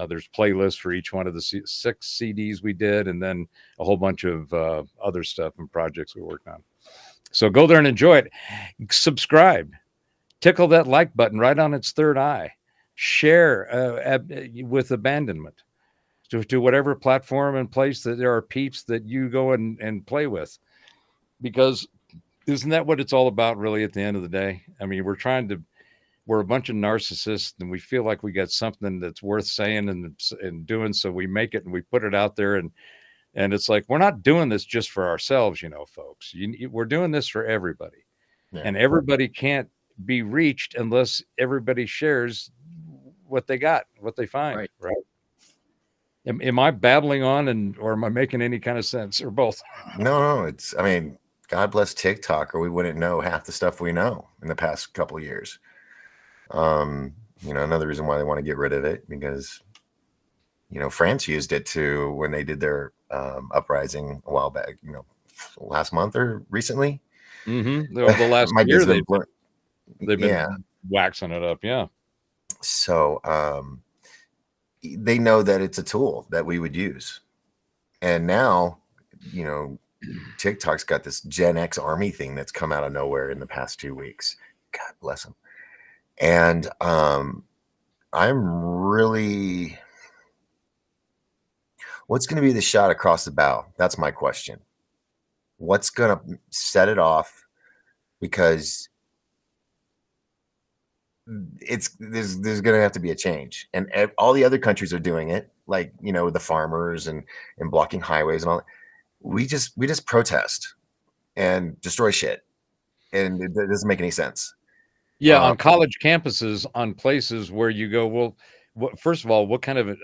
There's playlists for each one of the 6 CDs we did, and then a whole bunch of other stuff and projects we worked on. So go there and enjoy it. Subscribe. Tickle that like button right on its third eye. Share with abandonment to whatever platform and place that there are peeps that you go and play with. Because isn't that what it's all about, really, at the end of the day? I mean, we're a bunch of narcissists, and we feel like we got something that's worth saying and doing, so we make it and we put it out there, and it's like, we're not doing this just for ourselves, folks. We're doing this for everybody. Yeah. And everybody can't be reached unless everybody shares what they got, what they find. Right? Am I babbling on, or am I making any kind of sense, or both? No. I mean, God bless TikTok, or we wouldn't know half the stuff we know in the past couple of years. Another reason why they want to get rid of it, because France used it too when they did their uprising a while back, last month or recently. Mm-hmm. The last year they've been waxing it up. Yeah. So they know that it's a tool that we would use, and now TikTok's got this Gen X army thing that's come out of nowhere in the past 2 weeks. God bless them. And I'm really, what's going to be the shot across the bow? That's my question. What's going to set it off? Because there's going to have to be a change, and all the other countries are doing it, like the farmers and blocking highways and all that. We just protest and destroy shit, and it doesn't make any sense. Yeah, on college campuses, on places where you go, well, first of all, what kind of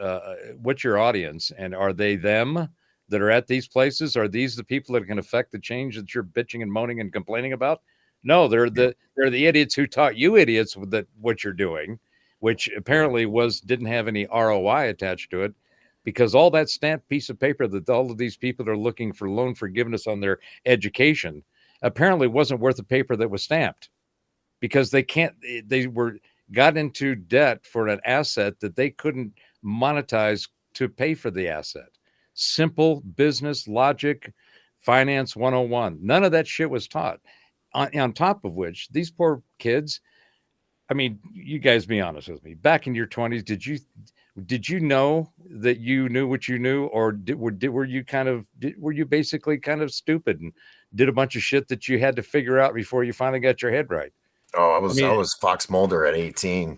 what's your audience, and are they them that are at these places? Are these the people that can affect the change that you're bitching and moaning and complaining about? No, they're the idiots who taught you idiots that what you're doing, which apparently didn't have any ROI attached to it, because all that stamped piece of paper that all of these people are looking for loan forgiveness on their education apparently wasn't worth the paper that was stamped. Because they got into debt for an asset that they couldn't monetize to pay for the asset. Simple business logic, finance 101. None of that shit was taught. On top of which, these poor kids, I mean, you guys be honest with me. Back in your 20s, did you know that you knew what you knew, or were you basically kind of stupid and did a bunch of shit that you had to figure out before you finally got your head right? Oh, I was Fox Mulder at 18.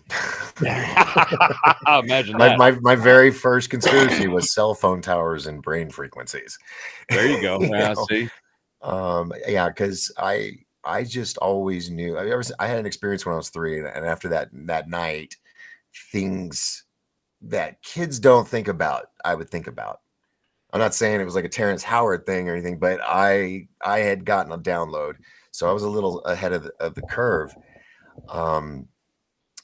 Imagine that. My very first conspiracy was cell phone towers and brain frequencies. There you go. See. Because I just always knew. I had an experience when I was 3, and after that night, things that kids don't think about, I would think about. I'm not saying it was like a Terrence Howard thing or anything, but I had gotten a download, so I was a little ahead of the curve.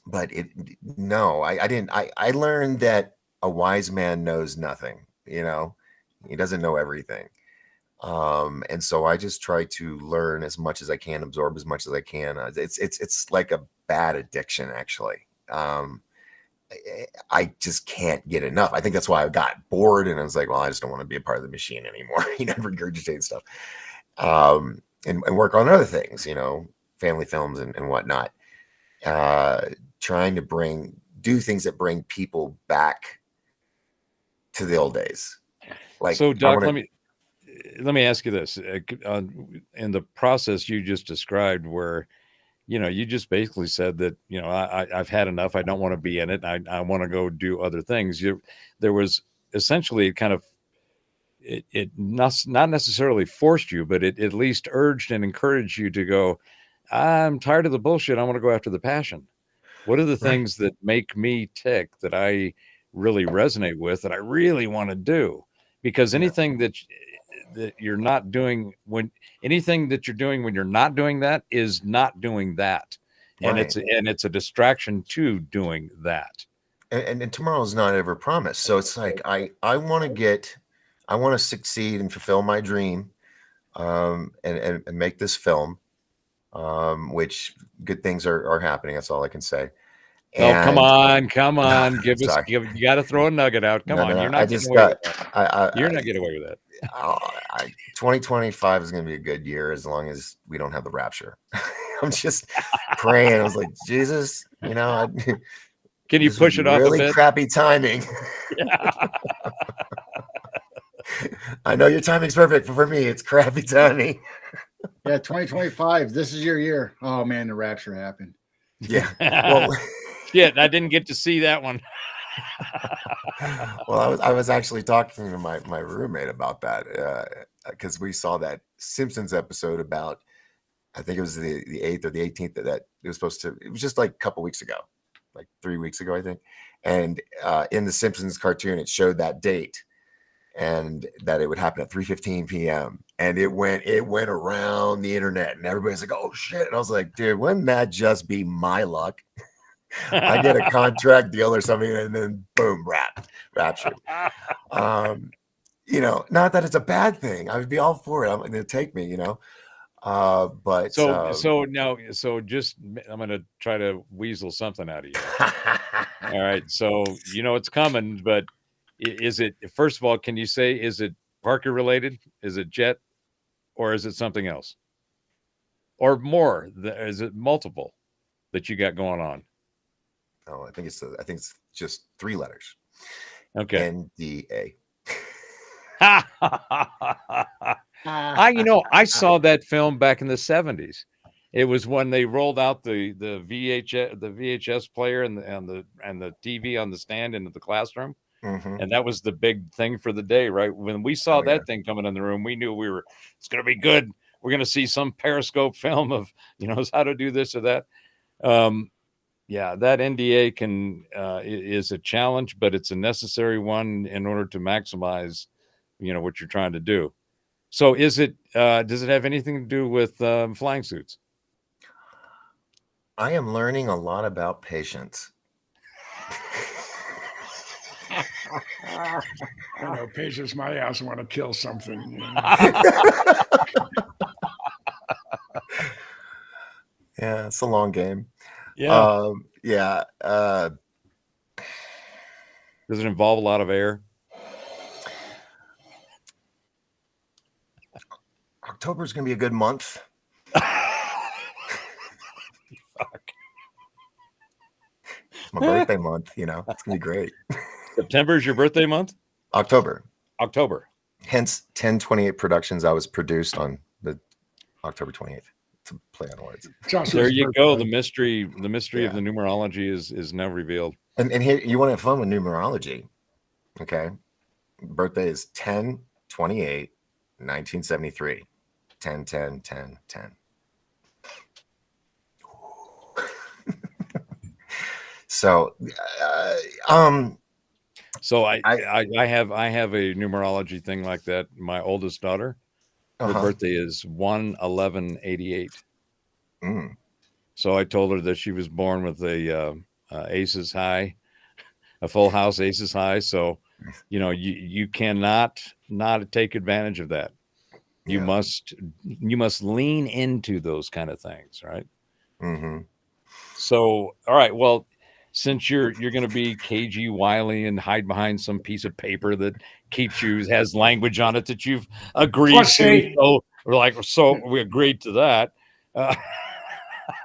But I didn't. I learned that a wise man knows nothing. He doesn't know everything. And so I just try to learn as much as I can, absorb as much as I can. It's like a bad addiction, actually. I just can't get enough. I think that's why I got bored and I was like, well, I just don't want to be a part of the machine anymore. Regurgitate stuff, and work on other things, family films and whatnot. Trying to do things that bring people back to the old days. Like, so, Doc, let me ask you this. In the process you just described, where you just basically said that I've had enough. I don't want to be in it. I want to go do other things. There was essentially kind of it not necessarily forced you, but it at least urged and encouraged you to go, I'm tired of the bullshit. I want to go after the passion. What are the things that make me tick, that I really resonate with, that I really want to do? Because anything that you're not doing anything that you're doing when you're not doing that is not doing that. And it's a distraction to doing that. And tomorrow's not ever promised. So it's like, I want to succeed and fulfill my dream, and make this film, which good things are happening. That's all I can say. Oh, come on. You got to throw a nugget out. Come on. You're not getting away with that. You're not getting away with that. 2025 is going to be a good year as long as we don't have the rapture. I'm just praying. I was like, Jesus, can you push it off a really bit? Crappy timing. Yeah. I know your timing's perfect, but for me, it's crappy timing. Yeah, 2025. This is your year. Oh man, the rapture happened. Yeah. Well, shit, I didn't get to see that one. Well, I was actually talking to my roommate about that, because we saw that Simpsons episode about, I think it was the 8th or the 18th that it was supposed to. It was just like a couple weeks ago, like 3 weeks ago, I think. And in the Simpsons cartoon, it showed that date, and that it would happen at 3:15 p.m. And it went around the internet, and everybody's like, "Oh shit!" And I was like, "Dude, wouldn't that just be my luck? I get a contract deal or something, and then boom, rapture." Not that it's a bad thing. I would be all for it. I'm going to take me, but just I'm going to try to weasel something out of you. All right. So, it's coming, but is it, first of all, can you say, is it Parker related? Is it Jet, or is it something else? Or more? Is it multiple that you got going on? Oh, I think it's just 3 letters. Okay. NDA. I saw that film back in the 70s. It was when they rolled out the VHS player and the TV on the stand into the classroom. Mm-hmm. And that was the big thing for the day, right? When we saw that thing coming in the room, we knew it's going to be good. We're going to see some Periscope film of, how to do this or that. That NDA is a challenge, but it's a necessary one in order to maximize, what you're trying to do. So does it have anything to do with flying suits? I am learning a lot about patience. I know, patience. My ass want to kill something. Yeah, it's a long game. Yeah. Does it involve a lot of air? October is going to be a good month. Fuck. It's my birthday month. It's going to be great. September is your birthday month? October. Hence 1028 Productions. I was produced on the October 28th. To play on words. There you go. The mystery of the numerology is now revealed. And here, you want to have fun with numerology. Okay. Birthday is 10/28, 1973. 10, 10, 10, 10. So, So I have a numerology thing like that. My oldest daughter, her Uh-huh. birthday is 1/11/88. Mm. So I told her that she was born with a aces high, a full house aces high. So, you cannot not take advantage of that. You Yeah. must lean into those kind of things, right? Mm-hmm. So, all right, well, since you're going to be cagey, wily, and hide behind some piece of paper that has language on it that you've agreed Plus, to, hey, so we agreed to that.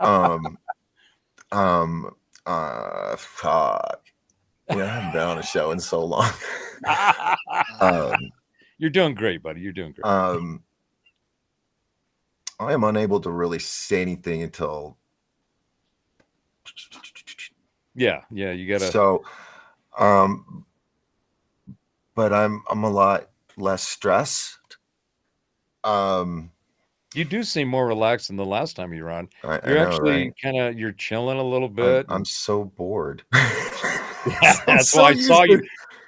Um. Fuck. I haven't been on a show in so long. You're doing great, buddy. You're doing great. I am unable to really say anything until. Yeah, you gotta. So, but I'm a lot less stressed. You do seem more relaxed than the last time you were on. I You're know, actually right? you're chilling a little bit. I'm so bored. That's why I saw you.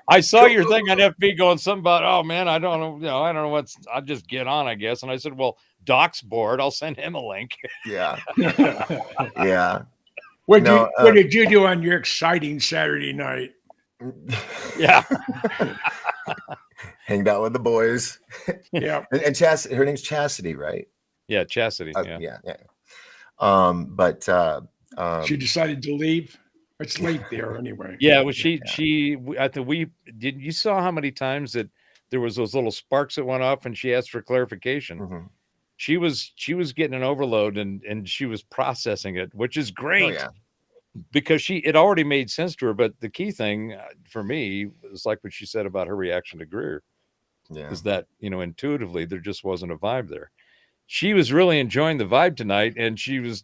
I saw your thing on FB going something about, oh man, I don't know, I don't know I'll just get on, I guess. And I said, well, Doc's bored. I'll send him a link. Yeah. Yeah. what did you do on your exciting Saturday night? Yeah. Hanged out with the boys. Yeah. And Chastity, her name's Chastity, right? Yeah, Chastity. Yeah. But She decided to leave. It's late there anyway. Yeah, well, she I think you saw how many times that there was those little sparks that went off and she asked for clarification. Mm-hmm. She was getting an overload and she was processing it, which is great. Oh, yeah. Because it already made sense to her. But the key thing for me was like what she said about her reaction to Greer. Yeah. Is that, intuitively there just wasn't a vibe there. She was really enjoying the vibe tonight, and she was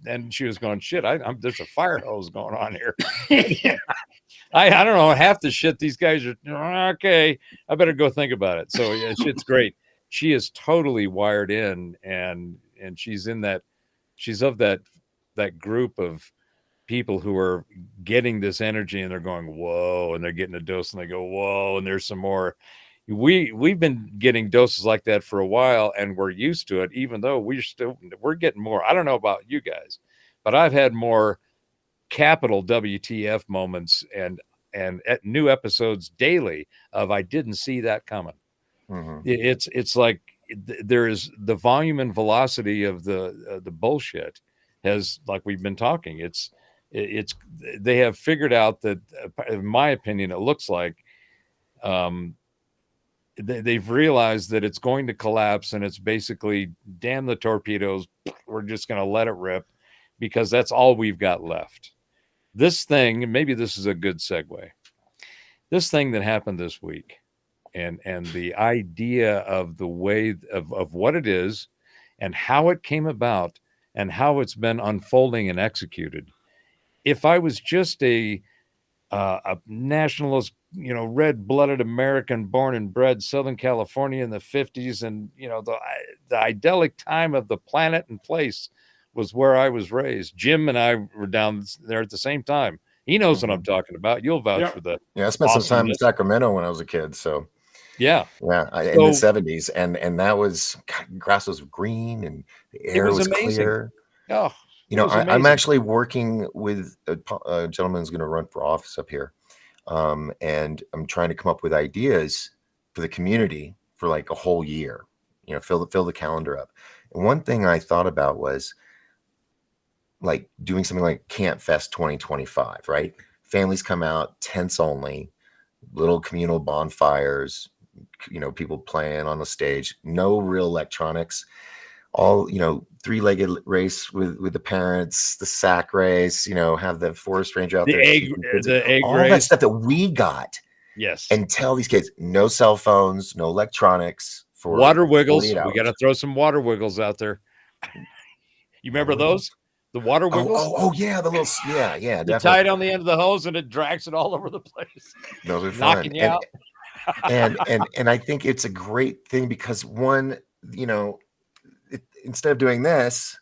going, shit, there's a fire hose going on here. I don't know, half the shit these guys are, okay, I better go think about it. So yeah, shit's great. She is totally wired in, and she's in that, she's of that group of people who are getting this energy and they're going, whoa, and they're getting a dose and they go, whoa, and there's some more. We've been getting doses like that for a while and we're used to it, even though we're getting more. I don't know about you guys, but I've had more capital WTF moments and at new episodes daily of I didn't see that coming. Mm-hmm. It's like there is the volume and velocity of the bullshit has, like we've been talking. It's they have figured out that, in my opinion, it looks like they've realized that it's going to collapse, and it's basically, damn the torpedoes, we're just going to let it rip because that's all we've got left. This thing, maybe this is a good segue. This thing that happened this week, and the idea of the way of what it is and how it came about and how it's been unfolding and executed. If I was just a nationalist, red-blooded American born and bred Southern California in the 50s, and the idyllic time of the planet and place was where I was raised. Jim and I were down there at the same time. He knows what I'm talking about. You'll vouch for the I spent some time in Sacramento when I was a kid, so in the 70s, and that was, grass was green and the air was clear. Oh, I'm actually working with a gentleman who's going to run for office up here. And I'm trying to come up with ideas for the community for like a whole year, fill the calendar up. And one thing I thought about was like doing something like Camp Fest 2025, right? Families come out, tents only, little communal bonfires, people playing on the stage, no real electronics, all, three-legged race with the parents, the sack race, have the forest ranger out there, the egg all race, that stuff that we got. Yes. And tell these kids, no cell phones, no electronics, for water wiggles. We hours. got to throw some water wiggles out there. You remember those? The water wiggles? Oh yeah, the little, yeah, you tie it on the end of the hose and it drags it all over the place. Those are fun. Knocking you out. and I think it's a great thing because one, instead of doing this,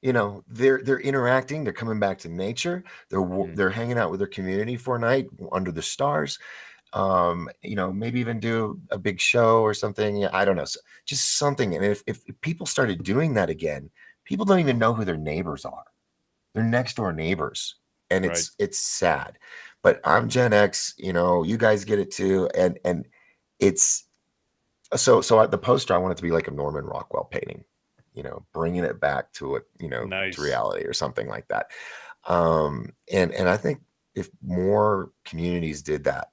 they're interacting, they're coming back to nature, they're hanging out with their community for a night under the stars. maybe even do a big show or something. I don't know. Just something. And if people started doing that again, people don't even know who their neighbors are. They're next door neighbors. And it's sad. But I'm Gen X, you guys get it too. And it's so the poster, I want it to be like a Norman Rockwell painting, bringing it back to Nice. to reality or something like that. And I think if more communities did that,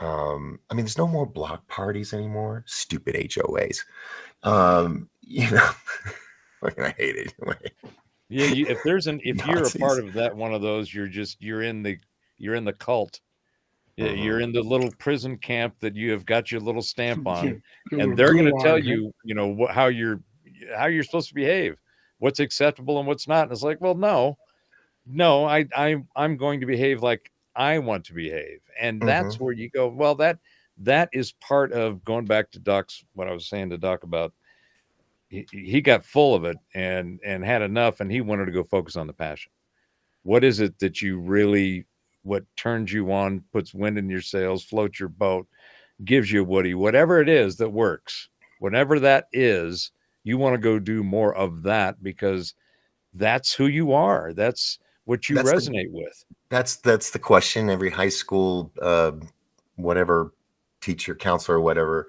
there's no more block parties anymore. Stupid HOAs. I hate it. Yeah, if you're a Nazis. part of that one of those, you're in the cult. Yeah, you're in the little prison camp that you have got your little stamp on, and they're going to tell you, how you're supposed to behave, what's acceptable and what's not. And it's like, well, no, I'm going to behave like I want to behave, and that's where you go. Well, that is part of going back to Doc's, what I was saying to Doc about. He got full of it and had enough, and he wanted to go focus on the passion. What is it that you really, what turns you on, puts wind in your sails, floats your boat, gives you whatever it is that works, whatever that is, you want to go do more of that, because that's who you are. That's what you resonate with. That's the question every high school, whatever teacher, counselor, whatever,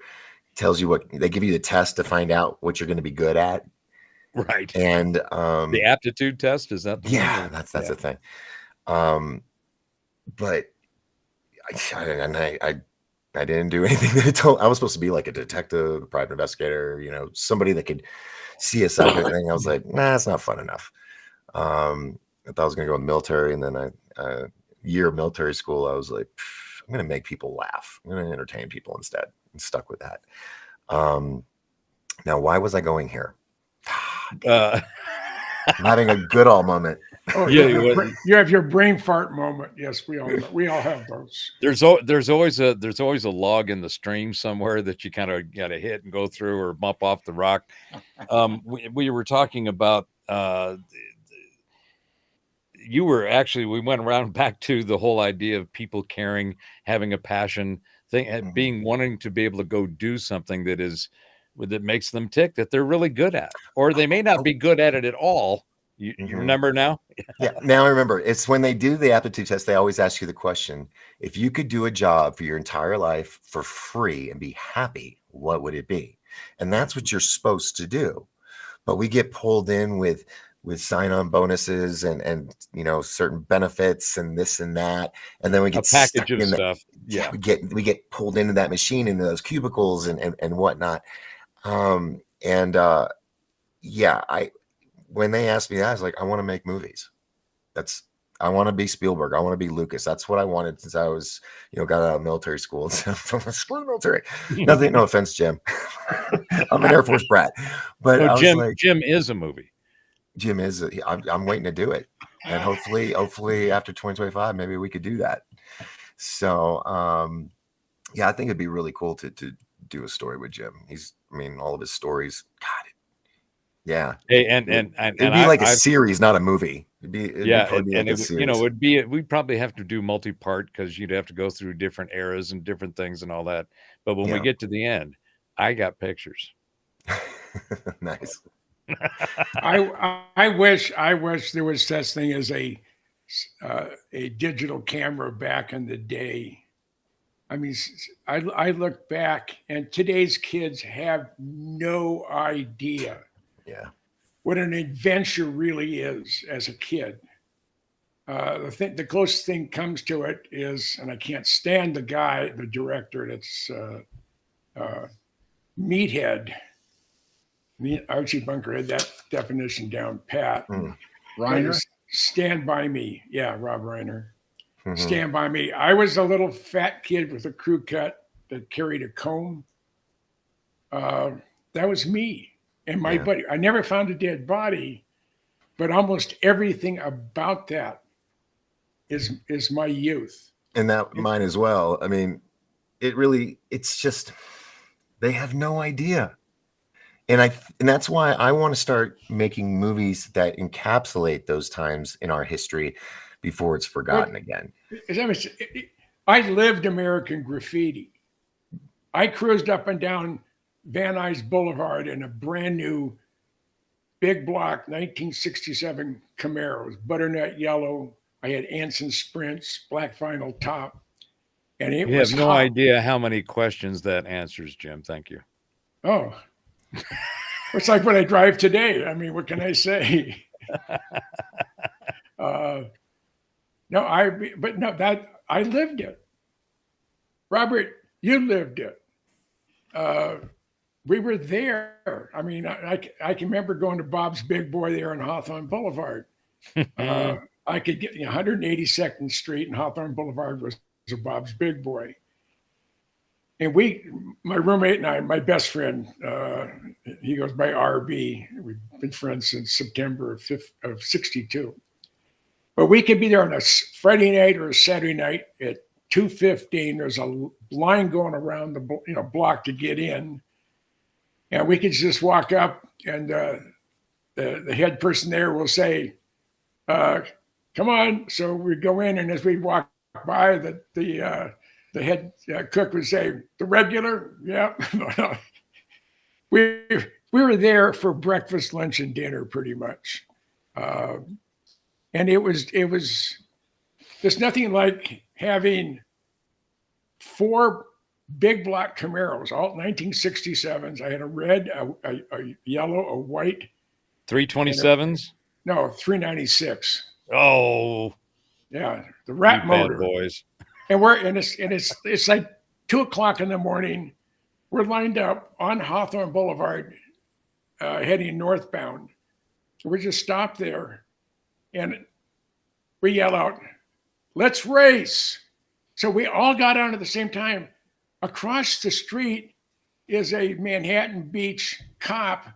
tells you. What they give you the test to find out what you're going to be good at. Right. And the aptitude test, is that the one? That's the thing. But I didn't do anything that it told. I was supposed to be like a detective, a private investigator, somebody that could see us out. And I was like, nah, it's not fun enough. I thought I was going to go in the military, and then a year of military school, I was like, I'm going to make people laugh. I'm going to entertain people instead, and stuck with that. Now, why was I going here? I'm having a good all moment. Oh, you have your brain fart moment. Yes, we all have those. There's always a log in the stream somewhere that you kind of got to hit and go through, or bump off the rock. We were talking about. We went around back to the whole idea of people caring, having a passion thing, being wanting to be able to go do something that makes them tick, that they're really good at, or they may not be good at it at all. You remember now? Yeah, now I remember. It's when they do the aptitude test, they always ask you the question: if you could do a job for your entire life for free and be happy, what would it be? And that's what you're supposed to do. But we get pulled in with sign-on bonuses and certain benefits and this and that, and then we get a package stuck of stuff. Yeah, we get pulled into that machine, into those cubicles and whatnot. When they asked me that, I was like, I want to make movies. I want to be Spielberg. I want to be Lucas. That's what I wanted since I was, got out of military school. From the military. Nothing, no offense, Jim. I'm an Air Force brat. But Jim is a movie. Jim is. I'm waiting to do it, and hopefully after 2025, maybe we could do that. So, I think it'd be really cool to do a story with Jim. All of his stories. God, yeah. Hey, and it'd be like a series, not a movie. We'd probably have to do multi-part, because you'd have to go through different eras and different things and all that. But when we get to the end, I got pictures. Nice. I wish there was such thing as a digital camera back in the day. I look back, and today's kids have no idea what an adventure really is as a kid. The closest thing comes to it is, and I can't stand the director, that's Meathead. Archie Bunker had that definition down pat. Reiner? Stand By Me. Yeah, Rob Reiner. Stand By Me. I was a little fat kid with a crew cut that carried a comb. That was me and my buddy. I never found a dead body, but almost everything about that is my youth. And that mine as well. It's just, they have no idea. And that's why I want to start making movies that encapsulate those times in our history before it's forgotten again. I lived American graffiti. I cruised up and down Van Nuys Boulevard in a brand new big block 1967 Camaros, butternut yellow. I had Anson Sprints, black vinyl top, and it You was have no hot. idea how many questions that answers, Jim. Thank you. Oh, it's like when I drive today. I mean, what can I say? That I lived it. Robert, you lived it. We were there. I mean, I can remember going to Bob's Big Boy there on Hawthorne Boulevard. I could get 182nd Street and Hawthorne Boulevard was a Bob's Big Boy. And my roommate and I, my best friend, he goes by RB. We've been friends since September of 62. But we could be there on a Friday night or a Saturday night at 2:15. There's a line going around the block to get in. And we could just walk up and the head person there will say, come on. So we go in, and as we walk by, the head cook would say, the regular? Yeah. we were there for breakfast, lunch, and dinner pretty much. And it was there's nothing like having 4 big block Camaros, all 1967s. I had a red, a yellow, a white. 327s? No, 396. Oh, Yeah, the rat you bad motor. boys. And it's like 2:00 in the morning. We're lined up on Hawthorne Boulevard, heading northbound. So we just stopped there, and we yell out, "Let's race!" So we all got on at the same time. Across the street is a Manhattan Beach cop.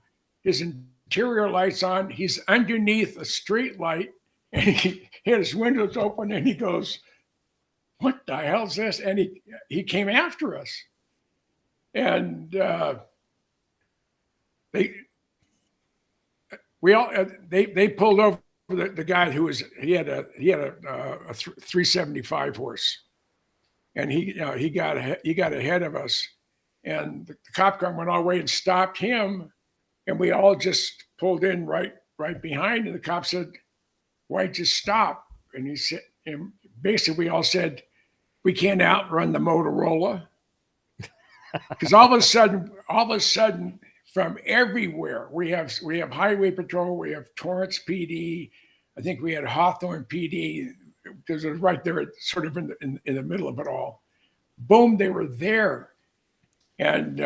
His interior lights on. He's underneath a street light, and he had his windows open, and he goes, "What the hell's this?" And he came after us. And they pulled over the guy who had a 375 horse, and he got ahead of us, and the cop car went all the way and stopped him, and we all just pulled in right behind, and the cop said, "Why'd you stop?" And he said, and basically we all said, "We can't outrun the Motorola." Because all of a sudden, from everywhere, we have Highway Patrol, we have Torrance PD, I think we had Hawthorne PD, because it was right there, sort of in the middle of it all. Boom, they were there, and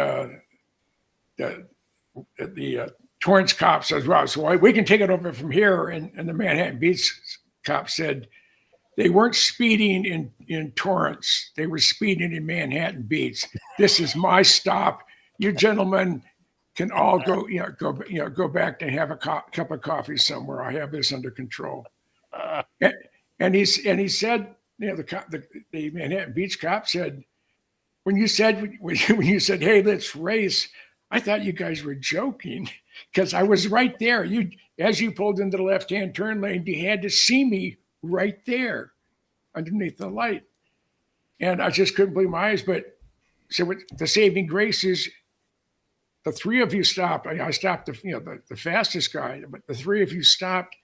the Torrance cop says, "Well, so we can take it over from here." And the Manhattan Beach cop said, "They weren't speeding in Torrance. They were speeding in Manhattan Beach. This is my stop. You gentlemen can all go back and have a cup of coffee somewhere. I have this under control." And he said, the Manhattan Beach cop said, when you said, "Hey, let's race," I thought you guys were joking, because I was right there. As you pulled into the left-hand turn lane, you had to see me right there underneath the light. And I just couldn't believe my eyes. But so the saving grace is the 3 of you stopped. I stopped the fastest guy, but the 3 of you stopped,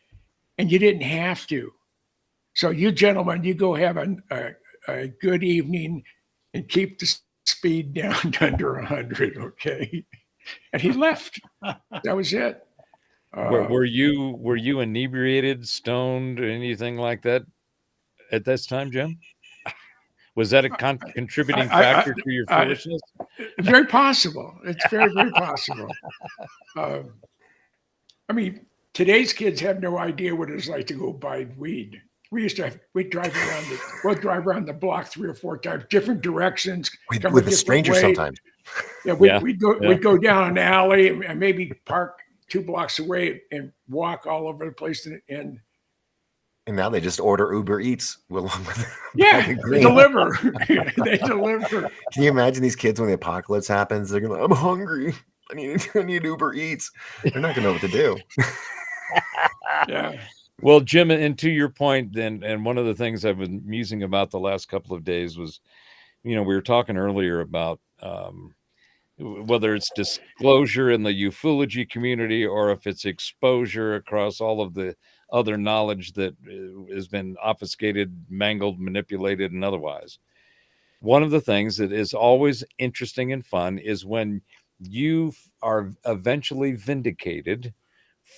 and you didn't have to. So you gentlemen, you go have a good evening and keep the speed down to under 100, okay? And he left. That was it. Were you inebriated, stoned, or anything like that at this time, Jim? Was that a contributing factor to your foolishness? Very possible. It's very, very possible. I mean, today's kids have no idea what it's like to go buy weed. We'd drive around the block 3 or 4 times, different directions. With a stranger sometimes. Yeah, we'd go down an alley and maybe park 2 blocks away and walk all over the place. And now they just order Uber Eats along with they deliver. They deliver. Can you imagine these kids when the apocalypse happens? They're gonna, "I'm hungry. I need Uber Eats." They're not gonna know what to do. Yeah. Well, Jim, and to your point, then, and one of the things I've been musing about the last couple of days was, we were talking earlier about whether it's disclosure in the ufology community or if it's exposure across all of the other knowledge that has been obfuscated, mangled, manipulated, and otherwise. One of the things that is always interesting and fun is when you are eventually vindicated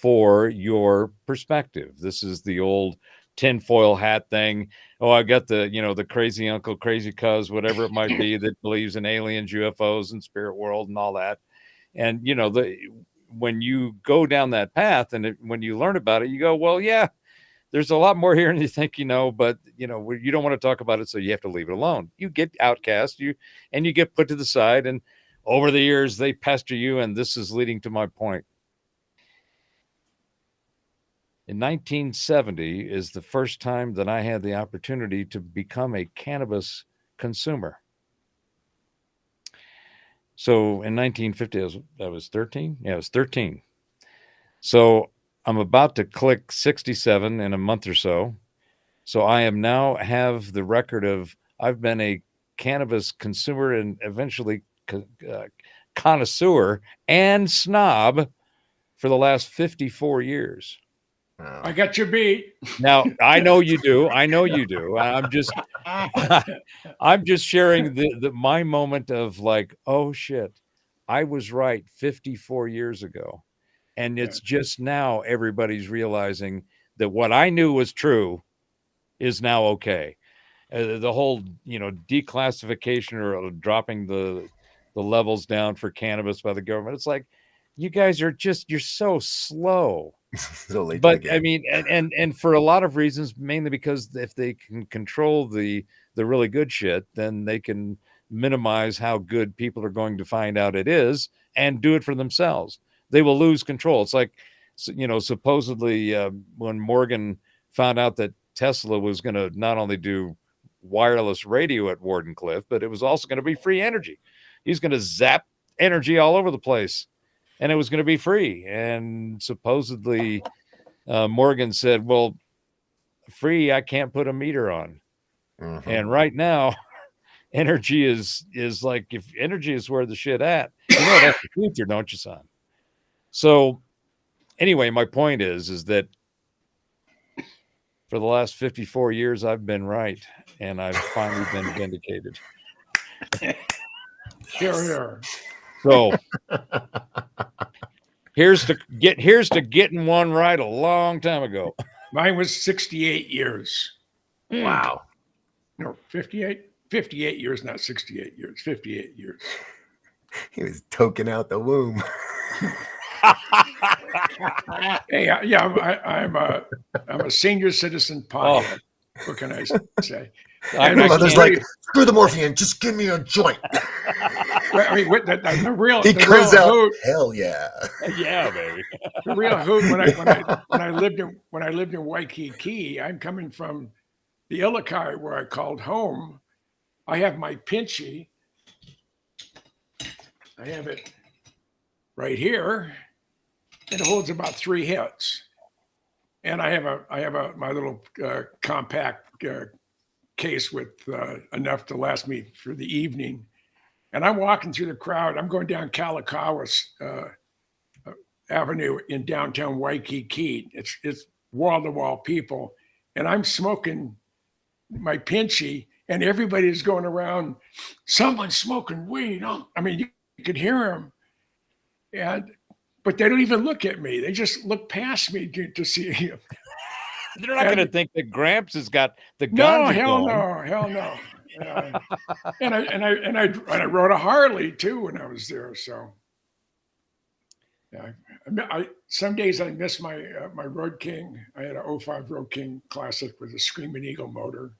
for your perspective. This is the old tinfoil hat thing. Oh, I got the crazy uncle, crazy cuz, whatever it might be, that believes in aliens, UFOs, and spirit world and all that. And when you go down that path and when you learn about it, you go, well, yeah, there's a lot more here than you think, but you don't want to talk about it, so you have to leave it alone. You get outcast, you get put to the side, and over the years they pester you, and this is leading to my point. In 1970 is the first time that I had the opportunity to become a cannabis consumer. So in 1950, I was 13. Yeah, I was 13. So I'm about to click 67 in a month or so. So I am now have the record of I've been a cannabis consumer and eventually connoisseur and snob for the last 54 years. I got your beat. Now, I know you do. I'm just sharing my moment of like, oh shit, I was right 54 years ago. And it's just now everybody's realizing that what I knew was true is now okay. The whole, declassification or dropping the levels down for cannabis by the government. It's like, you guys are you're so slow. So late But I mean, and for a lot of reasons, mainly because if they can control the really good shit, then they can minimize how good people are going to find out it is and do it for themselves. They will lose control. It's like, supposedly when Morgan found out that Tesla was going to not only do wireless radio at Wardenclyffe, but it was also going to be free energy. He's going to zap energy all over the place. And it was going to be free. And supposedly Morgan said, well, free, I can't put a meter on. Mm-hmm. And right now, energy is like, if energy is where the shit at, that's the future, don't you, son? So anyway, my point is that for the last 54 years, I've been right. And I've finally been vindicated. Here. So here's to getting one right a long time ago. Mine was 68 years. Wow. No, 58. 58 years, not 68 years. 58 years. He was toking out the womb. Hey, I'm a senior citizen pothead. Oh. What can I say? My mother's like, screw the morphine, just give me a joint. I mean, the real he the comes real out. Hoot, hell yeah, yeah, baby. The real hoot when I lived in Waikiki. I'm coming from the Ilokai where I called home. I have my pinchy. I have it right here. It holds about 3 hits, and I have my little compact case with enough to last me for the evening. And I'm walking through the crowd. I'm going down Kalakaua Avenue in downtown Waikiki. It's wall to wall people, and I'm smoking my pinchy, and everybody's going around. Someone's smoking weed. Oh, I mean, you could hear them, but they don't even look at me. They just look past me to see him. They're not going to think that Gramps has got the ganja. No, hell no. And I rode a Harley too when I was there. So yeah, some days I miss my Road King. I had a 05 Road King Classic with a Screaming Eagle motor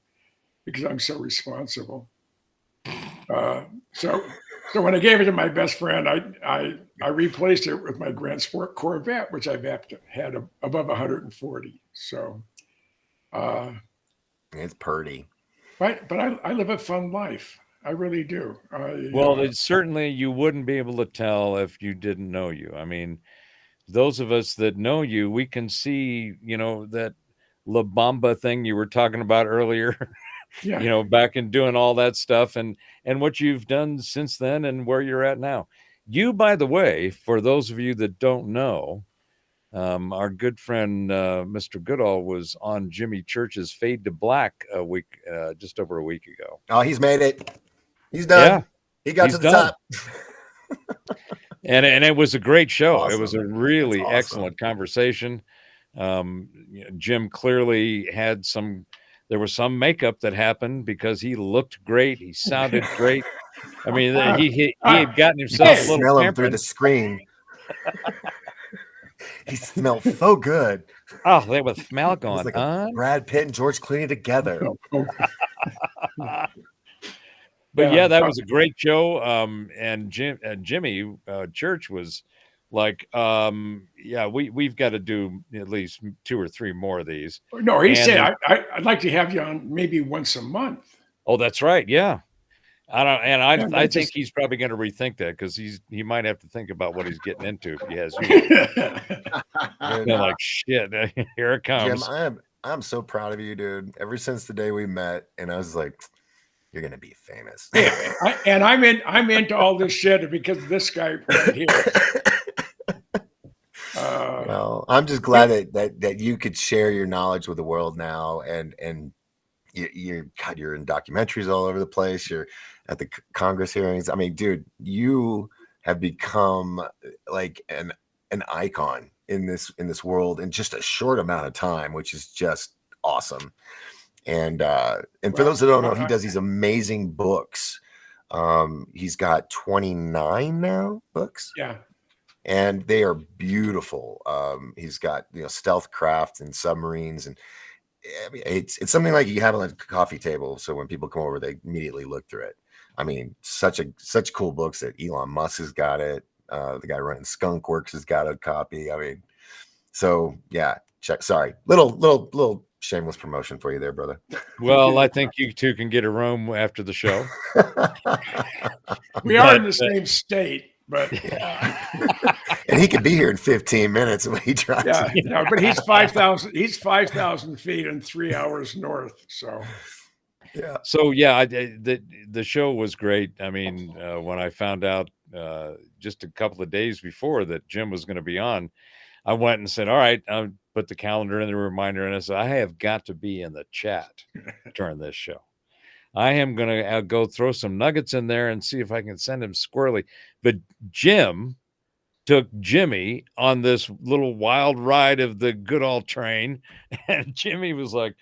because I'm so responsible. So when I gave it to my best friend, I replaced it with my Grand Sport Corvette, which I've had above 140. So it's purty. But I live a fun life. I really do. Well, certainly you wouldn't be able to tell if you didn't know you. I mean, those of us that know you, we can see, that La Bamba thing you were talking about earlier, Yeah. back and doing all that stuff and what you've done since then and where you're at now. You, by the way, for those of you that don't know, our good friend Mr. Goodall was on Jimmy Church's Fade to Black just over a week ago. Oh, he's made it. He's done. Yeah, He got he's to the done. top. And it was a great show. Awesome. It was a really That's awesome. excellent conversation. Jim clearly had there was some makeup that happened because he looked great. He sounded great. I mean, he had gotten You himself can a little smell him pampered. through the screen. He smelled so good. Oh, they were smell It was going like on. Brad Pitt and George Clooney together. But yeah, that was a great show. And Jimmy Church was like, we've got to do at least 2 or 3 more of these. No, he And said I'd like to have you on maybe once a month. Oh, that's right. Yeah. I think just- he's probably going to rethink that because he might have to think about what he's getting into if he has you. They're like, shit, here it comes. Jim, I'm so proud of you, dude. Ever since the day we met, and I was like, you're gonna be famous. I'm into all this shit because of this guy right here. Well, I'm just glad that you could share your knowledge with the world now, and you're in documentaries all over the place. You're at the Congress hearings. I mean, dude, you have become like an icon in this world in just a short amount of time, which is just awesome. And for those that don't know, he does these amazing books. He's got 29 now books. Yeah. And they are beautiful. He's got stealth craft and submarines, and I mean, it's something like you have on a coffee table. So when people come over, they immediately look through it. I mean, such cool books that Elon Musk has got it. The guy running Skunk Works has got a copy. I mean, so yeah. Check. Sorry, little shameless promotion for you there, brother. Well, I think you two can get a room after the show. We are in the same state, but and he could be here in 15 minutes when he tries. Yeah, but he's 5,000. He's 5,000 feet and 3 hours north. So yeah. So yeah, the show was great. I mean, when I found out just a couple of days before that Jim was going to be on, I went and said, all right, I'll put the calendar in the reminder. And I said, I have got to be in the chat during this show. I am going to go throw some nuggets in there and see if I can send him squirrely. But Jim took Jimmy on this little wild ride of the Goodall train. And Jimmy was like,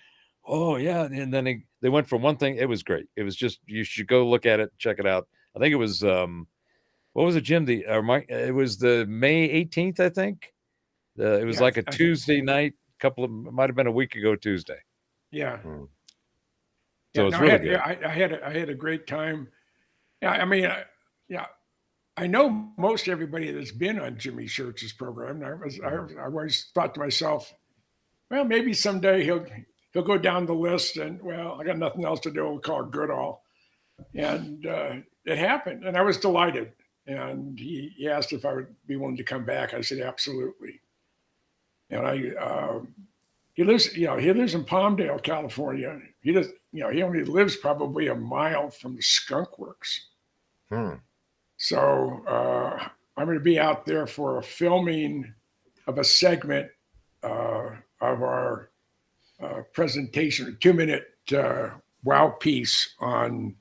oh, yeah. And then they went from one thing. It was great. It was just, you should go look at it, check it out. I think it was, what was it, Jim? It was the May 18th, I think. It was like a Tuesday night, might have been a week ago Tuesday. Yeah. So it's really good. I had a great time. Yeah, I mean, I know most everybody that's been on Jimmy Church's program. I always thought to myself, well, maybe someday he'll go down the list, and I got nothing else to do. We'll call Goodall, and it happened, and I was delighted. And he asked if I would be willing to come back. I said absolutely. And he lives in Palmdale, California. He only lives probably a mile from the Skunk Works. So I'm going to be out there for a filming of a segment of our presentation, a 2-minute wow piece on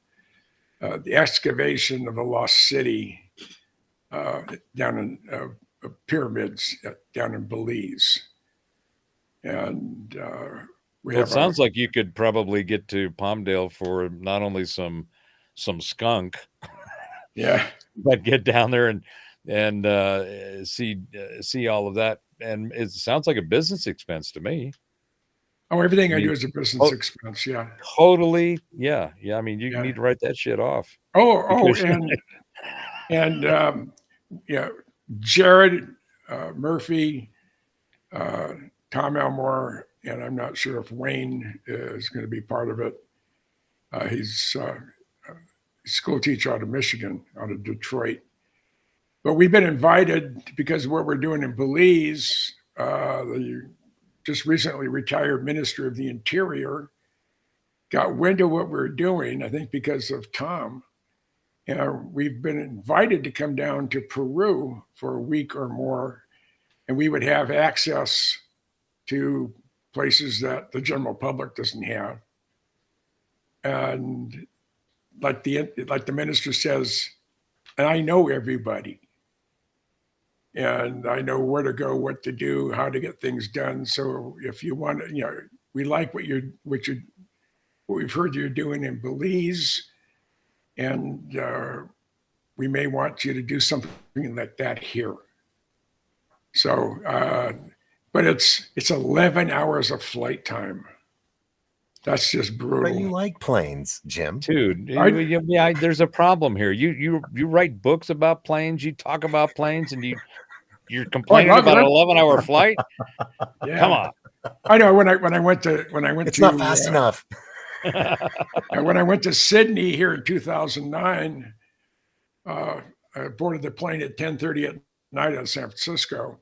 the excavation of the lost city down in pyramids down in Belize. And it sounds like you could probably get to Palmdale for not only some skunk, but get down there and see all of that. And it sounds like a business expense to me. Oh, everything I do is a business expense. Yeah, totally. Yeah. I mean, you need to write that shit off. And Jared Murphy, Tom Elmore, and I'm not sure if Wayne is going to be part of it. He's a school teacher out of Michigan, out of Detroit. But we've been invited because of what we're doing in Belize. The just recently retired Minister of the Interior, got wind of what we're doing, I think because of Tom. And we've been invited to come down to Peru for a week or more, and we would have access to places that the general public doesn't have. And like the minister says, and I know everybody, and I know where to go, what to do, how to get things done. So if you want to, we like what we've heard you're doing in Belize, and we may want you to do something like that here. So, but it's 11 hours of flight time. That's just brutal. But you like planes, Jim. Dude, yeah, there's a problem here. You write books about planes, you talk about planes, and you're complaining about an 11-hour flight? Yeah. Come on. I know when I went It's to not fast enough. when I went to Sydney here in 2009, I boarded the plane at 10:30 at night in San Francisco.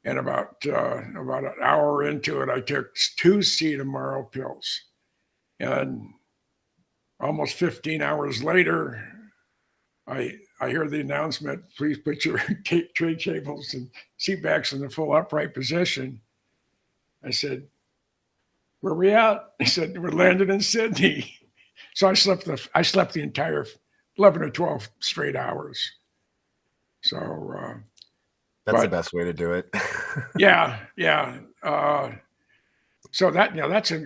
And about an hour into it, I took 2 Cetamaro pills. And almost 15 hours later, I hear the announcement, please put your tray tables and seat backs in the full upright position. I said, where are we at? He said, we're landing in Sydney. So I slept the entire 11 or 12 straight hours. So that's the best way to do it. yeah. So that's an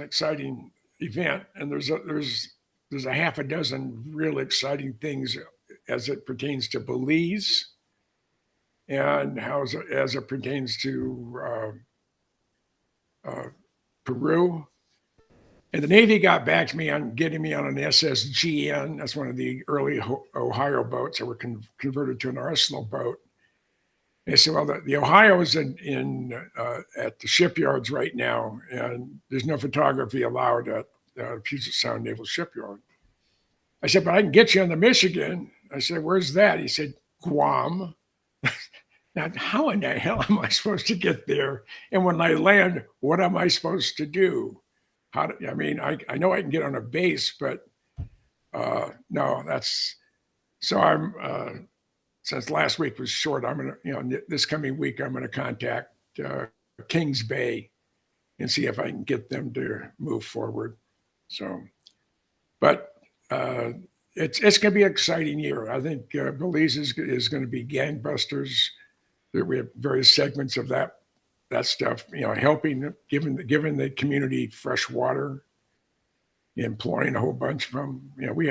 exciting event, and there's a half a dozen real exciting things as it pertains to Belize, and as it pertains to Peru. And the Navy got back to me on getting me on an SSGN. That's one of the early Ohio boats that were converted to an arsenal boat. They said, well, the Ohio is in at the shipyards right now, and there's no photography allowed at Puget Sound Naval Shipyard. I said, but I can get you on the Michigan. I said, where's that? He said, Guam. Now, how in the hell am I supposed to get there? And when I land, what am I supposed to do? I know I can get on a base, but no, that's, so I'm, since last week was short, I'm going to, this coming week, I'm going to contact Kings Bay and see if I can get them to move forward. So, but it's going to be an exciting year. I think Belize is going to be gangbusters. We have various segments of that stuff, helping, giving the community fresh water, employing a whole bunch of them. We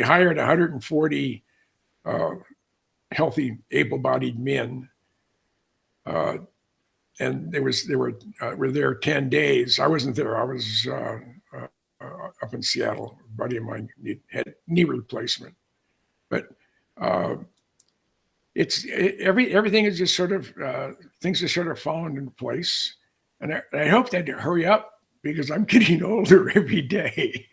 hired 140 healthy, able-bodied men, and were there 10 days. I wasn't there. I was up in Seattle. A buddy of mine had knee replacement, but everything is just sort of things are sort of falling into place, and I hope they'd hurry up because I'm getting older every day.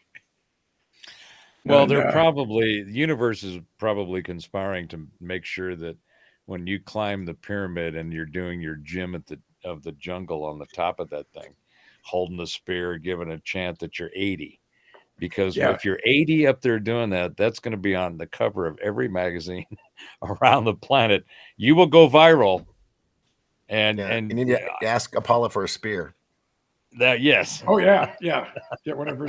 Well, the universe is probably conspiring to make sure that when you climb the pyramid and you're doing your gym of the jungle on the top of that thing, holding the spear, giving a chant that you're 80. Because if you're 80 up there doing that, that's going to be on the cover of every magazine around the planet. You will go viral. And you need to ask Apollo for a spear. Yes. Oh yeah. Get one of her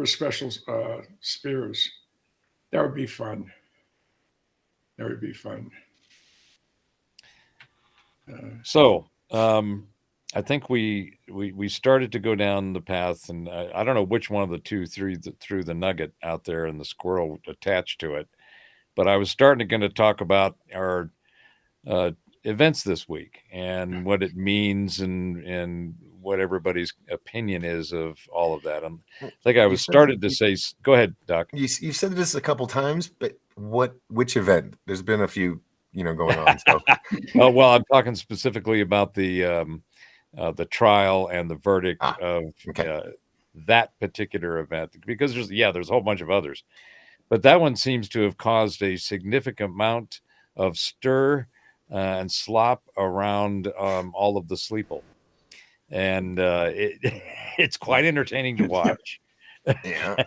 special spears. That would be fun. So I think we started to go down the path, and I don't know which one of the two threw the nugget out there and the squirrel attached to it, but I was starting to talk about our events this week and what it means and what everybody's opinion is of all of that. And I think I was started to say, go ahead, Doc. You said this a couple times, but which event? There's been a few, going on. So. Oh, well, I'm talking specifically about the trial and the verdict of that particular event, because there's a whole bunch of others, but that one seems to have caused a significant amount of stir and slop around all of the sleeple. And it's quite entertaining to watch. Yeah.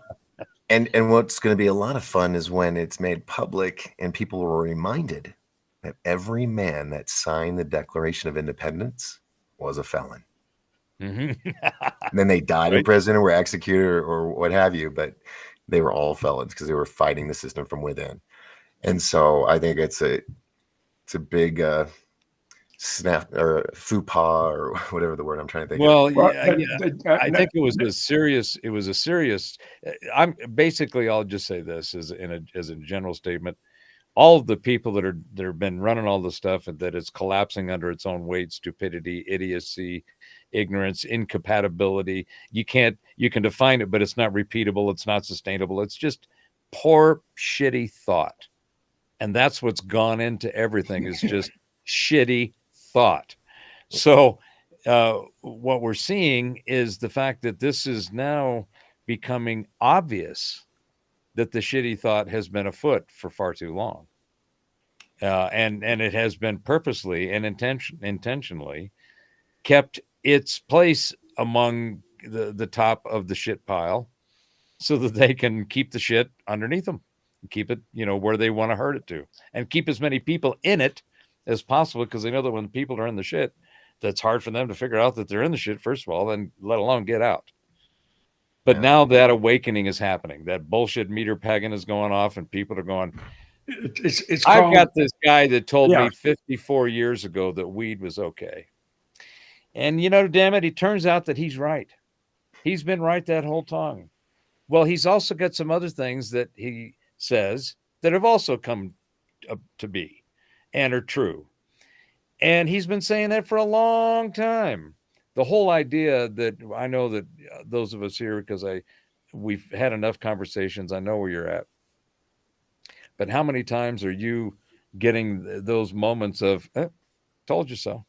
And what's going to be a lot of fun is when it's made public and people were reminded that every man that signed the Declaration of Independence was a felon. Mhm. And then they died in Right. prison or were executed or what have you, but they were all felons because they were fighting the system from within. And so I think it's a big snap or faux pas or whatever the word I'm trying to think of. Well, Well, yeah, I think it was a serious. It was a serious. I'm basically. I'll just say this as a general statement. All of the people that have been running all the stuff and that it's collapsing under its own weight, stupidity, idiocy, ignorance, incompatibility. You can define it, but it's not repeatable. It's not sustainable. It's just poor, shitty thought, and that's what's gone into everything. Is just shitty thought. So what we're seeing is the fact that this is now becoming obvious that the shitty thought has been afoot for far too long. And it has been purposely and intentionally kept its place among the top of the shit pile so that they can keep the shit underneath them, keep it, where they want to hurt it to, and keep as many people in it as possible, because they know that when people are in the shit, that's hard for them to figure out that they're in the shit, first of all, and let alone get out. But Yeah. now that awakening is happening. That bullshit meter pegging is going off, and people are going, It's I've called, got this guy that told Yeah. me 54 years ago that weed was okay. And, damn it, it turns out that he's right. He's been right that whole time. Well, he's also got some other things that he says that have also come up to be and are true. And he's been saying that for a long time. The whole idea that I know that those of us here, because we've had enough conversations, I know where you're at. But how many times are you getting those moments of, told you so?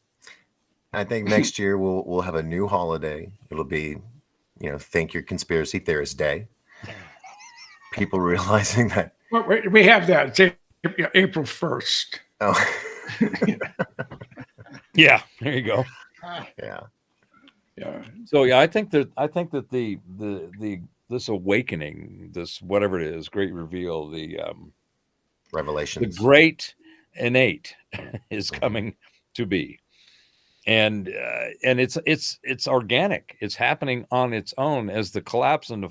I think next year we'll have a new holiday. It'll be, Thank Your Conspiracy Theorist Day. People realizing that. well, we have that. It's April 1st. Oh, Yeah, there you go. yeah. Yeah. So yeah, I think that the this awakening, this whatever it is, great reveal, the Revelations. great innate is coming to be, and it's organic. It's happening on its own as the collapse and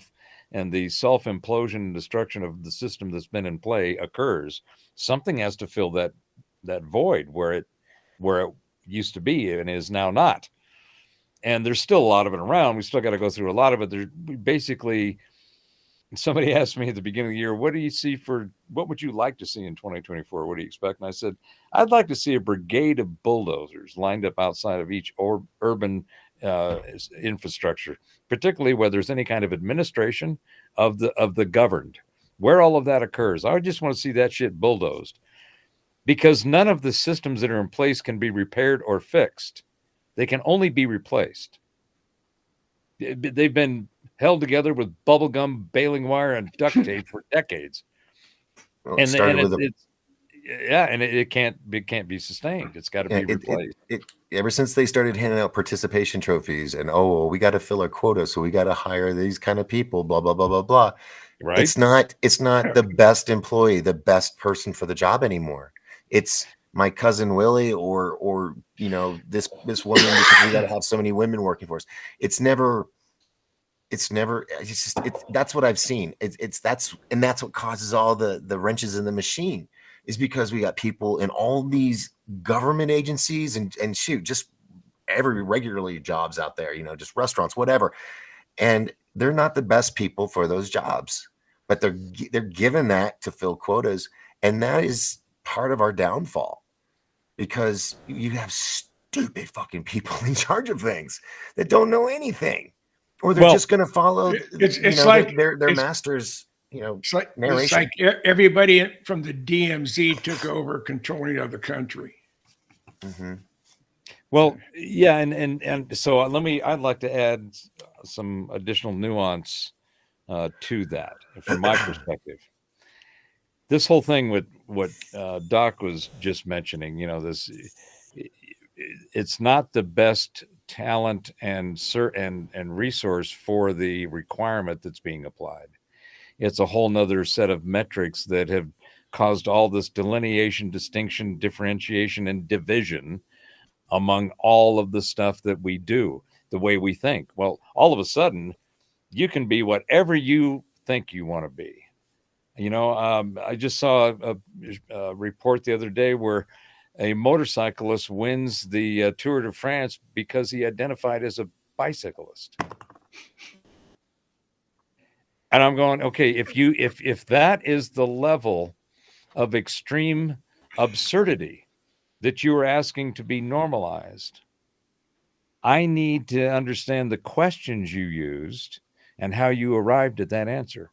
the self implosion and destruction of the system that's been in play occurs. Something has to fill that void where it used to be and is now not. And there's still a lot of it around. We still got to go through a lot of it. There's basically, somebody asked me at the beginning of the year, what would you like to see in 2024? What do you expect? And I said, I'd like to see a brigade of bulldozers lined up outside of each urban infrastructure, particularly where there's any kind of administration of the governed, where all of that occurs. I just want to see that shit bulldozed, because none of the systems that are in place can be repaired or fixed. They can only be replaced. They've been held together with bubble gum, baling wire, and duct tape for decades. Well, And it it can't be sustained. It's got to be replaced. Ever since they started handing out participation trophies and we got to fill our quota, so we got to hire these kind of people, blah blah blah blah blah. Right? It's not the best employee, the best person for the job anymore. It's my cousin Willie or this woman, because we got to have so many women working for us. That's what I've seen. That's what causes all the wrenches in the machine, is because we got people in all these government agencies and shoot, just every regularly jobs out there, just restaurants, whatever. And they're not the best people for those jobs, but they're given that to fill quotas. And that is part of our downfall, because you have stupid fucking people in charge of things that don't know anything, or they're just going to follow It's like their master's narration. It's like everybody from the DMZ took over controlling of the country. Mm-hmm. Well, yeah, and so I'd like to add some additional nuance to that from my perspective. this whole thing with what Doc was just mentioning, this it's not the best talent and resource for the requirement that's being applied. It's a whole nother set of metrics that have caused all this delineation, distinction, differentiation, and division among all of the stuff that we do, the way we think. Well, all of a sudden, you can be whatever you think you want to be. I just saw a report the other day where a motorcyclist wins the Tour de France because he identified as a bicyclist. And I'm going, okay, if that is the level of extreme absurdity that you are asking to be normalized, I need to understand the questions you used and how you arrived at that answer,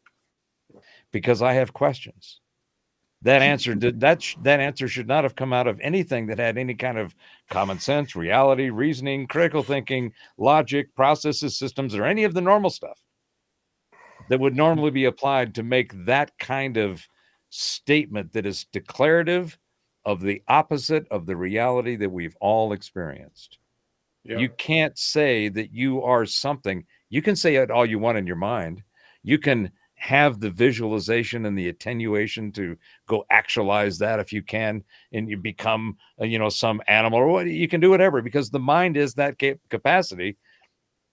because I have questions. That answer should not have come out of anything that had any kind of common sense, reality, reasoning, critical thinking, logic, processes, systems, or any of the normal stuff that would normally be applied to make that kind of statement that is declarative of the opposite of the reality that we've all experienced. Yeah. You can't say that you are something. You can say it all you want in your mind. You can have the visualization and the attenuation to go actualize that if you can, and you become, some animal, or what, you can do whatever, because the mind is that capacity.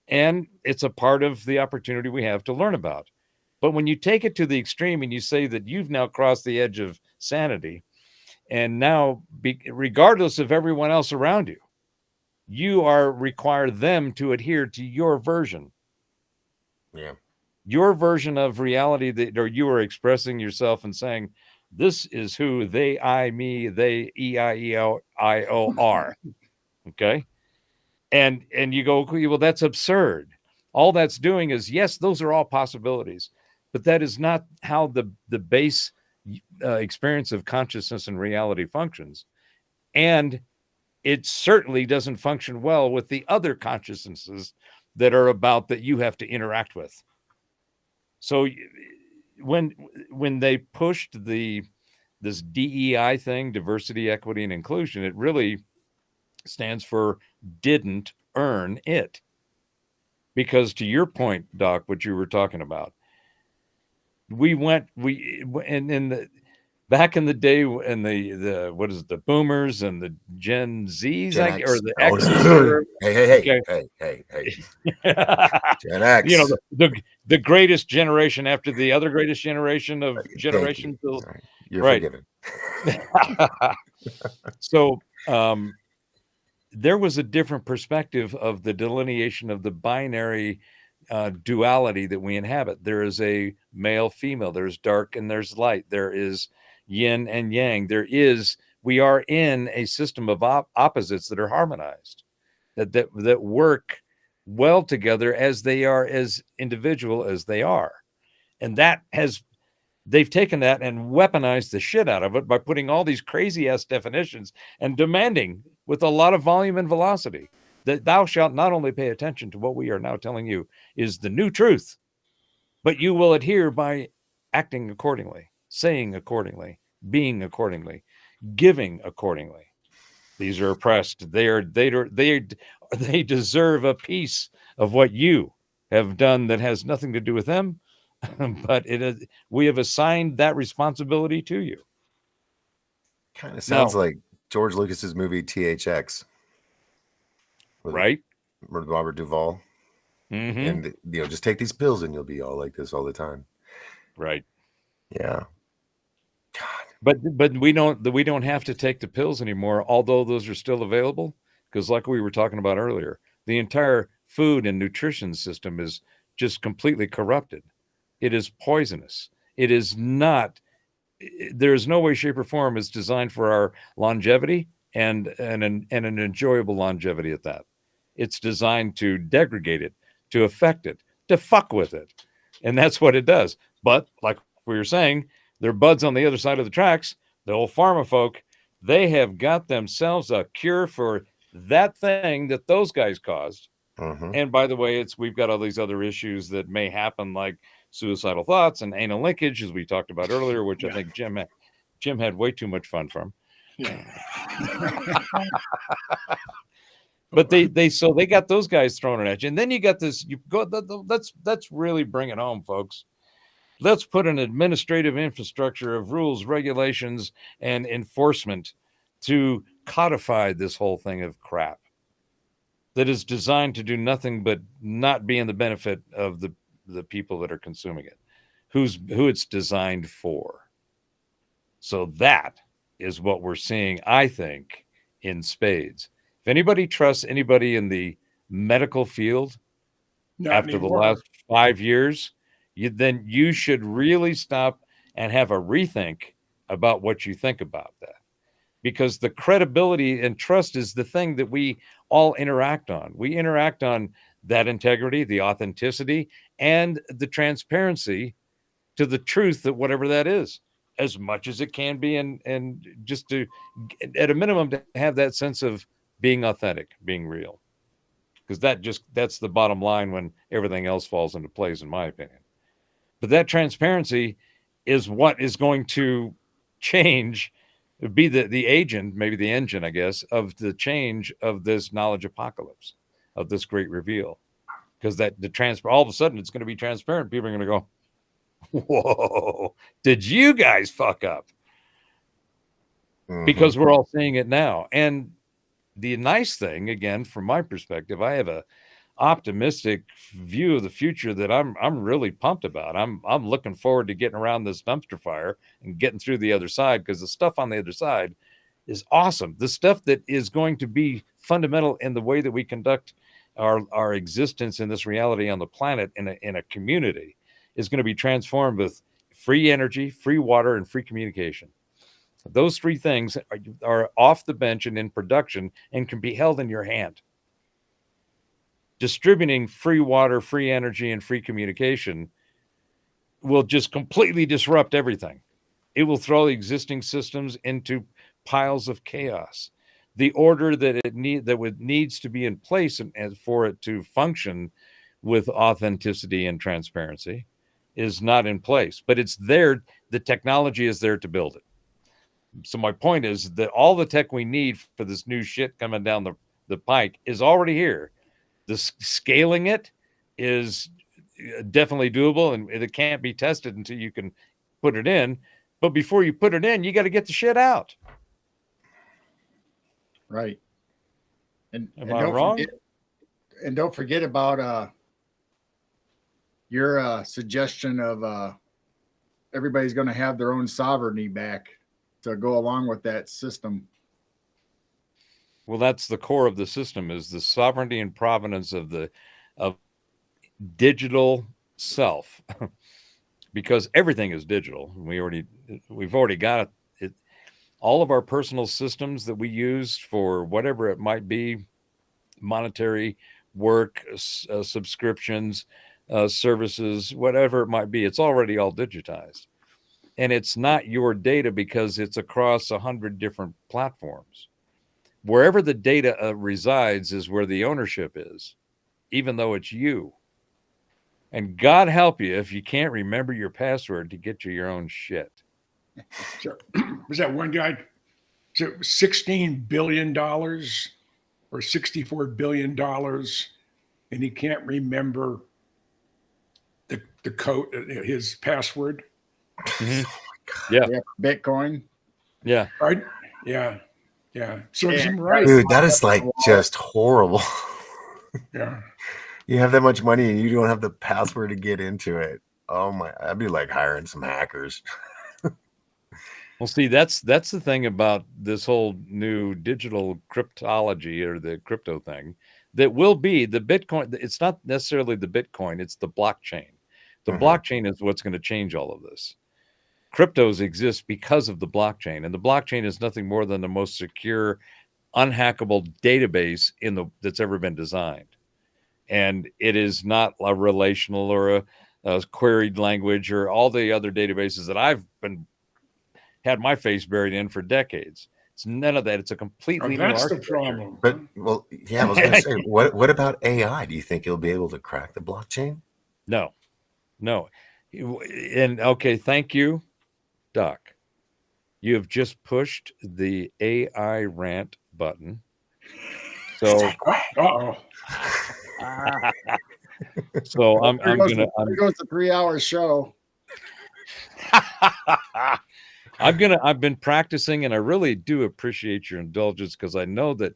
And it's a part of the opportunity we have to learn about. But when you take it to the extreme and you say that you've now crossed the edge of sanity, and now, regardless of everyone else around you, you require them to adhere to your version. Yeah. Your version of reality, or you are expressing yourself and saying, this is who they, I, me, they, E-I-E-I-O are. Okay. And you go, well, that's absurd. All that's doing is, yes, those are all possibilities, but that is not how the base experience of consciousness and reality functions. And it certainly doesn't function well with the other consciousnesses that are about that you have to interact with. So when they pushed this DEI thing, diversity, equity, and inclusion, it really stands for didn't earn it. Because to your point, Doc, what you were talking about, back in the day, and the what is it, the boomers and the Gen Zs, or the X's. Hey. Gen X. The greatest generation after the other greatest generation of generations. You're right. forgiven. So there was a different perspective of the delineation of the binary duality that we inhabit. There is a male, female, there's dark and there's light. There is yin and yang. We are in a system of opposites that are harmonized, that work well together as they are, as individual as they are. And they've taken that and weaponized the shit out of it by putting all these crazy ass definitions and demanding with a lot of volume and velocity that thou shalt not only pay attention to what we are now telling you is the new truth, but you will adhere by acting accordingly, saying accordingly, being accordingly, giving accordingly. These are oppressed. They deserve a piece of what you have done that has nothing to do with them, but we have assigned that responsibility to you. Kind of sounds like George Lucas's movie THX, right? With Robert Duvall. Mm-hmm. And just take these pills and you'll be all like this all the time. Right. Yeah. God. But we don't have to take the pills anymore, although those are still available, because like we were talking about earlier, the entire food and nutrition system is just completely corrupted. It is poisonous. It is not. There is no way, shape, or form it's designed for our longevity and an enjoyable longevity at that. It's designed to degrade it, to affect it, to fuck with it. And that's what it does. But like we were saying, they're buds on the other side of the tracks. The old pharma folk, they have got themselves a cure for that thing that those guys caused. Mm-hmm. And by the way, we've got all these other issues that may happen, like suicidal thoughts and anal linkage, as we talked about earlier, which I Yeah. think Jim had way too much fun from. Yeah. But they got those guys thrown at you, and then you got this. You go. Let's really bring it home, folks. Let's put an administrative infrastructure of rules, regulations, and enforcement to codify this whole thing of crap that is designed to do nothing but not be in the benefit of the people that are consuming it, who it's designed for. So that is what we're seeing, I think, in spades. If anybody trusts anybody in the medical field Not after anymore. the last 5 years, then you should really stop and have a rethink about what you think about that. Because the credibility and trust is the thing that we all interact on. We interact on that integrity, the authenticity, and the transparency to the truth that whatever that is, as much as it can be, and just to, at a minimum, to have that sense of being authentic, being real. Because that's the bottom line when everything else falls into place, in my opinion. But that transparency is what is going to change, be the agent, maybe the engine, I guess, of the change of this knowledge apocalypse, of this great reveal. Because all of a sudden it's going to be transparent. People are going to go, whoa, did you guys fuck up? Because we're all seeing it now. And the nice thing, again, from my perspective, I have a optimistic view of the future that I'm really pumped about. I'm looking forward to getting around this dumpster fire and getting through the other side, because the stuff on the other side is awesome. The stuff that is going to be fundamental in the way that we conduct our existence in this reality on the planet in a community is going to be transformed with free energy, free water, and free communication. Those three things are off the bench and in production and can be held in your hand. Distributing free water, free energy, and free communication will just completely disrupt everything. It will throw the existing systems into piles of chaos. The order that needs to be in place and for it to function with authenticity and transparency is not in place, but it's there. The technology is there to build it. So my point is that all the tech we need for this new shit coming down the pike is already here. The scaling it is definitely doable, and it can't be tested until you can put it in. But before you put it in, you got to get the shit out. Right. And Am I wrong? Don't forget about your suggestion of everybody's going to have their own sovereignty back to go along with that system. Well, that's the core of the system, is the sovereignty and provenance of digital self, because everything is digital. We've already got it. All of our personal systems that we use for whatever it might be, monetary work, subscriptions, services, whatever it might be, it's already all digitized. And it's not your data because it's across 100 different platforms. Wherever the data resides is where the ownership is, even though it's you. And God help you if you can't remember your password to get you your own shit. So, was that one guy? So $16 billion or $64 billion, and he can't remember the code, his password. Mm-hmm. Yeah. Bitcoin. Yeah. Right? Yeah. Yeah. So Yeah. I'm right. Dude, that is like just horrible. Yeah. You have that much money and you don't have the password to get into it. Oh my, I'd be like hiring some hackers. Well, see, that's the thing about this whole new digital cryptology, or the crypto thing, that will be the Bitcoin. It's not necessarily the Bitcoin, it's the blockchain. The blockchain is what's going to change all of this. Cryptos exist because of the blockchain, and the blockchain is nothing more than the most secure, unhackable database that's ever been designed. And it is not a relational or a queried language or all the other databases that I've had my face buried in for decades. It's none of that. It's a completely new That's the architecture. problem. But well, yeah, I was going to say, what about AI? Do you think you'll be able to crack the blockchain? No. And okay, thank you, Doc. You have just pushed the AI rant button. So, Uh-oh. so I'm There goes the 3-hour show. I've been practicing, and I really do appreciate your indulgence, because I know that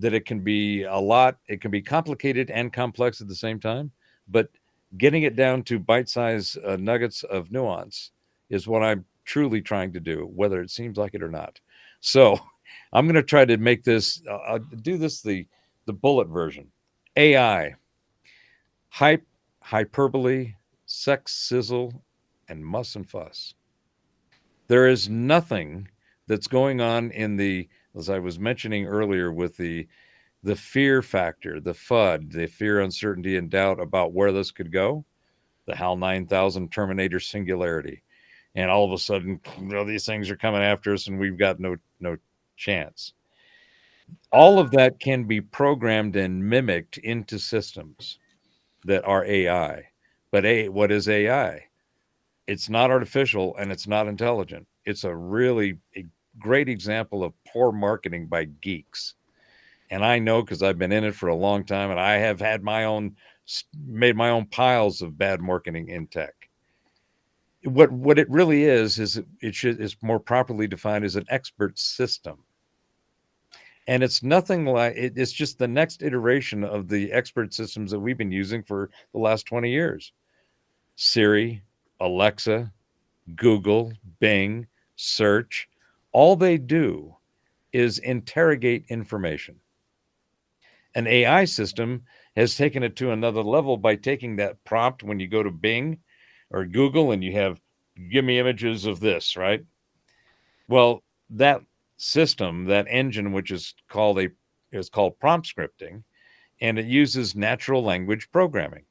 it can be a lot. It can be complicated and complex at the same time, but getting it down to bite-sized nuggets of nuance is what I'm truly trying to do, whether it seems like it or not. So I'm going to try to make this, I'll do this the bullet version. AI, hype, hyperbole, sex, sizzle, and muss and fuss. There is nothing that's going on in the, as I was mentioning earlier, with the fear factor, the FUD, the fear, uncertainty, and doubt about where this could go, the HAL 9000 Terminator singularity. And all of a sudden, these things are coming after us and we've got no chance. All of that can be programmed and mimicked into systems that are AI. But what is AI? It's not artificial and it's not intelligent. It's a great example of poor marketing by geeks. And I know, because I've been in it for a long time, and I have had made my own piles of bad marketing in tech. What it really is it's more properly defined as an expert system. And it's nothing like it's just the next iteration of the expert systems that we've been using for the last 20 years. Siri, Alexa, Google, Bing, search, all they do is interrogate information. An AI system has taken it to another level by taking that prompt when you go to Bing or Google and you have, give me images of this, right? Well, that system, that engine, which is called prompt scripting, and it uses natural language programming.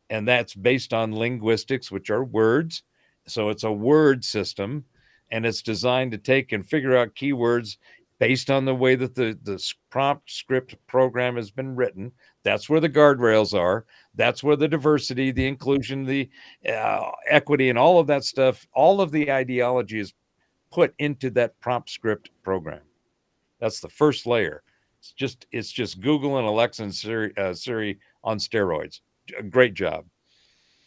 And that's based on linguistics, which are words. So it's a word system, and it's designed to take and figure out keywords based on the way that the prompt script program has been written. That's where the guardrails are. That's where the diversity, the inclusion, the equity, and all of that stuff, all of the ideology is put into that prompt script program. That's the first layer. It's just Google and Alexa and Siri on steroids. A great job.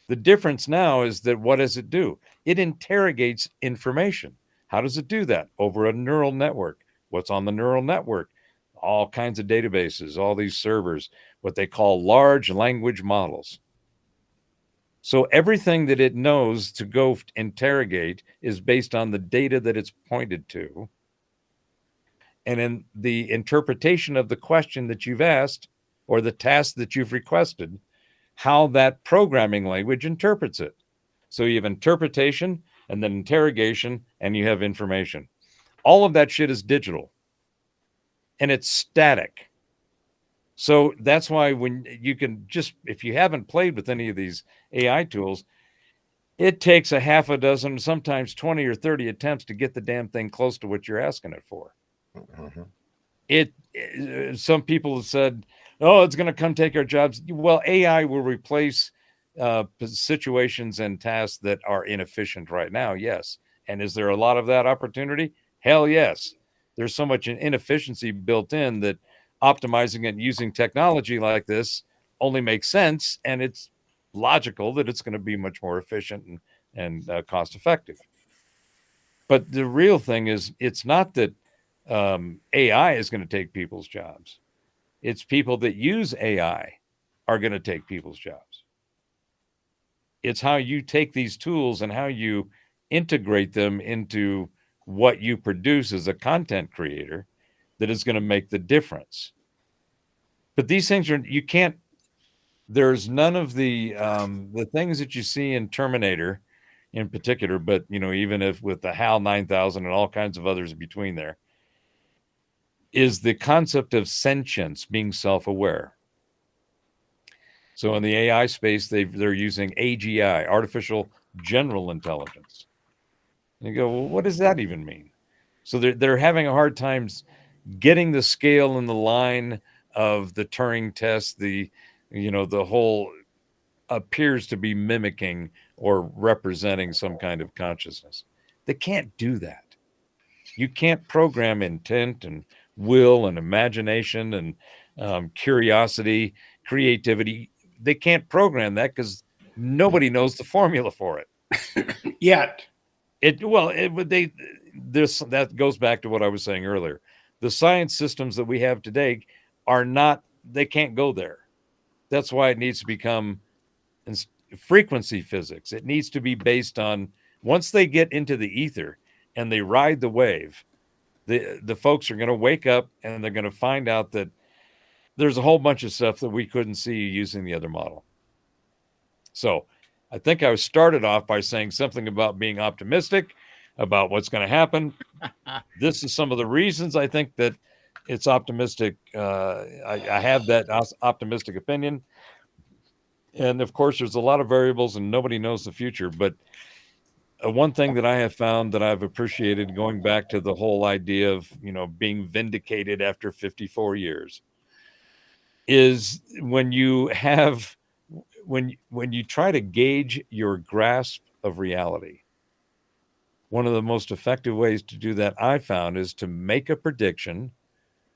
The difference now is that what does it do? It interrogates information. How does it do that? Over a neural network. What's on the neural network? All kinds of databases, all these servers, what they call large language models. So everything that it knows to go interrogate is based on the data that it's pointed to. And in the interpretation of the question that you've asked or the task that you've requested, how that programming language interprets it. So you have interpretation and then interrogation, and you have information. All of that shit is digital and it's static. So that's why when you can just, if you haven't played with any of these AI tools, it takes a half a dozen, sometimes 20 or 30 attempts to get the damn thing close to what you're asking it for. Mm-hmm. Some people have said, oh, it's going to come take our jobs. Well, AI will replace situations and tasks that are inefficient right now. Yes. And is there a lot of that opportunity? Hell yes. There's so much inefficiency built in that optimizing and using technology like this only makes sense. And it's logical that it's going to be much more efficient and cost effective. But the real thing is, it's not that AI is going to take people's jobs. It's people that use AI are going to take people's jobs. It's how you take these tools and how you integrate them into what you produce as a content creator that is going to make the difference. But these things you can't, there's none of the things that you see in Terminator in particular, but, even if with the HAL 9000 and all kinds of others between there, is the concept of sentience, being self-aware. So in the AI space, they're using AGI, artificial general intelligence. And you go, well, what does that even mean? So they're having a hard time getting the scale and the line of the Turing test. The whole appears to be mimicking or representing some kind of consciousness. They can't do that. You can't program intent and will and imagination and curiosity, creativity. They can't program that because nobody knows the formula for it. Yet. That goes back to what I was saying earlier. The science systems that we have today they can't go there. That's why it needs to become frequency physics. It needs to be based on, once they get into the ether and they ride the wave, the folks are going to wake up and they're going to find out that there's a whole bunch of stuff that we couldn't see using the other model. So I think I started off by saying something about being optimistic about what's going to happen. This is some of the reasons I think that it's optimistic. I have that optimistic opinion. And of course, there's a lot of variables and nobody knows the future. But one thing that I have found that I've appreciated, going back to the whole idea of, being vindicated after 54 years, is when you try to gauge your grasp of reality. One of the most effective ways to do that, I found, is to make a prediction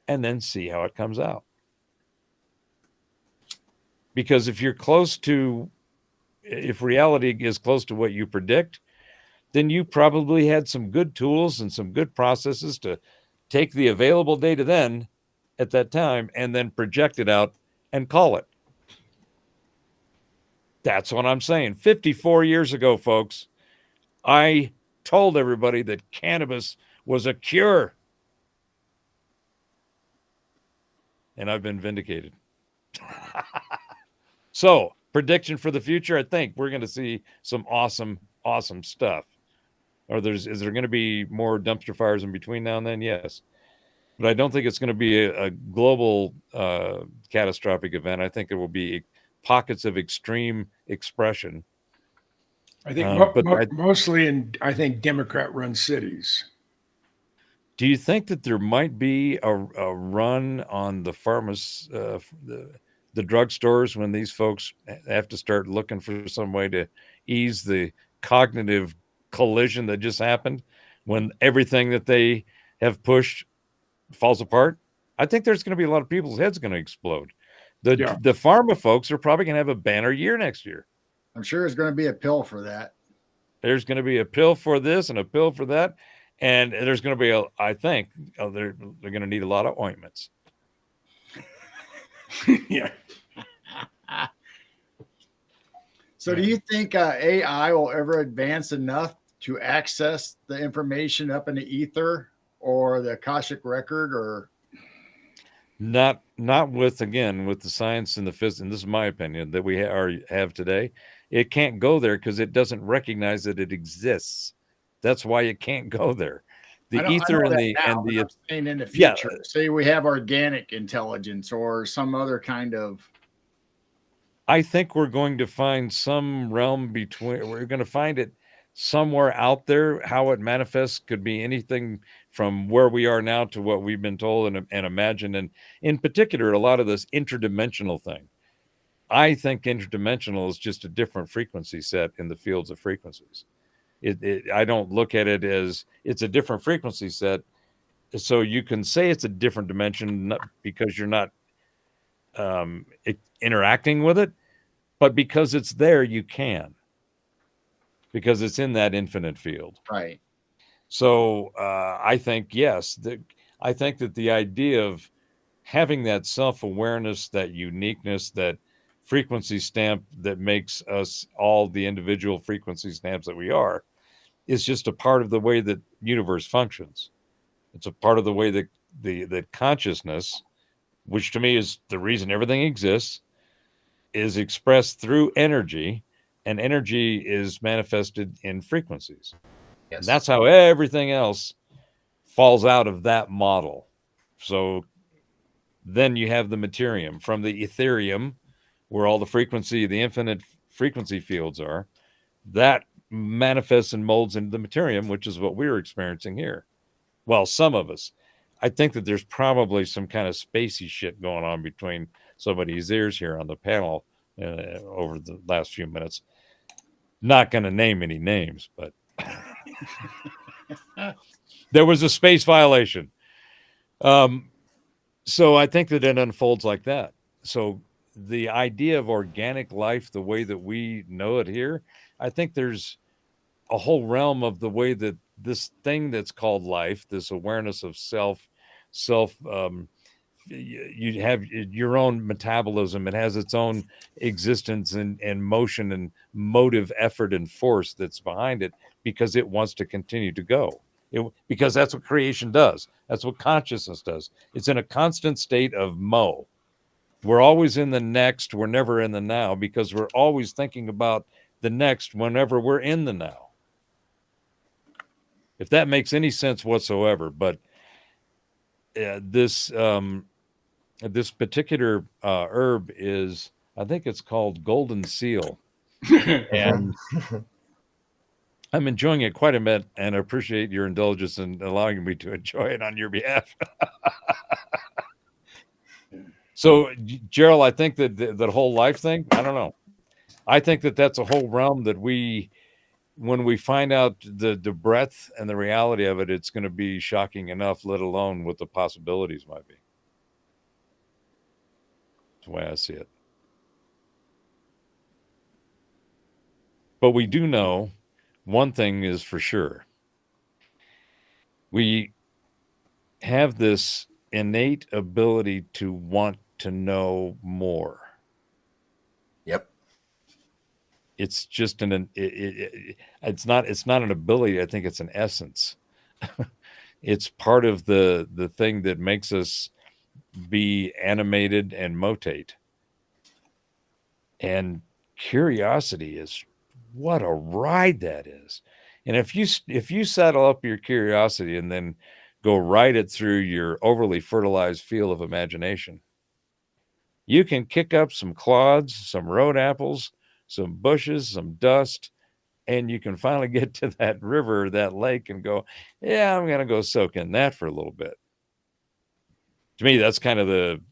and then see how it comes out. Because if reality is close to what you predict, then you probably had some good tools and some good processes to take the available data then at that time and then project it out and call it. That's what I'm saying. 54 years ago, folks, I told everybody that cannabis was a cure. And I've been vindicated. So, prediction for the future, I think we're going to see some awesome, awesome stuff. Is there going to be more dumpster fires in between now and then? Yes. But I don't think it's going to be a global catastrophic event. I think it will be pockets of extreme expression. I think mostly in, Democrat-run cities. Do you think that there might be a run on the the drugstores when these folks have to start looking for some way to ease the cognitive collision that just happened when everything that they have pushed falls apart? I think there's going to be a lot of people's heads going to explode. The pharma folks are probably going to have a banner year next year. I'm sure there's going to be a pill for that. There's going to be a pill for this and a pill for that. And there's going to be they're going to need a lot of ointments. Yeah. So do you think AI will ever advance enough to access the information up in the ether or the Akashic record, or not with the science and the physics, and this is my opinion, that we have today. It can't go there because it doesn't recognize that it exists. That's why it can't go there. The ether and the in the future, say we have organic intelligence or some other kind of. I think we're going to find some realm between. We're going to find it somewhere out there. How it manifests could be anything from where we are now to what we've been told and imagined, and in particular, a lot of this interdimensional thing. I think interdimensional is just a different frequency set in the fields of frequencies. I don't look at it as it's a different frequency set. So you can say it's a different dimension because you're not interacting with it, but because it's there, you can. Because it's in that infinite field. Right. So I think, yes, I think that the idea of having that self-awareness, that uniqueness, that frequency stamp that makes us all the individual frequency stamps that we are, is just a part of the way that universe functions. It's a part of the way that that consciousness, which to me is the reason everything exists, is expressed through energy, and energy is manifested in frequencies. Yes. And that's how everything else falls out of that model. So then you have the materium from the Ethereum, where all the infinite frequency fields are. That manifests and molds into the materium, which is what we're experiencing here. Well, some of us. I think that there's probably some kind of spacey shit going on between somebody's ears here on the panel over the last few minutes. Not going to name any names, but there was a space violation. So I think that it unfolds like that. So the idea of organic life, the way that we know it here, I think there's a whole realm of the way that this thing that's called life, this awareness of self, you have your own metabolism. It has its own existence and motion and motive, effort and force that's behind it because it wants to continue to go. Because that's what creation does. That's what consciousness does. It's in a constant state of mo. We're always in the next. We're never in the now because we're always thinking about the next whenever we're in the now. If that makes any sense whatsoever. But this particular herb is, I think it's called golden seal. And I'm enjoying it quite a bit and appreciate your indulgence in allowing me to enjoy it on your behalf. So, Gerald, I think that whole life thing, I don't know. I think that that's a whole realm that when we find out the breadth and the reality of it, it's going to be shocking enough, let alone what the possibilities might be. That's the way I see it. But we do know one thing is for sure. We have this innate ability to want to know more. Yep. It's just it's not an ability. I think it's an essence. It's part of the thing that makes us be animated and motate. And curiosity is what a ride that is. And if you saddle up your curiosity and then go ride it through your overly fertilized field of imagination, you can kick up some clods, some road apples, some bushes, some dust, and you can finally get to that river, that lake, and go, yeah, I'm going to go soak in that for a little bit. To me, that's kind of the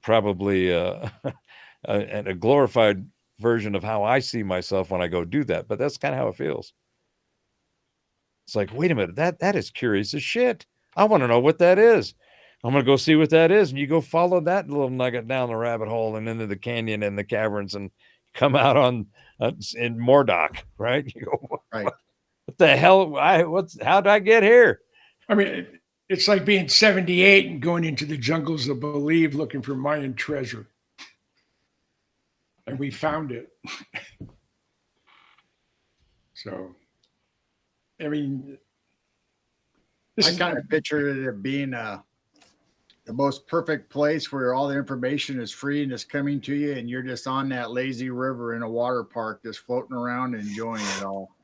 probably a glorified version of how I see myself when I go do that. But that's kind of how it feels. It's like, wait a minute, that is curious as shit. I want to know what that is. I'm going to go see what that is. And you go follow that little nugget down the rabbit hole and into the canyon and the caverns and come out on in Mordock, right? You go, Right. What the hell? How did I get here? I mean, it's like being 78 and going into the jungles of Believe looking for Mayan treasure. And we found it. So, I mean, I kind of pictured it being the most perfect place where all the information is free and it's coming to you, and you're just on that lazy river in a water park, just floating around and enjoying it all.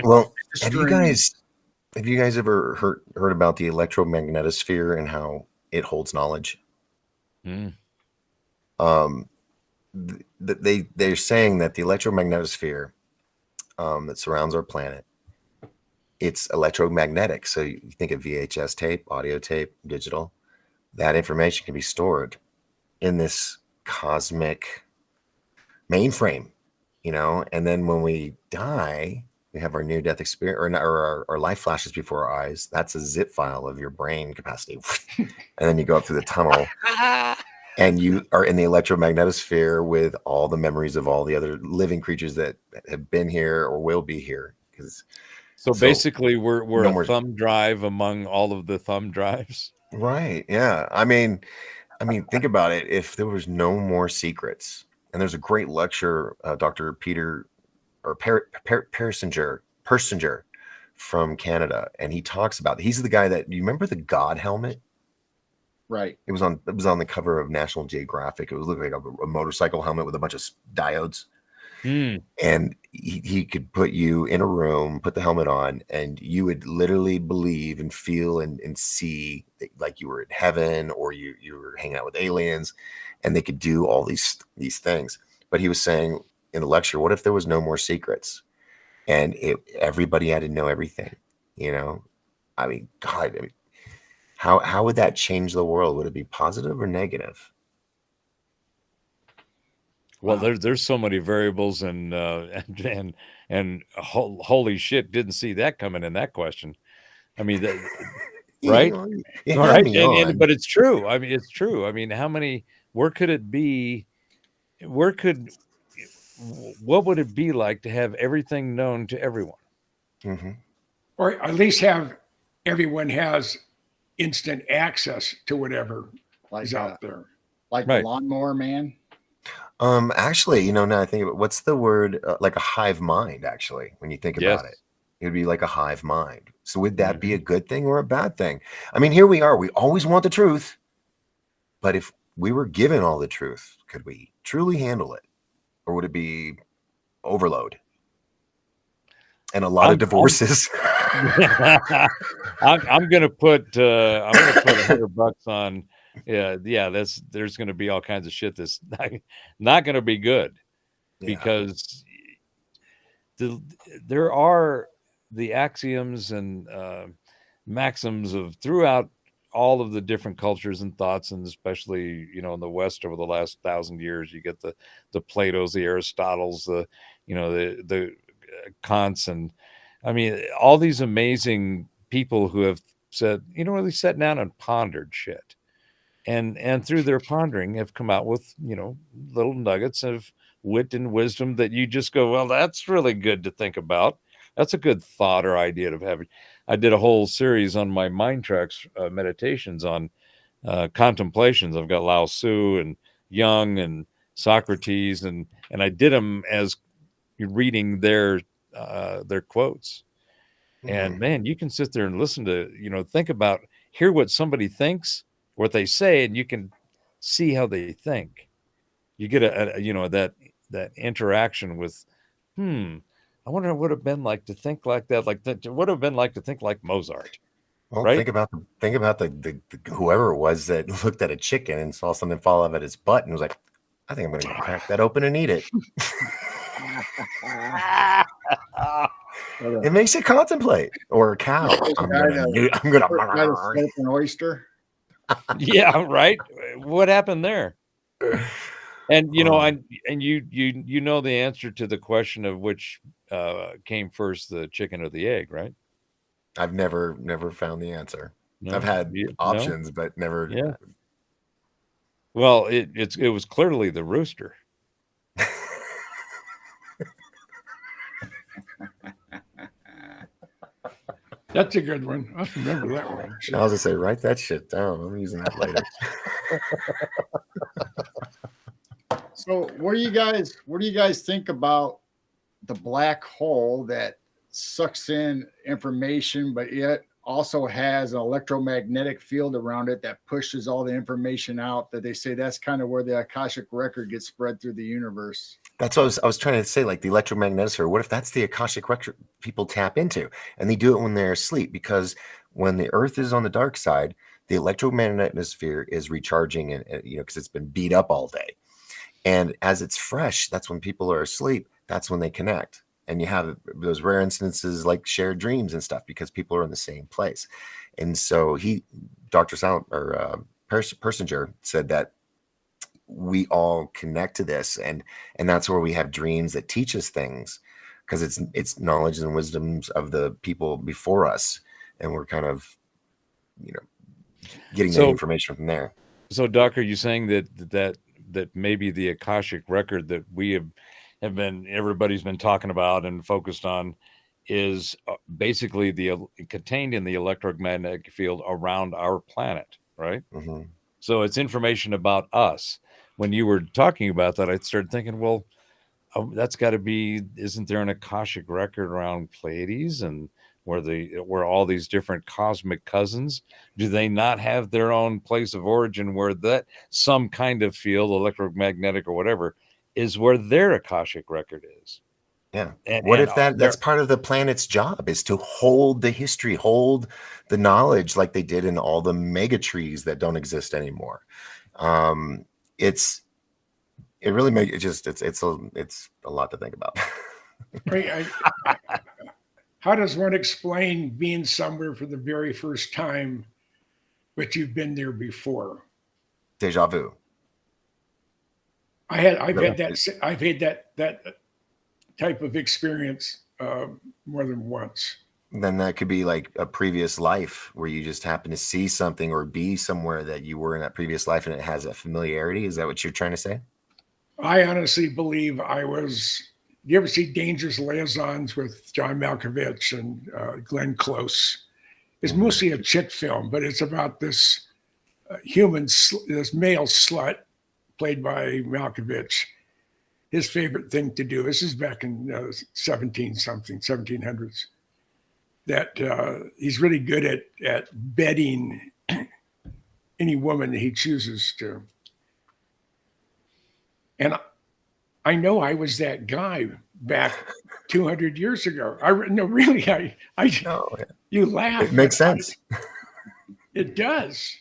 Well, have you guys ever heard about the electromagnetosphere and how it holds knowledge? Mm. They're saying that the electromagnetosphere that surrounds our planet, it's electromagnetic. So you think of VHS tape, audio tape, digital, that information can be stored in this cosmic mainframe, and then when we die, we have our near-death experience or our life flashes before our eyes. That's a zip file of your brain capacity. And then you go up through the tunnel and you are in the electromagnetosphere with all the memories of all the other living creatures that have been here or will be here. So basically we're no a more thumb drive among all of the thumb drives. Right. Yeah. I mean, think about it. If there was no more secrets, and there's a great lecture, Dr. Peter or Persinger from Canada, and he talks about, he's the guy that, you remember the God helmet? Right. It was on the cover of National Geographic. It was looking like a motorcycle helmet with a bunch of diodes. And he could put you in a room, put the helmet on, and you would literally believe and feel and see like you were in heaven, or you were hanging out with aliens, and they could do all these things. But he was saying in the lecture, what if there was no more secrets and everybody had to know everything? I mean, God, how would that change the world? Would it be positive or negative? Well, Wow. there's so many variables, and holy shit, didn't see that coming in that question. I mean, right, You all had right, me and on. but it's true. I mean, it's true. I mean, how many? Where could it be? Where could? What would it be like to have everything known to everyone? Hmm. Or at least have everyone has instant access to whatever Like is out there. like Right. the lawnmower man. Actually, now I think about what's the word, like a hive mind, actually, when you think Yes. about it. It would be like a hive mind. So would that be Mhm. a good thing or a bad thing? I mean, here we are. We always want the truth. But if we were given all the truth, could we truly handle it? Or would it be overload and a lot of I'm divorces? I'm gonna put $100 on. Yeah. There's gonna be all kinds of shit that's not gonna be good, Yeah. because the there are the axioms and maxims of throughout all of the different cultures and thoughts, and especially in the West over the last 1,000 years, you get the Plato's, the Aristotles, the Kants, and I mean all these amazing people who have said, they sat down and pondered shit, and through their pondering have come out with little nuggets of wit and wisdom that you just go, well, that's really good to think about. That's a good thought or idea to have. I did a whole series on my mind tracks meditations on contemplations. I've got Lao Tzu and Jung and Socrates, and I did them as reading their quotes. And Mhm. man, you can sit there and listen to, think about, hear what somebody thinks, what they say, and you can see how they think. You get that interaction with, I wonder what it would have been like to think like that. Like that, what would have been like to think like Mozart, Well, right? think about the whoever it was that looked at a chicken and saw something fall out of its butt and was like, I think I'm going to crack that open and eat it. It makes you contemplate. Or a cow. I'm Guy gonna to smoke an oyster. Yeah, right. What happened there? And Um, you know the answer to the question of which came first, the chicken or the egg, right? I've never found the answer. I've No, had no, options, but never. yeah. Well, it was clearly the rooster. That's a good one. I'll remember that one. I was gonna say, write that shit down. I'm using that later. So what do you guys think about the black hole that sucks in information, but yet also has an electromagnetic field around it that pushes all the information out, that they say that's kind of where the Akashic record gets spread through the universe? That's what I was trying to say, like the electromagnetosphere. What if that's the Akashic record people tap into, and they do it when they're asleep? Because when the Earth is on the dark side, the electromagnetosphere is recharging, and because it's been beat up all day. And as it's fresh, that's when people are asleep. That's when they connect, and you have those rare instances like shared dreams and stuff because people are in the same place. And so Dr. Silent or Persinger said that we all connect to this, and that's where we have dreams that teach us things, because it's knowledge and wisdoms of the people before us, and we're kind of getting that So, information from there. Doc, are you saying that maybe the Akashic record that we everybody's been talking about and focused on is basically contained in the electromagnetic field around our planet, right? Hmm. So it's information about us. When you were talking about that, I started thinking, well, that's got to be, isn't there an Akashic record around Pleiades, and where all these different cosmic cousins, do they not have their own place of origin where that some kind of field, electromagnetic or whatever, is where their Akashic record is? Yeah. And What and if there, that's part of the planet's job, is to hold the history, hold the knowledge like they did in all the mega trees that don't exist anymore? It's it really makes it just it's a lot to think about. How does one explain being somewhere for the very first time, but you've been there before? Deja vu. I've had that type of experience more than once. Then that could be like a previous life where you just happen to see something or be somewhere that you were in that previous life and it has a familiarity. Is that what you're trying to say? I honestly believe I was. You ever see Dangerous Liaisons with John Malkovich and Glenn Close? It's mostly a chick film, but it's about this this male slut played by Malkovich. His favorite thing to do. This is back in 1700s. That he's really good at bedding any woman that he chooses to. And I know I was that guy back 200 years ago. You laugh. It makes sense. It does.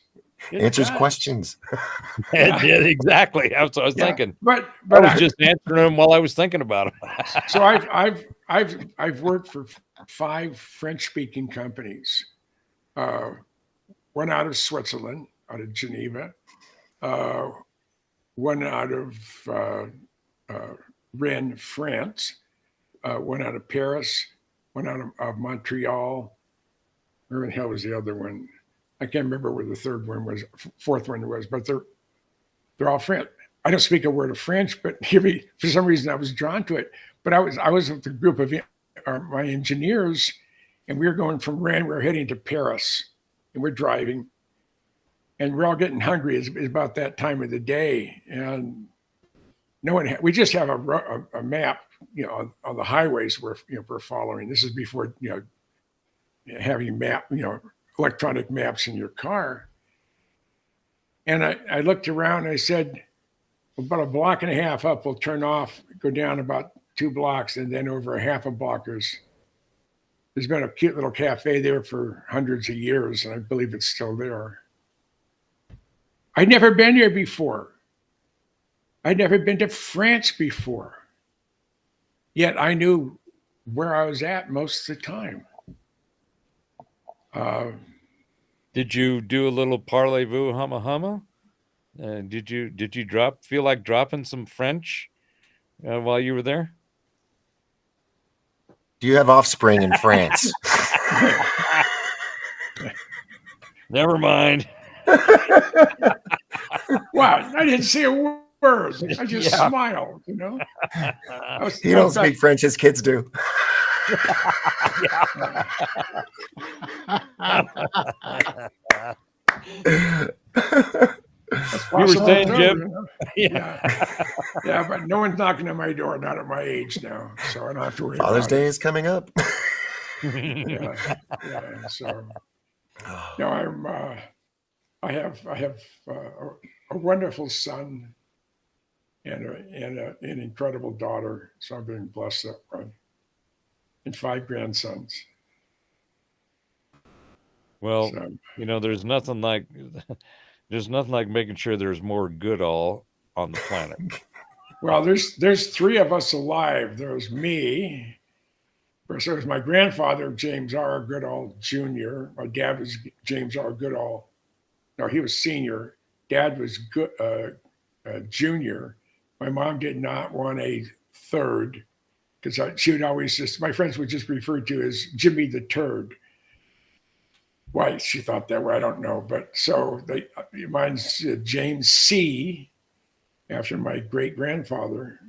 It Answers does. questions. It did, exactly. That's what I was thinking. But I was just answering them while I was thinking about them. So I've worked for 5 French-speaking companies. One out of Switzerland, out of Geneva. One out of Rennes, France. One out of Paris. One out of Montreal. Where the hell was the other one? I can't remember where the third one was, fourth one was, but they're all French. I don't speak a word of French, but for some reason I was drawn to it. But I was with a group of my engineers, and we were going from Rennes. We were heading to Paris, and we're driving, and we're all getting hungry. It's about that time of the day, and we just have a map, on the highways we're following. This is before having electronic maps in your car. And I looked around and I said, about a block and a half up, we'll turn off, go down about 2 blocks, and then over a half a block, there's been a cute little cafe there for hundreds of years, and I believe it's still there. I'd never been here before. I'd never been to France before. Yet I knew where I was at most of the time. Did you do a little parlez-vous humma humma? Did you feel like dropping some French while you were there? Do you have offspring in France? Never mind. Wow, I didn't say a word. I just smiled, You don't speak French, his kids do. You were saying, Jim? Yeah, but no one's knocking on my door, not at my age now, so I don't have to worry. Father's Day is coming up. So no, I have a wonderful son and an incredible daughter, so I'm being blessed that way, and 5 grandsons. Well, there's nothing like making sure there's more Goodall on the planet. Well, there's 3 of us alive. There's me. So there's my grandfather, James R. Goodall Jr. My dad was James R. Goodall. No, he was senior. Dad was junior. My mom did not want a third because she would always my friends would just refer to as Jimmy the Turd. Why she thought that way, I don't know. But so mine's James C. after my great grandfather,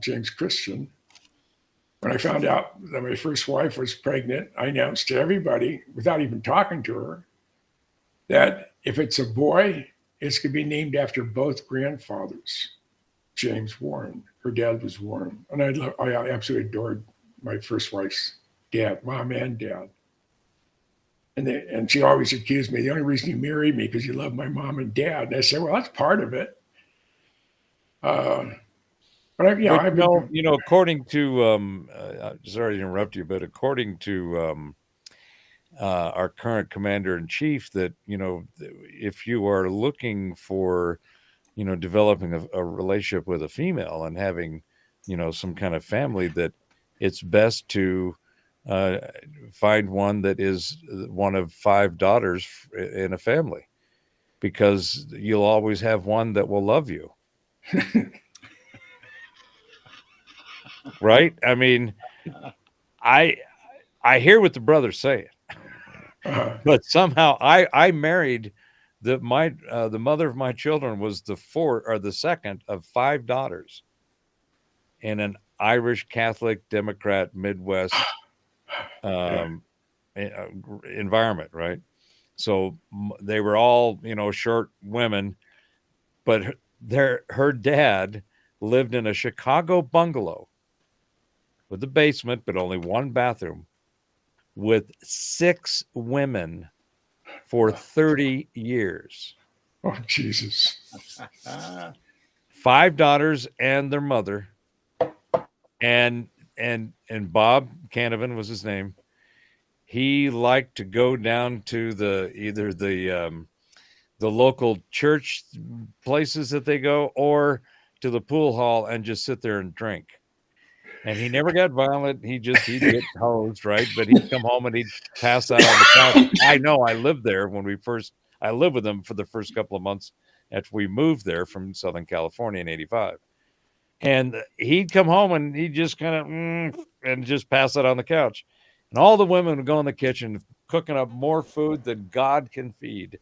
James Christian. When I found out that my first wife was pregnant, I announced to everybody, without even talking to her, that if it's a boy, it's going to be named after both grandfathers. James Warren, her dad was Warren. And I absolutely adored my first wife's dad, mom and dad. And she always accused me, the only reason you married me because you love my mom and dad. And I said, well, that's part of it. But according to sorry to interrupt you, but according to our current commander in chief, that if you are looking for developing a relationship with a female and having some kind of family, that it's best to find one that is one of 5 daughters in a family, because you'll always have one that will love you. Right? I mean, I hear what the brother's saying, but somehow I married the mother of my children was the second of 5 daughters in an Irish Catholic Democrat Midwest environment, right? So they were all, short women, but her dad lived in a Chicago bungalow with a basement, but only one bathroom, with 6 women for 30 years. Oh, Jesus. 5 daughters and their mother. And Bob Canavan was his name. He liked to go down to either the local church places that they go, or to the pool hall and just sit there and drink. And he never got violent. He'd get hosed, right? But he'd come home and he'd pass out on the couch. I know, I lived there I lived with him for the first couple of months after we moved there from Southern California in 85. And he'd come home and he'd just kind of and just pass out on the couch. And all the women would go in the kitchen cooking up more food than God can feed,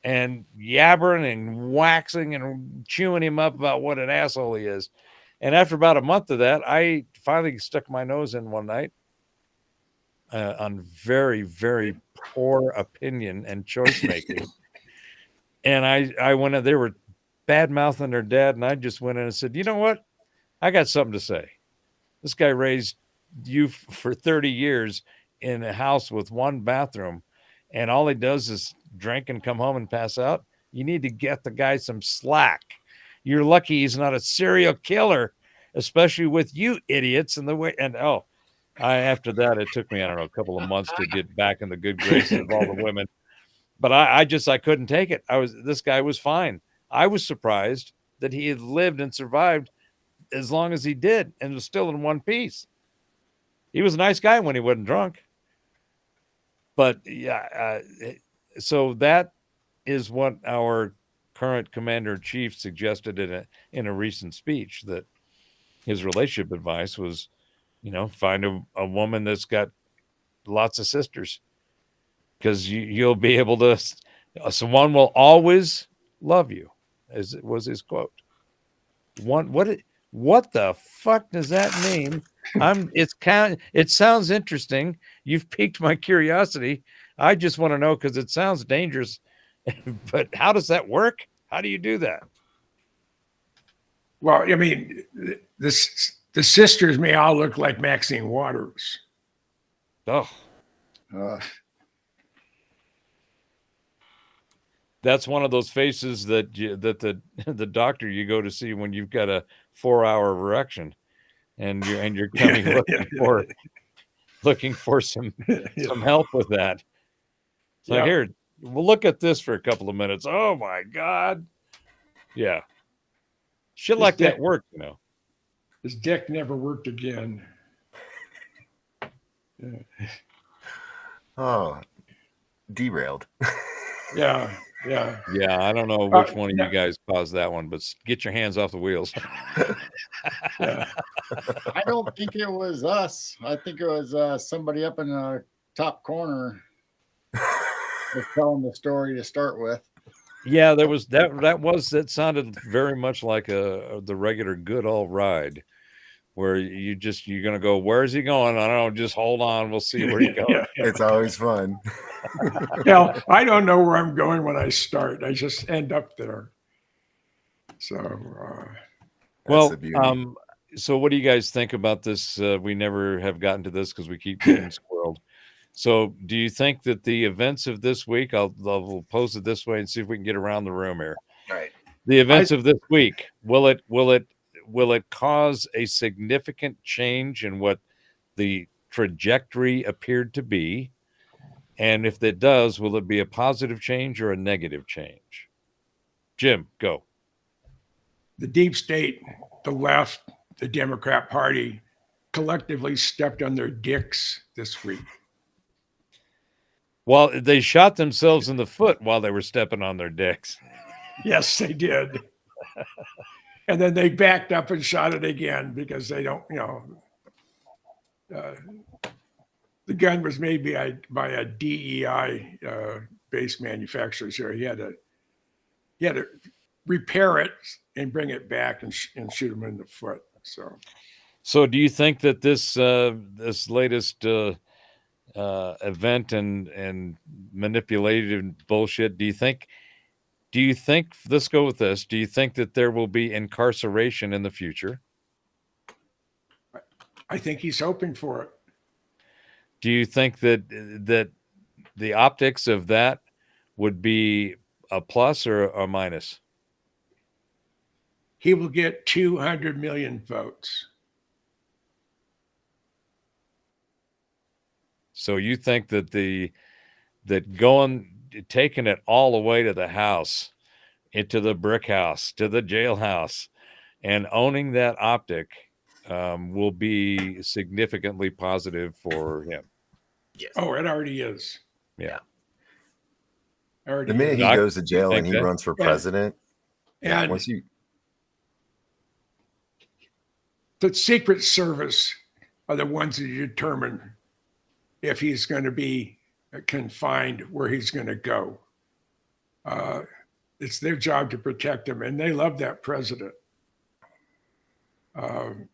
and yabbering and waxing and chewing him up about what an asshole he is. And after about a month of that, I finally stuck my nose in one night on very, very poor opinion and choice making. And I went in, they were bad mouthing their dad, and I just went in and said, you know what? I got something to say. This guy raised you for 30 years in a house with one bathroom, and all he does is drink and come home and pass out. You need to get the guy some slack. You're lucky he's not a serial killer, especially with you idiots and the way. And after that, it took me, I don't know, a couple of months to get back in the good graces of all the women. But I couldn't take it. This guy was fine. I was surprised that he had lived and survived as long as he did and was still in one piece. He was a nice guy when he wasn't drunk. But yeah, so that is what our current commander-in-chief suggested in a recent speech, that his relationship advice was, find a woman that's got lots of sisters, because you'll be able to. Someone will always love you, as it was his quote. What the fuck does that mean? It sounds interesting. You've piqued my curiosity. I just want to know, because it sounds dangerous. But how does that work? How do you do that? Well, I mean, the sisters may all look like Maxine Waters. Oh, Uh, that's one of those faces that the doctor you go to see when you've got a 4-hour erection, and you're coming looking for some help with that. So here, we'll look at this for a couple of minutes. Oh my God. Yeah. Shit like that work, His dick never worked again. Oh, derailed. Yeah. I don't know which one of you guys caused that one, but get your hands off the wheels. Yeah. I don't think it was us. I think it was somebody up in the top corner was telling the story to start with. Yeah, there was that sounded very much like the regular good old ride, where you're gonna go, where's he going? I don't know, just hold on, we'll see where he goes. Yeah. It's always fun. I don't know where I'm going when I start. I just end up there. So, Well, the beauty. so what do you guys think about this? We never have gotten to this because we keep getting squirreled. So do you think that the events of this week, I'll pose it this way and see if we can get around the room here. All right. The events of this week, will it cause a significant change in what the trajectory appeared to be? And if it does, will it be a positive change or a negative change? Jim, go. the deep state, the left, the Democrat Party collectively stepped on their dicks this week. Well, they shot themselves in the foot while they were stepping on their dicks. Yes, they did. And then they backed up and shot it again because they don't, the gun was made by a DEI based manufacturer. So he had to repair it and bring it back and shoot him in the foot. So do you think that this latest event and manipulated bullshit, do you think, let's go with this, do you think that there will be incarceration in the future? I think he's hoping for it. Do you think that the optics of that would be a plus or a minus? He will get 200 million votes. So you think that taking it all the way to the house, into the brick house, to the jailhouse, and owning that optic will be significantly positive for him? Yes. Oh, it already is. Yeah. Already The minute is. he Doc, goes to jail think and he that? runs for president, And once you the Secret Service are the ones that determine if he's going to be confined, where he's going to go. It's their job to protect him, and they love that president. And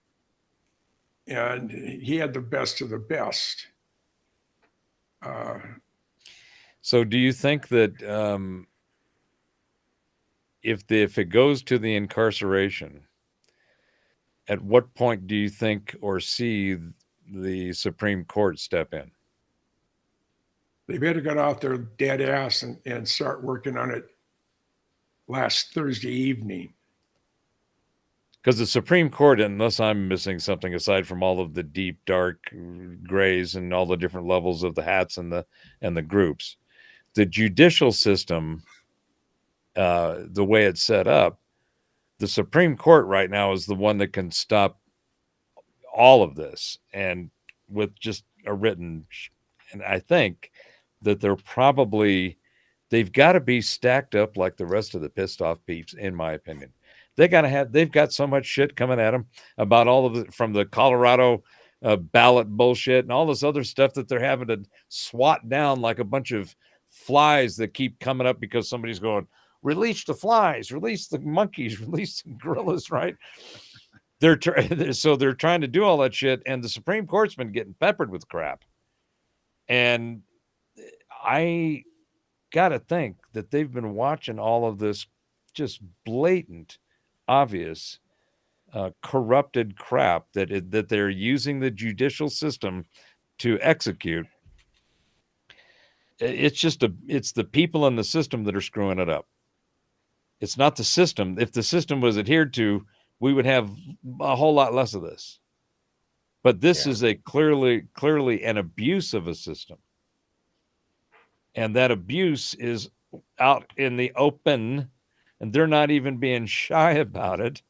he had the best of the best. So do you think that if it goes to the incarceration, at what point do you think or see the Supreme Court step in? They better get off their dead ass and start working on it last Thursday evening. Because the Supreme Court, unless I'm missing something aside from all of the deep, dark grays and all the different levels of the hats and the groups, the judicial system, the way it's set up, the Supreme Court right now is the one that can stop all of this, and with just a written. And I think that they've got to be stacked up like the rest of the pissed off peeps, in my opinion. They've got so much shit coming at them about all of it, from the Colorado ballot bullshit and all this other stuff that they're having to swat down like a bunch of flies that keep coming up because somebody's going, release the flies, release the monkeys, release the gorillas, right? So they're trying to do all that shit, and the Supreme Court's been getting peppered with crap. And I gotta think that they've been watching all of this just blatant, obvious, corrupted crap that they're using the judicial system to execute. It's the people in the system that are screwing it up. It's not the system. If the system was adhered to, we would have a whole lot less of this. But this is a clearly an abuse of a system. And that abuse is out in the open, and they're not even being shy about it,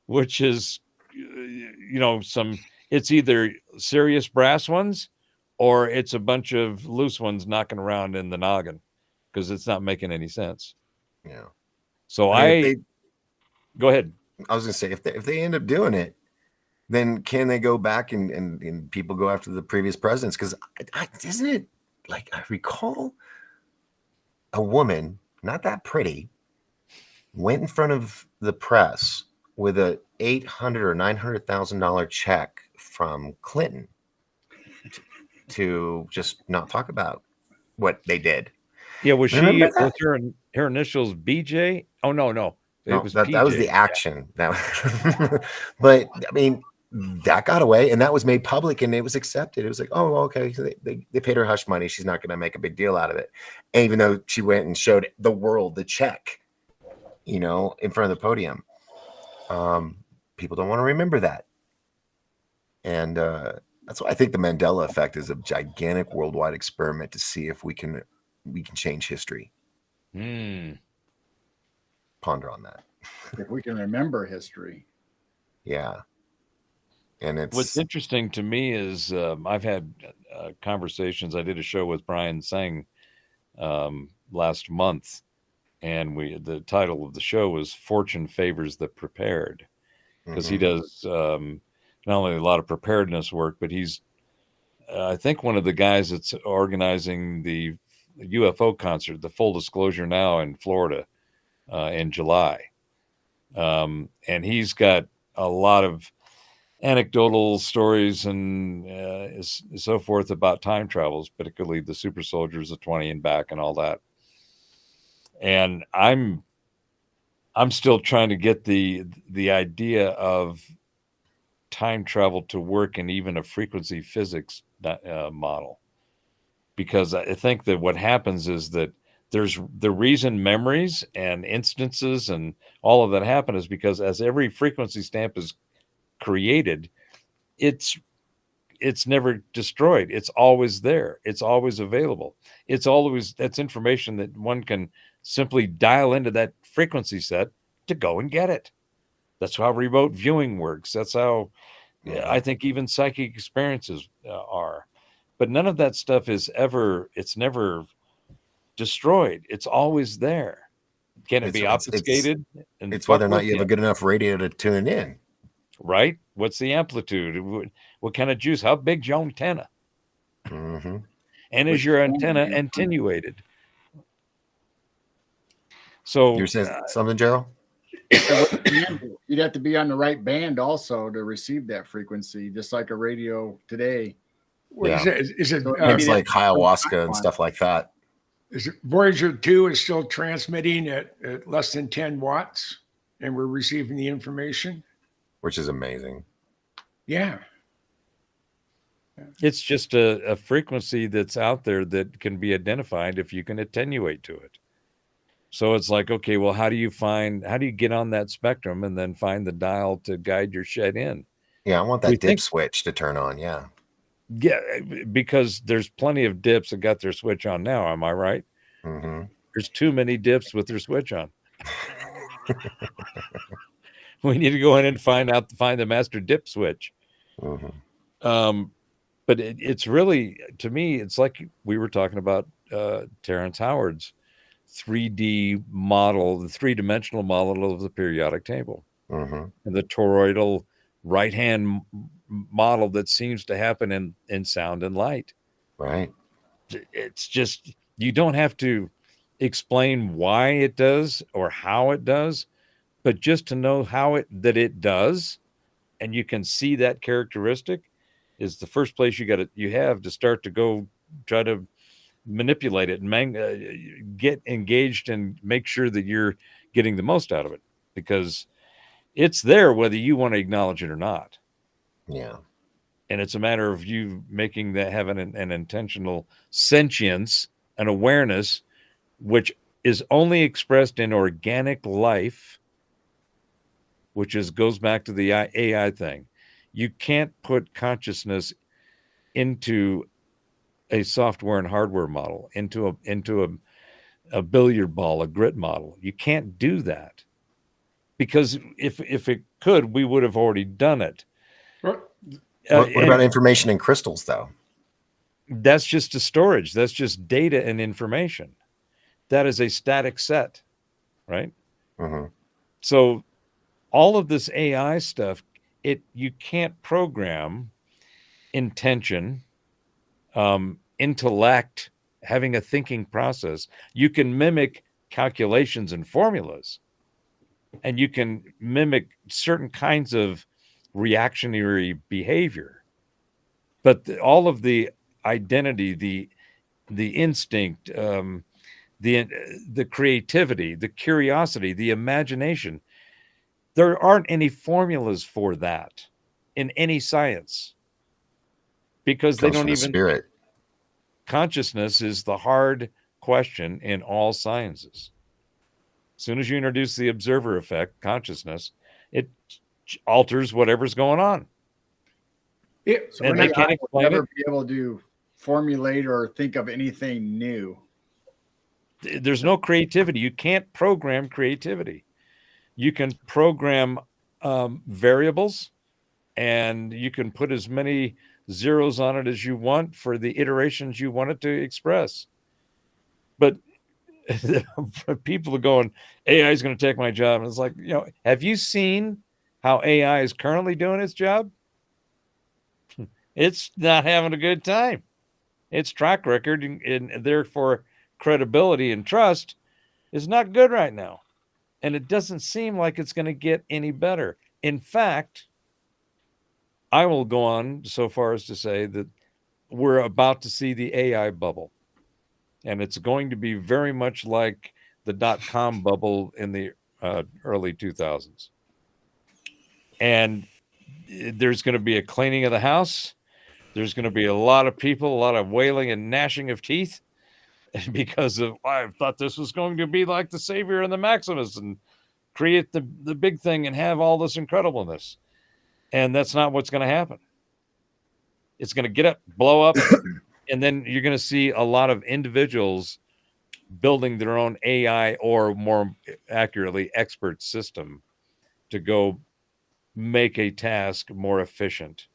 which is, it's either serious brass ones or it's a bunch of loose ones knocking around in the noggin, because it's not making any sense. Yeah. So go ahead. I was going to say, if they end up doing it, then can they go back and people go after the previous presidents? Because isn't it like, I recall a woman, not that pretty, went in front of the press with a $800,000 or $900,000 check from Clinton to just not talk about what they did. Yeah, was her initials BJ? Oh no, that was the action. That but I mean, that got away, and that was made public, and it was accepted. It was like, oh, okay, so they paid her hush money. She's not going to make a big deal out of it. And even though she went and showed the world the check, in front of the podium, people don't want to remember that. And that's why I think the Mandela effect is a gigantic worldwide experiment to see if we can change history. Ponder on that. If we can remember history. Yeah. And what's interesting to me is I've had conversations. I did a show with Brian Singh last month, and the title of the show was "Fortune Favors the Prepared," because he does not only a lot of preparedness work, but he's I think one of the guys that's organizing the UFO concert, the Full Disclosure Now in Florida in July. And he's got a lot of anecdotal stories and so forth about time travels, particularly the super soldiers, the 20 and back and all that. And I'm still trying to get the idea of time travel to work in even a frequency physics model, because I think that what happens is that there's the reason memories and instances and all of that happen is because as every frequency stamp is created, it's never destroyed. It's always there. It's always available. That's information that one can simply dial into that frequency set to go and get it. That's how remote viewing works. That's how I think even psychic experiences are. But none of that stuff it's never destroyed. It's always there. Can it be obfuscated? It's whether or not you have a good enough radio to tune in. Right? What's the amplitude? What kind of juice? How big's your antenna? Mm-hmm. And is your antenna attenuated? So you're saying something, Gerald? You'd have to be on the right band also to receive that frequency, just like a radio today. Is it So it's like ayahuasca and stuff like that. Is it Voyager 2 is still transmitting at less than 10 watts and we're receiving the information? Which is amazing. Yeah. It's just a frequency that's out there that can be identified if you can attenuate to it. So it's like, okay, well, how do you get on that spectrum and then find the dial to guide your shed in? Yeah, I want that dip switch to turn on. Yeah. Yeah, because there's plenty of dips that got their switch on now. Am I right? Mm-hmm. There's too many dips with their switch on. We need to go in and find the master dip switch. Mm-hmm. But it's really, to me, it's like we were talking about Terrence Howard's 3D model, the three-dimensional model of the periodic table, mm-hmm. and the toroidal right-hand model that seems to happen in sound and light. Right. It's just, you don't have to explain why it does or how it does, but just to know that it does, and you can see that characteristic is the first place you have to start to go try to manipulate it and get engaged and make sure that you're getting the most out of it, because it's there whether you want to acknowledge it or not. Yeah. And it's a matter of you making that, having an intentional sentience, an awareness, which is only expressed in organic life, which goes back to the AI thing. You can't put consciousness into a software and hardware model, into a billiard ball, a grit model. You can't do that, because if it could, we would have already done it. What about information in crystals, though? That's just a storage. That's just data and information. That is a static set, right? Mm-hmm. So all of this AI stuff, you can't program intention, intellect, having a thinking process. You can mimic calculations and formulas, and you can mimic certain kinds of reactionary behavior, but all of the identity, the instinct, the creativity, the curiosity, the imagination, there aren't any formulas for that in any science, because they don't even. Spirit. Consciousness is the hard question in all sciences. As soon as you introduce the observer effect, consciousness, it alters whatever's going on. Yeah, so and they can't explain never it. be able to formulate or think of anything new. There's no creativity. You can't program creativity. You can program variables, and you can put as many zeros on it as you want for the iterations you want it to express. But people are going, AI is going to take my job. And it's like, have you seen how AI is currently doing its job? It's not having a good time. Its track record and therefore credibility and trust is not good right now. And it doesn't seem like it's going to get any better. In fact, I will go on so far as to say that we're about to see the AI bubble. And it's going to be very much like the .com bubble in the early 2000s. And there's going to be a cleaning of the house. There's going to be a lot of people, a lot of wailing and gnashing of teeth because of, I thought this was going to be like the Savior and the Maximus and create the big thing and have all this incredibleness. And that's not what's going to happen. It's going to get up, blow up, and then you're going to see a lot of individuals building their own AI, or more accurately, expert system to go make a task more efficient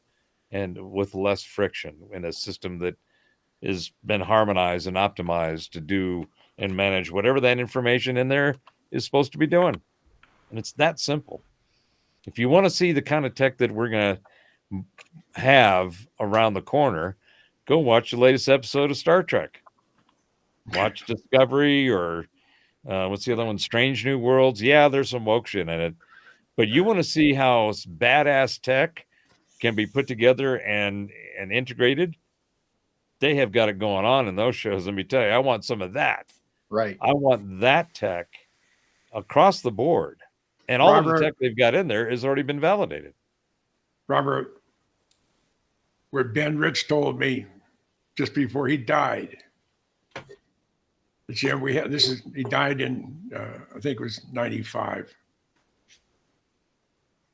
and with less friction in a system that has been harmonized and optimized to do and manage whatever that information in there is supposed to be doing. And it's that simple. If you want to see the kind of tech that we're going to have around the corner, go watch the latest episode of Star Trek. Watch Discovery, or what's the other one? Strange New Worlds. Yeah, there's some woke shit in it. But you want to see how badass tech can be put together and integrated. They have got it going on in those shows. Let me tell you, I want some of that. Right. I want that tech across the board. And all of the Robert- tech they've got in there has already been validated. Robert, what Ben Rich told me just before he died. Jim, he died in, I think it was 95.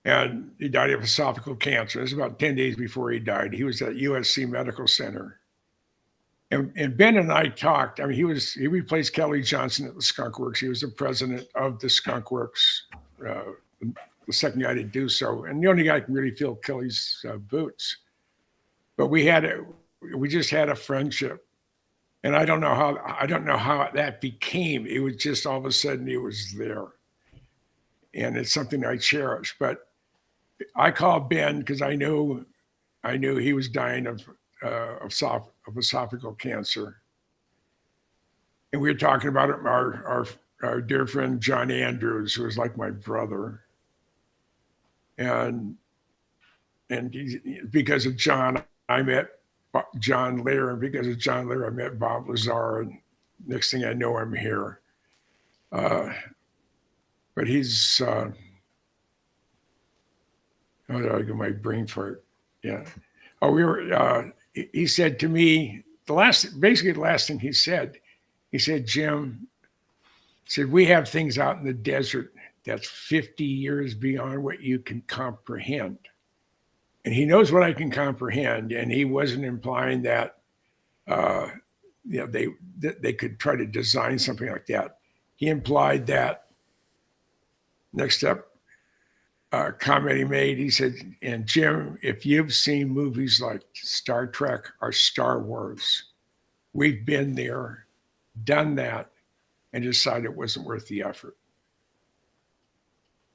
And he died of esophageal cancer. It was about 10 days before he died. He was at USC Medical Center. And Ben and I talked. I mean, he replaced Kelly Johnson at the Skunk Works. He was the president of the Skunk Works, the second guy to do so, and the only guy who can really fill Kelly's boots. But we just had a friendship, and I don't know how that became. It was just all of a sudden it was there, and it's something I cherish. But I called Ben because I knew he was dying of esophageal cancer, and we were talking about it. Our dear friend John Andrews, who was like my brother, and because of John, I met John Lear, and because of John Lear, I met Bob Lazar, and next thing I know, I'm here. But he's how did I get my brain fart? Yeah. Oh, we were. He said to me the last thing he said, Jim, he said, we have things out in the desert that's 50 years beyond what you can comprehend. And he knows what I can comprehend. And he wasn't implying that, they could try to design something like that. He implied that next up, comment he made, he said, and Jim, if you've seen movies like Star Trek or Star Wars, we've been there, done that, and decided it wasn't worth the effort.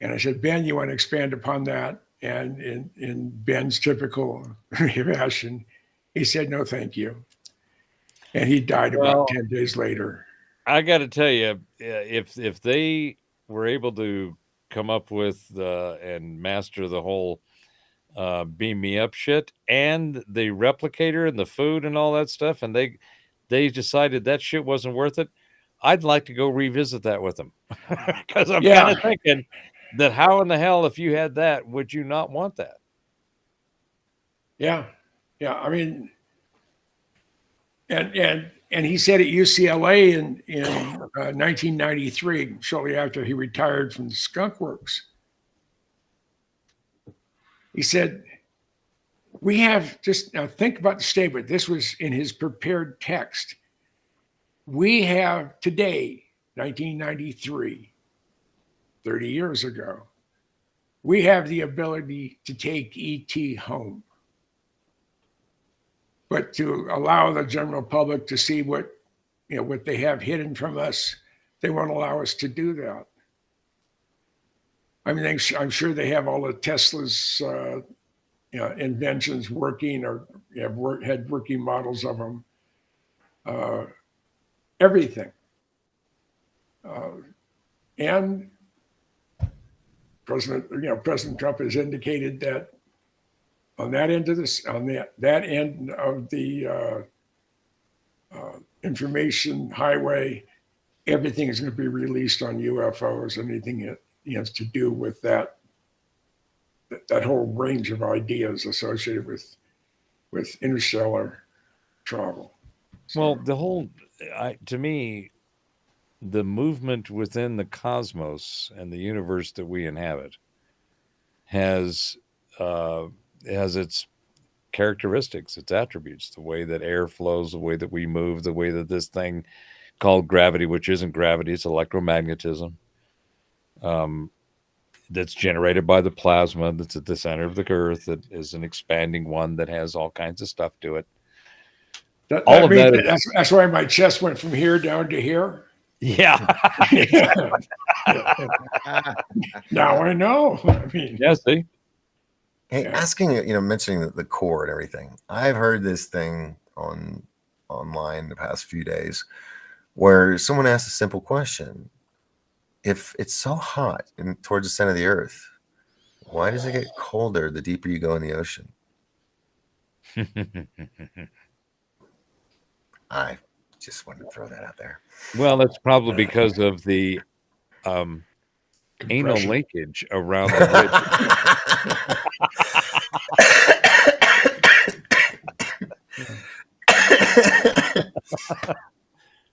And I said, Ben, you want to expand upon that? And in Ben's typical fashion, he said, no, thank you. And he died about 10 days later. I got to tell you, if they were able to come up with and master the whole beam me up shit and the replicator and the food and all that stuff, and they decided that shit wasn't worth it, I'd like to go revisit that with them. Because I'm kind of thinking that how in the hell, if you had that, would you not want that? Yeah. I mean, and he said at UCLA in 1993, shortly after he retired from the Skunk Works, he said, we have just, now think about the statement. This was in his prepared text. We have today, 1993, 30 years ago, we have the ability to take ET home. But to allow the general public to see what they have hidden from us, they won't allow us to do that. I mean, I'm sure they have all of Tesla's inventions working, or had working models of them. Everything. And President Trump has indicated that on that end of that end of the information highway, everything is going to be released on UFOs, and anything that has to do with that whole range of ideas associated with interstellar travel. Well, the whole, to me, the movement within the cosmos and the universe that we inhabit has its characteristics, its attributes, the way that air flows, the way that we move, the way that this thing called gravity, which isn't gravity, it's electromagnetism, that's generated by the plasma that's at the center of the Earth, that is an expanding one that has all kinds of stuff to it. That's why my chest went from here down to here. Yeah. Now I know. I mean, yeah, see? Hey, asking, mentioning the core and everything. I've heard this thing online the past few days where someone asked a simple question. If it's so hot towards the center of the Earth, why does it get colder the deeper you go in the ocean? I just wanted to throw that out there. Well, that's probably because of the anal linkage around the ridge.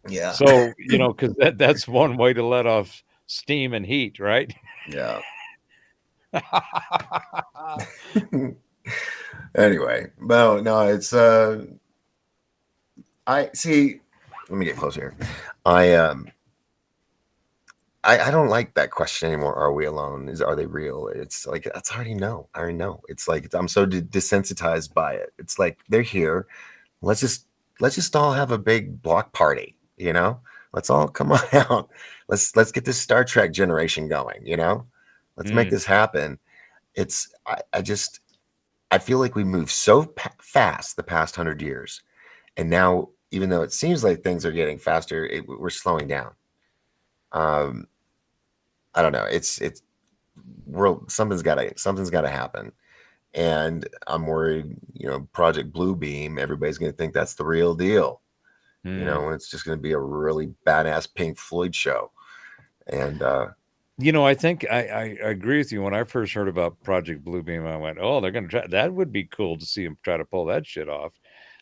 Yeah. So, because that's one way to let off steam and heat, right? Yeah. Anyway, well, no, it's I see. Let me get closer here. I don't like that question anymore. Are we alone? Are they real? It's like, that's I already know. It's like I'm so desensitized by it. It's like they're here. Let's just all have a big block party. Let's all come on out. Let's get this Star Trek generation going. Let's make this happen. I feel like we moved so fast the past 100 years, and now, even though it seems like things are getting faster, we're slowing down. I don't know. Something's got to happen, and I'm worried. Project Bluebeam. Everybody's going to think that's the real deal. It's just going to be a really badass Pink Floyd show. And I think I agree with you. When I first heard about Project Bluebeam, I went, "Oh, they're going to try. That would be cool to see them try to pull that shit off."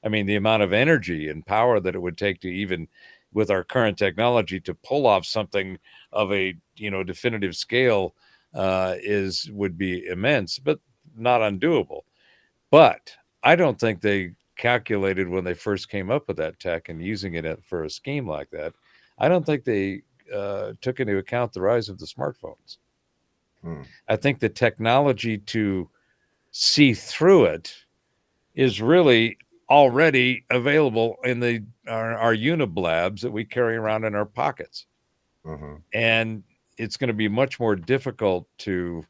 I mean, the amount of energy and power that it would take to, even with our current technology, to pull off something of a definitive scale would be immense, but not undoable. But I don't think they calculated when they first came up with that tech and using it for a scheme like that. I don't think they took into account the rise of the smartphones. I think the technology to see through it is really already available in our uniblabs that we carry around in our pockets. Mm-hmm. And it's going to be much more difficult to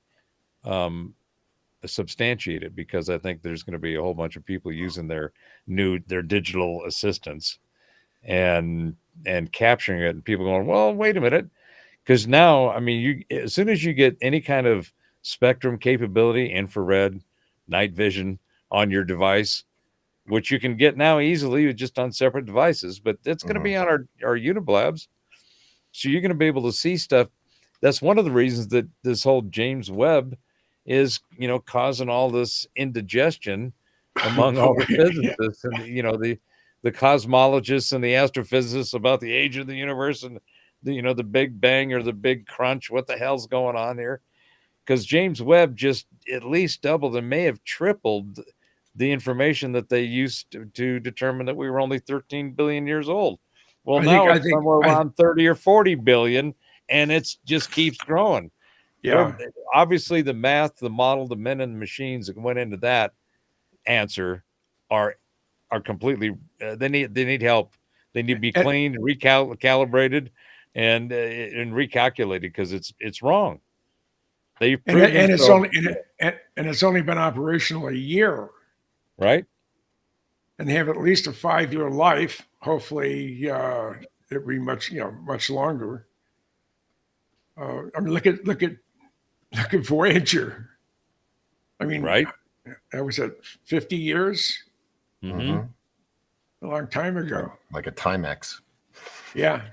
substantiate it, because I think there's going to be a whole bunch of people using their digital assistants and capturing it, and people going, well, wait a minute, because now, I mean, as soon as you get any kind of spectrum capability, infrared, night vision on your device, which you can get now easily just on separate devices, but it's going to be on our uniblabs, so you're going to be able to see stuff. That's one of the reasons that this whole James Webb is, causing all this indigestion among all the physicists and the cosmologists and the astrophysicists about the age of the universe and the Big Bang or the Big Crunch. What the hell's going on here? Because James Webb just at least doubled and may have tripled the information that they used to determine that we were only 13 billion years old. Well, it's somewhere around 30 or 40 billion, and it's just keeps growing. Yeah. Obviously, the math, the model, the men and the machines that went into that answer are completely. They need help. They need to be cleaned, recalibrated and recalculate it because it's wrong. They've And, proven and it's themselves, only and it's only been operational a year, right. and they have at least a 5-year life. Hopefully, it'll be much longer. I mean, look at Voyager. I mean, Right. that was at 50 years, Mm-hmm. a long time ago. Like a Timex. Yeah,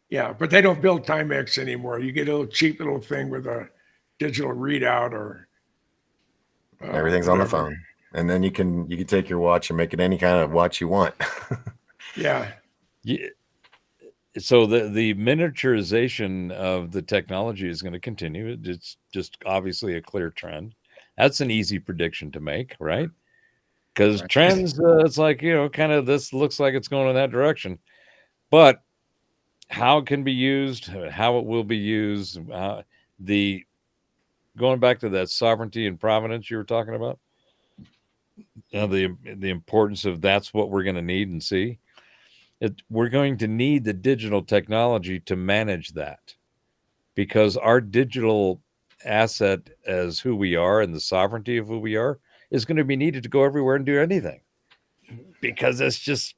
yeah, but they don't build Timex anymore. You get a little cheap little thing with a digital readout or Everything's on the whatever. phone, and then you can take your watch and make it any kind of watch you want. Yeah, Yeah. So the miniaturization of the technology is going to continue. It's just obviously a clear trend. That's an easy prediction to make, right? Because Right. trends, it's like, kind of this looks like it's going in that direction. But how it can be used, how it will be used, the going back to that sovereignty and providence you were talking about, the importance of that's what we're going to need and see. We're going to need the digital technology to manage that, because our digital asset as who we are and the sovereignty of who we are is going to be needed to go everywhere and do anything, because it's just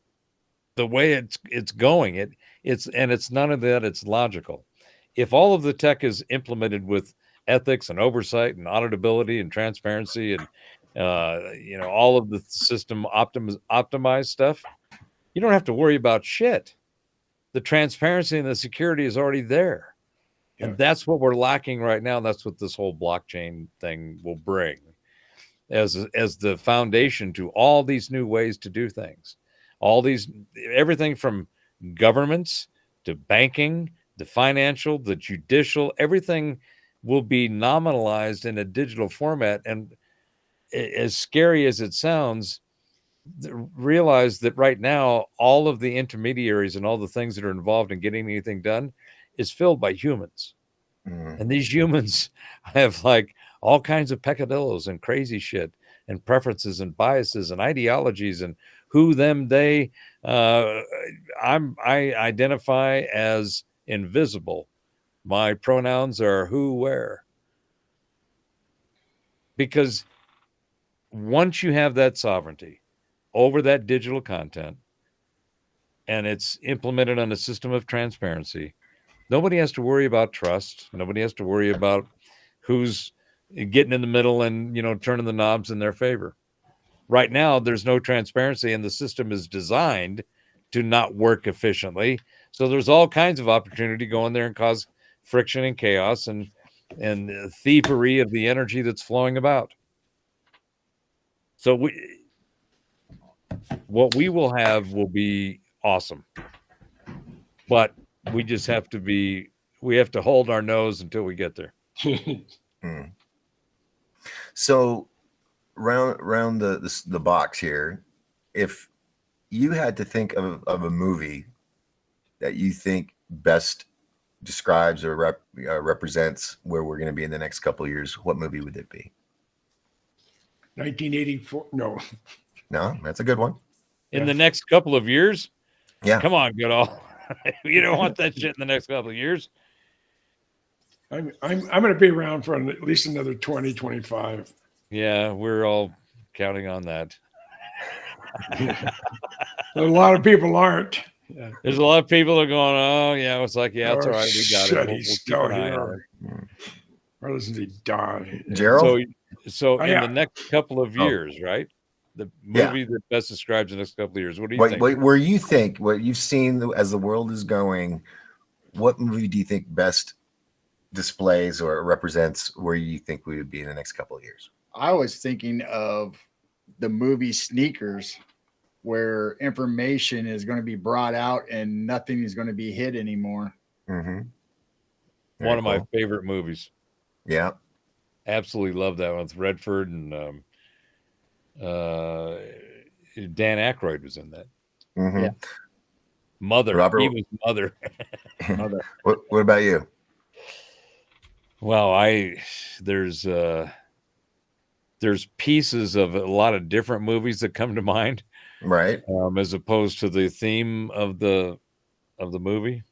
the way it's going. It's none of that. It's logical. If all of the tech is implemented with ethics and oversight and auditability and transparency and all of the system optimized stuff, you don't have to worry about shit. The transparency and the security is already there. Yeah. And that's what we're lacking right now. That's what this whole blockchain thing will bring as the foundation to all these new ways to do things. Everything from governments to banking, the financial, the judicial, everything will be nominalized in a digital format. And as scary as it sounds, realize that right now, all of the intermediaries and all the things that are involved in getting anything done is filled by humans. Mm. And these humans have like all kinds of peccadillos and crazy shit and preferences and biases and ideologies and who, them, they. I identify as invisible. My pronouns are who, where. Because once you have that sovereignty over that digital content and it's implemented on a system of transparency, nobody has to worry about trust. Nobody has to worry about who's getting in the middle and, turning the knobs in their favor. Right now, there's no transparency and the system is designed to not work efficiently. So there's all kinds of opportunity to go in there and cause friction and chaos and thievery of the energy that's flowing about. So what we will have will be awesome, but we just have to hold our nose until we get there. Mm. So round the box here, if you had to think of a movie that you think best describes or represents where we're going to be in the next couple of years, what movie would it be? 1984. No, that's a good one. In the next couple of years? Yeah. Come on, Goodall. You don't want that shit in the next couple of years. I'm going to be around for at least another 2025. Yeah, we're all counting on that. A lot of people aren't. Yeah. There's a lot of people that are going, oh, yeah, it's like, yeah, it's all right. We got shit, it. he's We'll keep still an eye on here. Or doesn't he die? Gerald? So Oh, in yeah. the next couple of years, right? The movie that best describes the next couple of years. What do you think? Where you think, what you've seen as the world is going, what movie do you think best displays or represents where you think we would be in the next couple of years? I was thinking of the movie Sneakers, where information is going to be brought out and nothing is going to be hid anymore. Mm-hmm. One of my favorite movies. Yeah. Absolutely love that one with Redford and Dan Aykroyd was in that. Mm-hmm. Yeah. Mother. Robert- He was Mother. What about you? Well, there's pieces of a lot of different movies that come to mind, Right. as opposed to the theme of the movie.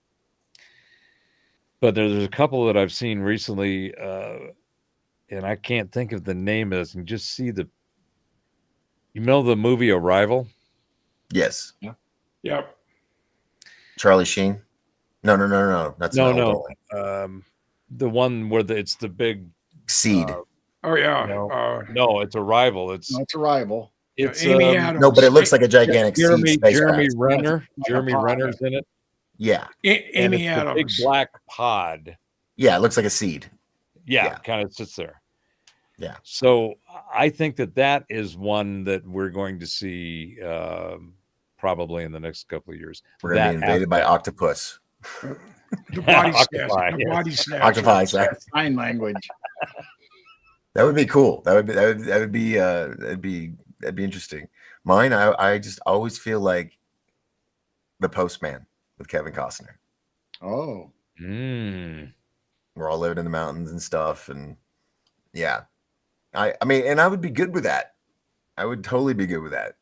But there's a couple that I've seen recently, and I can't think of the name of this. And just see you know the movie Arrival? Yes. Yep. Charlie Sheen. No. That's an older one. The one where it's the big Seed. Oh yeah. no, it's Arrival. It's No, it's Arrival. it's Amy Adams. no, but it looks like a gigantic Jeremy seed spacecraft. Jeremy Renner. Like a Jeremy pod. Renner's in it. Yeah. And Amy it's the big Adams. black pod. Yeah, it looks like a seed. Yeah, Yeah. kind of sits there. Yeah. So I think that is one that we're going to see probably in the next couple of years. We're gonna be invaded by octopus. The body Octopi, snatcher. The yes. body snatcher. Octopi, sorry. Sign language. That would be cool. That'd be interesting. Mine, I just always feel like The Postman with Kevin Costner. Oh, Mm. We're all living in the mountains and stuff, and yeah, I mean, and I would be good with that. I would totally be good with that.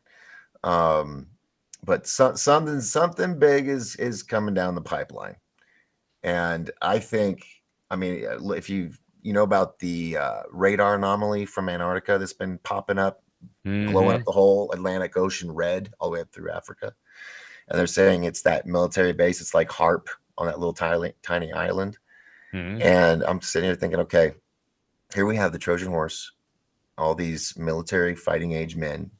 But something big is coming down the pipeline, and I think, I mean, if you know about the radar anomaly from Antarctica that's been popping up, blowing up the whole Atlantic Ocean red all the way up through Africa, and they're saying it's that military base. It's like HARP on that little tiny island. And I'm sitting here thinking, okay, here we have the Trojan horse, all these military fighting age men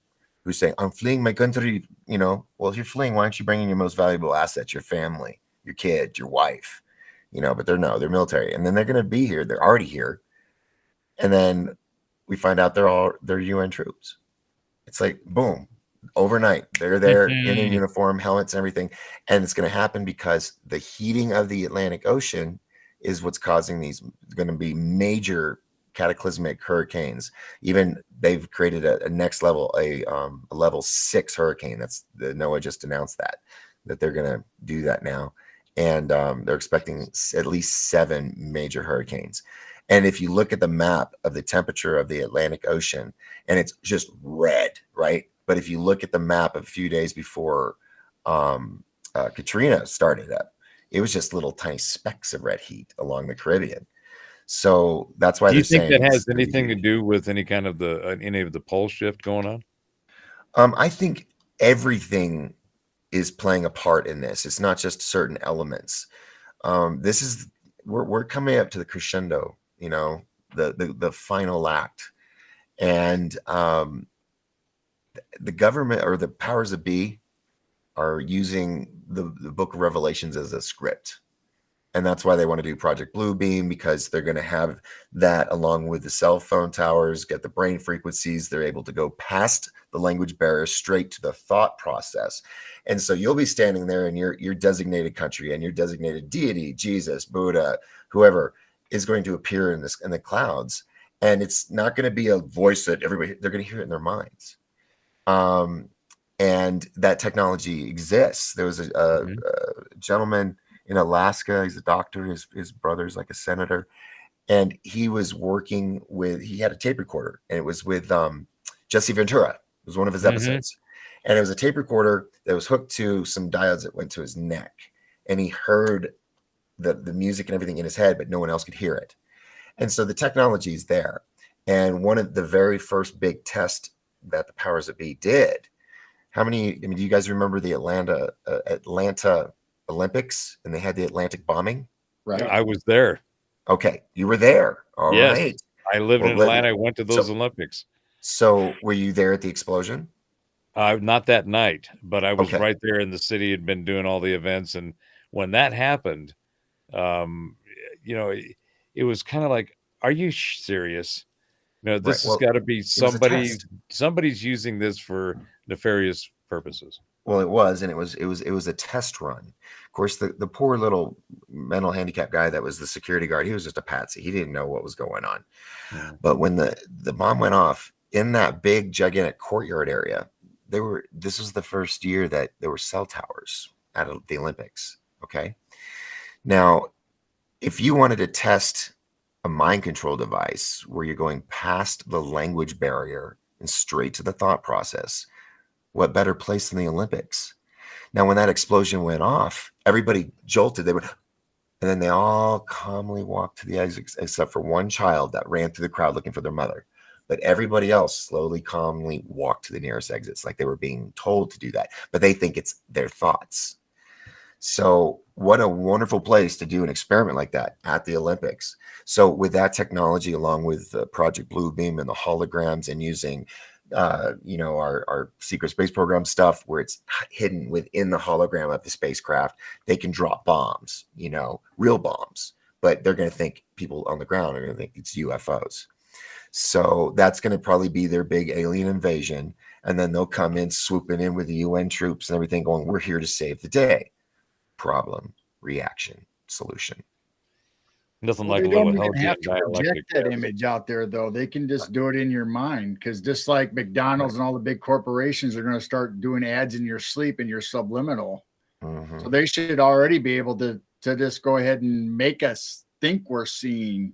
who say, I'm fleeing my country. Well, if you're fleeing, why aren't you bringing your most valuable assets, your family, your kids, your wife? But they're military. And then they're going to be here. They're already here. And then we find out they're UN troops. It's like, boom, overnight. They're there in a uniform, helmets and everything. And it's going to happen because the heating of the Atlantic Ocean is what's causing these going to be major cataclysmic hurricanes. Even they've created a next level, a level 6 hurricane. That's the NOAA just announced that they're going to do that now. And they're expecting at least 7 major hurricanes. And if you look at the map of the temperature of the Atlantic Ocean, and it's just red, right? But if you look at the map a few days before Katrina started up, it was just little tiny specks of red heat along the Caribbean. So that's why. Do you think that has anything to do with any kind of any of the pole shift going on? I think everything is playing a part in this. It's not just certain elements. We're coming up to the crescendo, the final act, and the government or the powers that be are using the book of Revelations as a script. And that's why they want to do Project Bluebeam, because they're going to have that along with the cell phone towers, get the brain frequencies. They're able to go past the language barrier straight to the thought process. And so you'll be standing there in your designated country, and your designated deity, Jesus, Buddha, whoever, is going to appear in the clouds. And it's not going to be a voice that they're going to hear it in their minds. And that technology exists. There was a gentleman in Alaska. He's a doctor. His brother's like a senator. And he was working he had a tape recorder, and it was with Jesse Ventura. It was one of his episodes. And it was a tape recorder that was hooked to some diodes that went to his neck. And he heard the music and everything in his head, but no one else could hear it. And so the technology is there. And one of the very first big tests that the powers that be did, do you guys remember the Atlanta Olympics, and they had the Atlantic bombing? right. I was there. Okay, you were there. All Yes. right. I lived in Atlanta. I went to those Olympics. So were you there at the explosion? Not that night, but I was Okay. right there in the city. Had been doing all the events, and when that happened, it was kind of like, "Are you serious? This Right. has Well, got to be was a test. somebody's using this for nefarious purposes." Well, it was, and it was a test run. Of course, the poor little mental handicap guy that was the security guard, he was just a patsy. He didn't know what was going on. Yeah. But when the bomb went off in that big, gigantic courtyard area, this was the first year that there were cell towers at the Olympics. Okay. Now, if you wanted to test a mind control device where you're going past the language barrier and straight to the thought process, what better place than the Olympics? Now, when that explosion went off, everybody jolted. They went, And then they all calmly walked to the exit, except for one child that ran through the crowd looking for their mother. But everybody else slowly, calmly walked to the nearest exits, like they were being told to do that. But they think it's their thoughts. So, what a wonderful place to do an experiment like that at the Olympics. So, with that technology, along with Project Bluebeam and the holograms, and using, our secret space program stuff, where it's hidden within the hologram of the spacecraft, they can drop bombs, real bombs. But they're going to think, people on the ground are going to think it's UFOs. So that's going to probably be their big alien invasion. And then they'll come in, swooping in with the UN troops and everything, going, we're here to save the day. Problem, reaction, solution. Nothing Well, like they a little don't even have Helgian to project dialectic. that image out there, though. They can just do it in your mind, because just like McDonald's and all the big corporations are going to start doing ads in your sleep and your subliminal. Mhm. So they should already be able to just go ahead and make us think we're seeing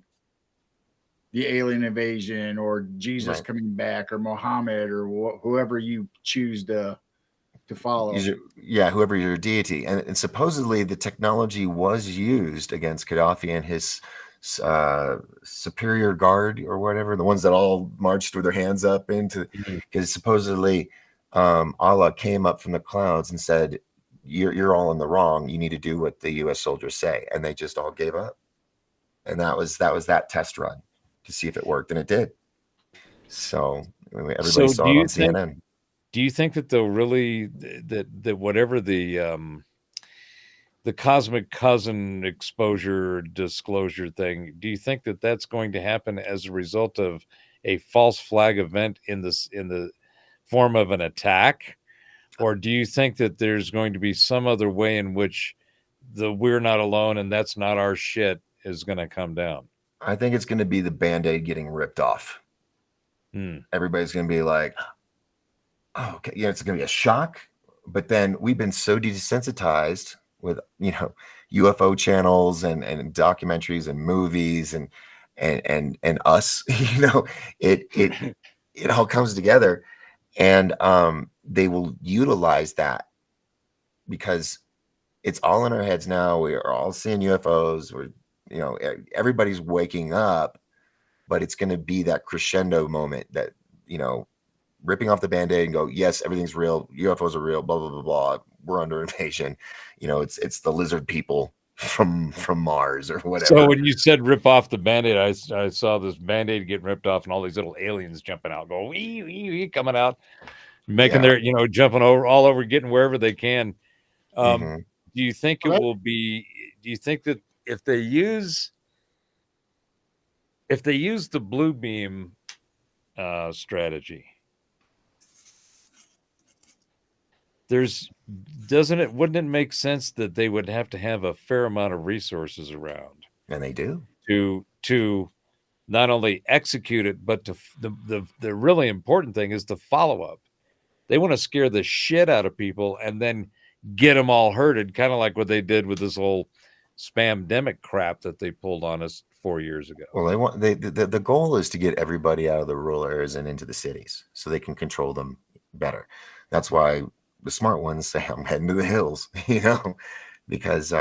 the alien invasion or Jesus Right. coming back or Muhammad or whoever you choose to follow. Whoever your deity. And supposedly the technology was used against Gaddafi and his superior guard or whatever, the ones that all marched with their hands up into, because supposedly Allah came up from the clouds and said, you're all in the wrong. You need to do what the US soldiers say. And they just all gave up. And that was that test run to see if it worked, and it did. So everybody saw it on CNN. Do you think that they'll really that whatever the cosmic cousin exposure disclosure thing, do you think that that's going to happen as a result of a false flag event in the form of an attack, or do you think that there's going to be some other way in which the we're not alone and that's not our shit is going to come down? I think it's going to be the Band-Aid getting ripped off. Everybody's going to be like, oh, okay, yeah, it's going to be a shock. But then we've been so desensitized with, UFO channels and documentaries and movies and us, it all comes together, and they will utilize that because it's all in our heads now. We are all seeing UFOs. Everybody's waking up, but it's going to be that crescendo moment that, ripping off the Band-Aid and go, yes, everything's real. UFOs are real, blah, blah, blah, blah. We're under invasion. It's the lizard people from Mars or whatever. So when you said rip off the Band-Aid, I saw this Band-Aid getting ripped off and all these little aliens jumping out, go wee, wee, wee, coming out, making their, jumping all over, getting wherever they can. Do you think it will be, do you think that if they use the blue beam strategy, wouldn't it make sense that they would have to have a fair amount of resources around, and they do, to not only execute it, but to the really important thing is the follow up. They want to scare the shit out of people and then get them all herded, kind of like what they did with this whole spamdemic crap that they pulled on us 4 years ago. Well, the goal is to get everybody out of the rural areas and into the cities so they can control them better. That's why the smart ones say, I'm heading to the hills, because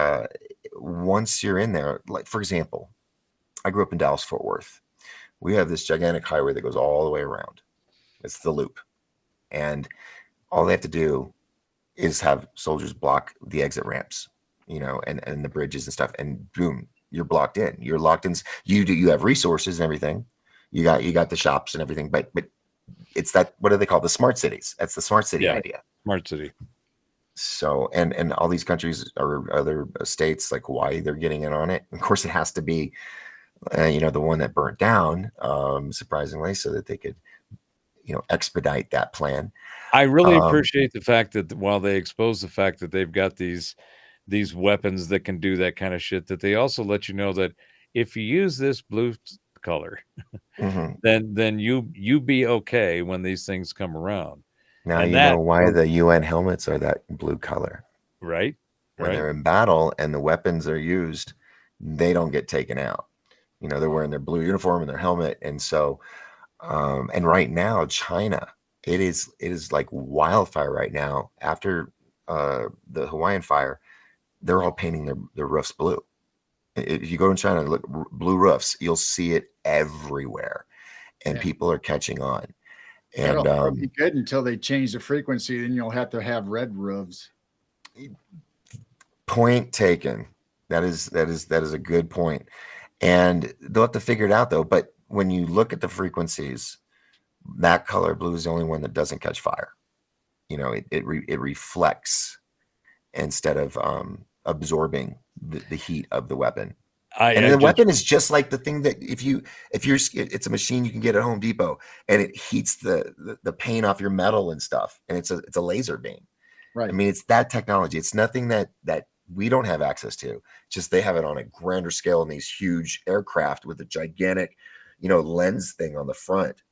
once you're in there, like, for example, I grew up in Dallas, Fort Worth. We have this gigantic highway that goes all the way around. It's the loop. And all they have to do is have soldiers block the exit ramps, and the bridges and stuff. And boom, you're blocked in. You're locked in. You have resources and everything. You got the shops and everything. But it's that, what do they call the smart cities? That's the smart city idea. Smart city. So, and all these countries or other states like Hawaii, they're getting in on it. Of course, it has to be, the one that burnt down, surprisingly, so that they could, expedite that plan. I really appreciate the fact that while they expose the fact that they've got these weapons that can do that kind of shit, that they also let you know that if you use this blue color, then you be okay when these things come around. Now you know why the UN helmets are that blue color, right? When they're in battle and the weapons are used, they don't get taken out. They're wearing their blue uniform and their helmet, and so, and right now, China, it is like wildfire right now. After the Hawaiian fire, they're all painting their roofs blue. If you go in China, look, blue roofs, you'll see it everywhere, and Yeah. people are catching on. That'll And be good until they change the frequency. Then you'll have to have red roofs. point taken. That is a good point. And they'll have to figure it out though. But when you look at the frequencies, that color blue is the only one that doesn't catch fire. You know, it reflects instead of absorbing the heat of the weapon. And the weapon is just like the thing that it's a machine you can get at Home Depot, and it heats the paint off your metal and stuff, and it's a laser beam. Right. I mean, it's that technology. It's nothing that we don't have access to. Just they have it on a grander scale in these huge aircraft with a gigantic, lens thing on the front.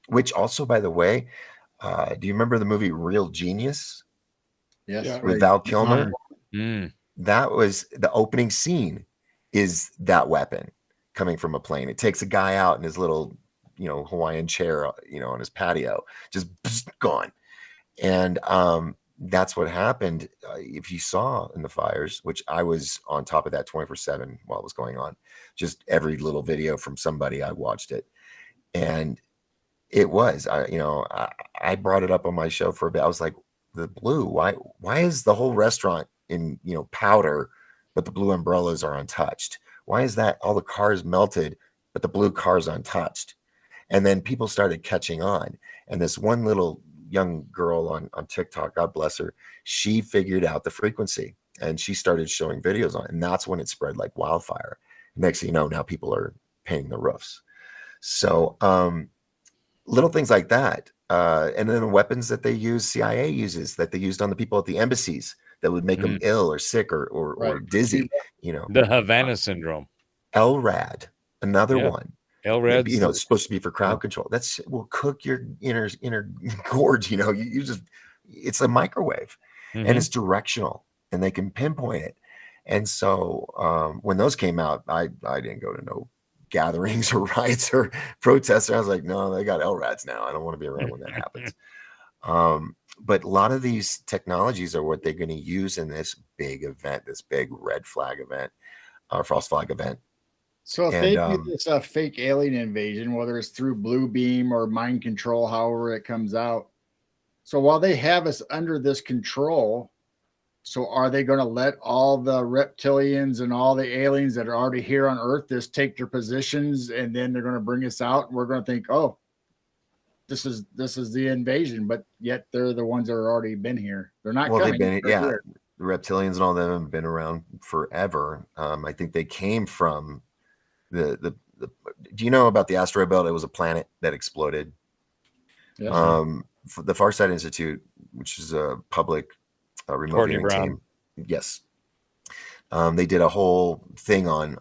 Which also, by the way, do you remember the movie Real Genius? Yes. Yeah. With Val Kilmer? Mm. That was the opening scene. Is that weapon coming from a plane? It takes a guy out in his little, Hawaiian chair, on his patio, just gone. And that's what happened. If you saw in the fires, which I was on top of that 24/7 while it was going on, just every little video from somebody, I watched it. And it was, I brought it up on my show for a bit. I was like, the blue, why is the whole restaurant in, powder, but the blue umbrellas are untouched? Why is that all the cars melted, but the blue cars untouched? And then people started catching on. And this one little young girl on TikTok, God bless her, she figured out the frequency and she started showing videos on it. And that's when it spread like wildfire. Next thing you know, now people are painting the roofs. So little things like that. And then the weapons that they use, CIA uses, that they used on the people at the embassies that would make them ill or sick or dizzy, The Havana syndrome. LRAD, another one. LRAD, it's supposed to be for crowd control. Will cook your inner gorge. You just, it's a microwave, and it's directional, and they can pinpoint it. And so when those came out, I didn't go to no gatherings or riots or protests. I was like, no, they got LRADs now. I don't want to be around when that happens. But a lot of these technologies are what they're going to use in this big event, this big red flag event, false flag event. So if they do this fake alien invasion, whether it's through blue beam or mind control, however it comes out, so while they have us under this control, so are they going to let all the reptilians and all the aliens that are already here on Earth just take their positions, and then they're going to bring us out, and we're going to think, oh, this is the invasion, but yet they're the ones that are already been here. They're not coming. They've been, the reptilians and all them have been around forever. I think they came from the do you know about the asteroid belt? It was a planet that exploded. Yes. For the Farsight Institute, which is a public remote viewing team. Yes. They did a whole thing on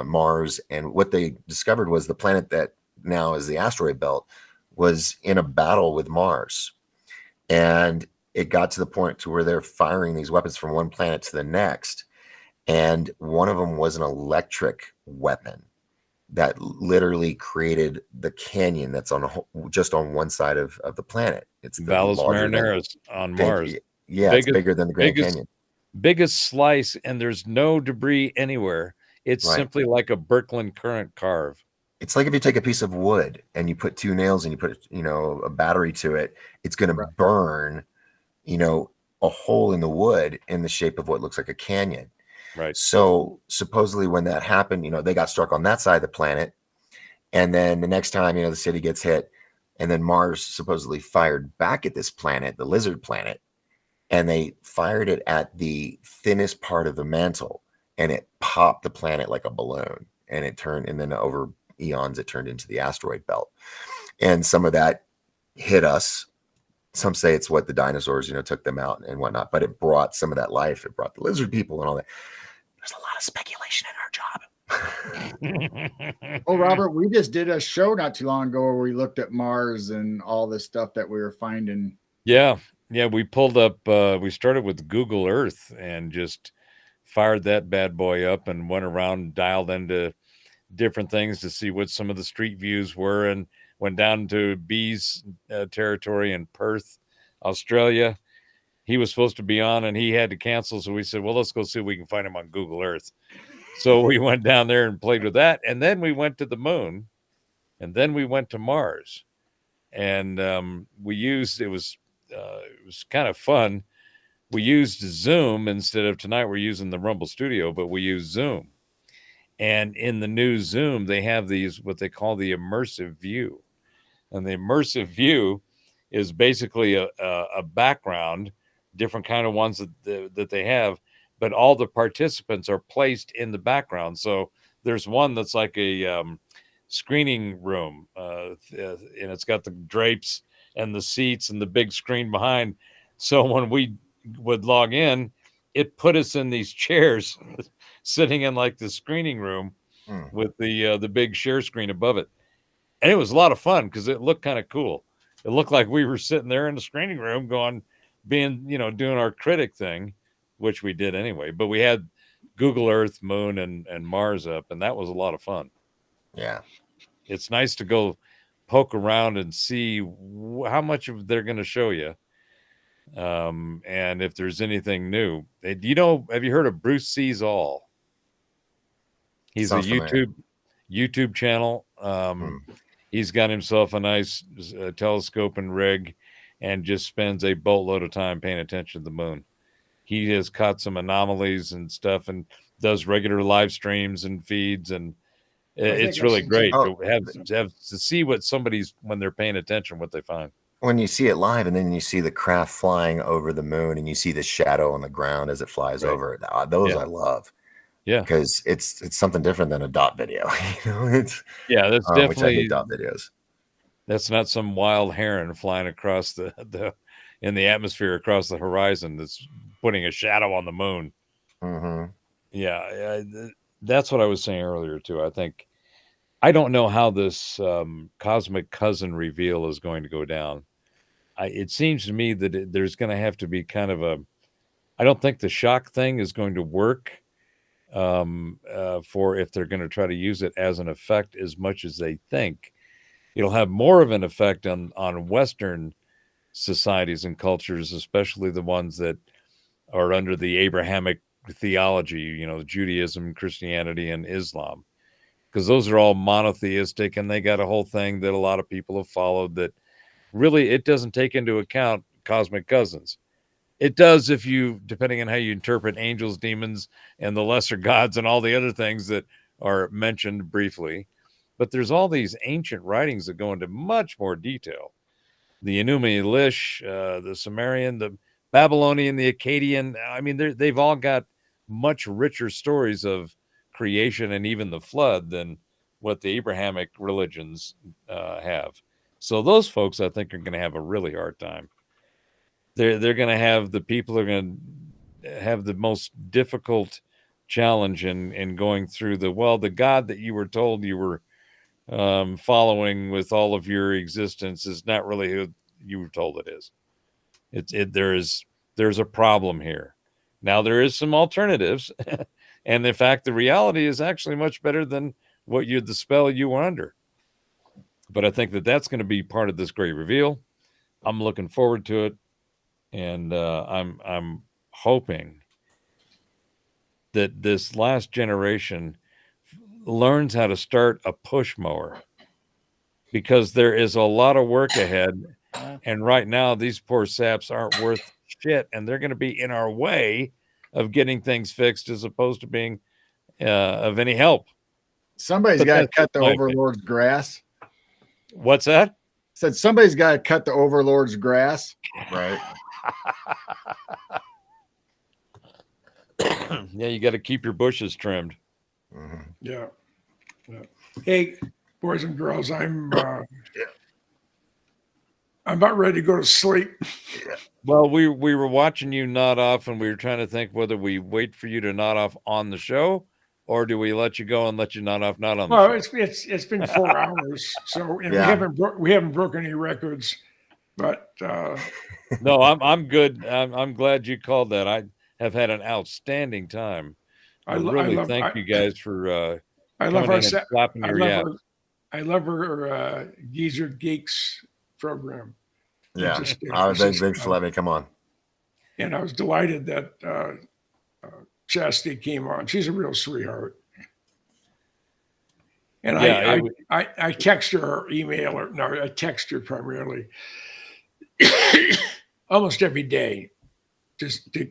Mars, and what they discovered was the planet that now is the asteroid belt was in a battle with Mars, and it got to the point to where they're firing these weapons from one planet to the next, and one of them was an electric weapon that literally created the canyon that's just on one side of the planet. It's the Valles Marineris on Mars. Yeah, it's bigger than the Grand Canyon. Biggest slice, and there's no debris anywhere. It's simply like a Birkeland current carve. It's like if you take a piece of wood and you put two nails and you put, a battery to it, it's going to burn, a hole in the wood in the shape of what looks like a canyon. Right. So supposedly when that happened, they got struck on that side of the planet. And then the next time, the city gets hit, and then Mars supposedly fired back at this planet, the lizard planet, and they fired it at the thinnest part of the mantle, and it popped the planet like a balloon, and it turned, and then over eons, it turned into the asteroid belt. And some of that hit us. Some say it's what the dinosaurs, took them out and whatnot, but it brought some of that life. It brought the lizard people and all that. There's a lot of speculation in our job. Oh, Robert, we just did a show not too long ago where we looked at Mars and all this stuff that we were finding. Yeah. We pulled up, we started with Google Earth and just fired that bad boy up and went around, dialed into different things to see what some of the street views were, and went down to B's territory in Perth, Australia. he was supposed to be on and he had to cancel. So we said, well, let's go see if we can find him on Google Earth. So we went down there and played with that. And then we went to the moon, and then we went to Mars. And it was kind of fun. We used Zoom instead of tonight. We're using the Rumble Studio, but we use Zoom. And in the new Zoom, they have these, what they call the immersive view. And the immersive view is basically a background, different kind of ones that they have, but all the participants are placed in the background. So there's one that's like a screening room, and it's got the drapes and the seats and the big screen behind. So when we would log in, it put us in these chairs sitting in like the screening room with the big share screen above it. And it was a lot of fun because it looked kind of cool. It looked like we were sitting there in the screening room doing our critic thing, which we did anyway. But we had Google Earth, Moon, and Mars up, and that was a lot of fun. Yeah. It's nice to go poke around and see how much of they're going to show you. And if there's anything new. Have you heard of Bruce Sees All? He's Sounds a familiar. YouTube channel. He's got himself a nice telescope and rig and just spends a boatload of time paying attention to the moon. He has caught some anomalies and stuff and does regular live streams and feeds, and it's really great to have to see when they're paying attention, what they find. When you see it live and then you see the craft flying over the moon and you see the shadow on the ground as it flies over it, those I love. Yeah, because it's something different than a dot video. That's definitely, which I hate dot videos. That's not some wild heron flying across in the atmosphere across the horizon that's putting a shadow on the moon. Mm-hmm. Yeah, that's what I was saying earlier too. I don't know how this cosmic cousin reveal is going to go down. It seems to me that there's going to have to be kind of I don't think the shock thing is going to work for if they're going to try to use it as an effect as much as they think. It'll have more of an effect on Western societies and cultures, especially the ones that are under the Abrahamic theology, Judaism, Christianity, and Islam, because those are all monotheistic, and they got a whole thing that a lot of people have followed that really it doesn't take into account cosmic cousins. It does if you, depending on how you interpret angels, demons, and the lesser gods and all the other things that are mentioned briefly. But there's all these ancient writings that go into much more detail. The Enuma Elish, the Sumerian, the Babylonian, the Akkadian. I mean, they've all got much richer stories of creation and even the flood than what the Abrahamic religions have. So those folks, I think, are going to have a really hard time. They're going to have the people are going to have the most difficult challenge in going through the God that you were told you were following with all of your existence is not really who you were told it is. There's a problem here. Now there is some alternatives, and in fact, the reality is actually much better than the spell you were under. But I think that's going to be part of this great reveal. I'm looking forward to it. And I'm hoping that this last generation learns how to start a push mower, because there is a lot of work ahead. And right now, these poor saps aren't worth shit, and they're going to be in our way of getting things fixed as opposed to being of any help. Somebody's got to cut the overlord's grass. What's that? Said somebody's got to cut the overlord's grass. Right. Yeah, you got to keep your bushes trimmed. Mm-hmm. Yeah. Hey, boys and girls, I'm about ready to go to sleep. Well, we were watching you nod off, and we were trying to think whether we wait for you to nod off on the show, or do we let you go and let you nod off not on the show? Well, it's been 4 hours, so we haven't broken any records. But no, I'm good. I'm glad you called that. I have had an outstanding time. I really thank you guys for slapping your yap. I love our Geezer Geeks program. Yeah, thanks for letting me come on. And I was delighted that Chastity came on. She's a real sweetheart. And Yeah, I text her or email her. No, I text her primarily almost every day, just to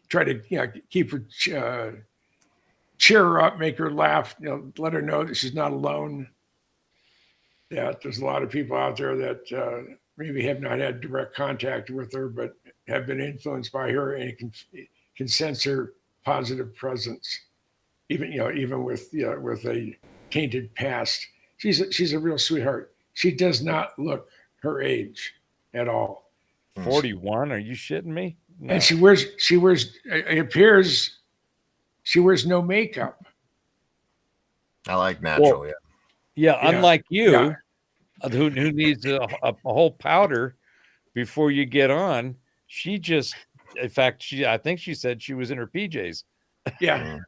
try to keep her, cheer her up, make her laugh, let her know that she's not alone. That there's a lot of people out there that maybe have not had direct contact with her, but have been influenced by her and can sense her positive presence, even with a tainted past. She's a real sweetheart. She does not look her age at all. 41? Are you shitting me? No. And she wears. It appears she wears no makeup. I like natural. Well, yeah. Yeah, Yeah. unlike you, Yeah. who needs a whole powder before you get on. She just, in fact, I think she said she was in her PJs. Yeah.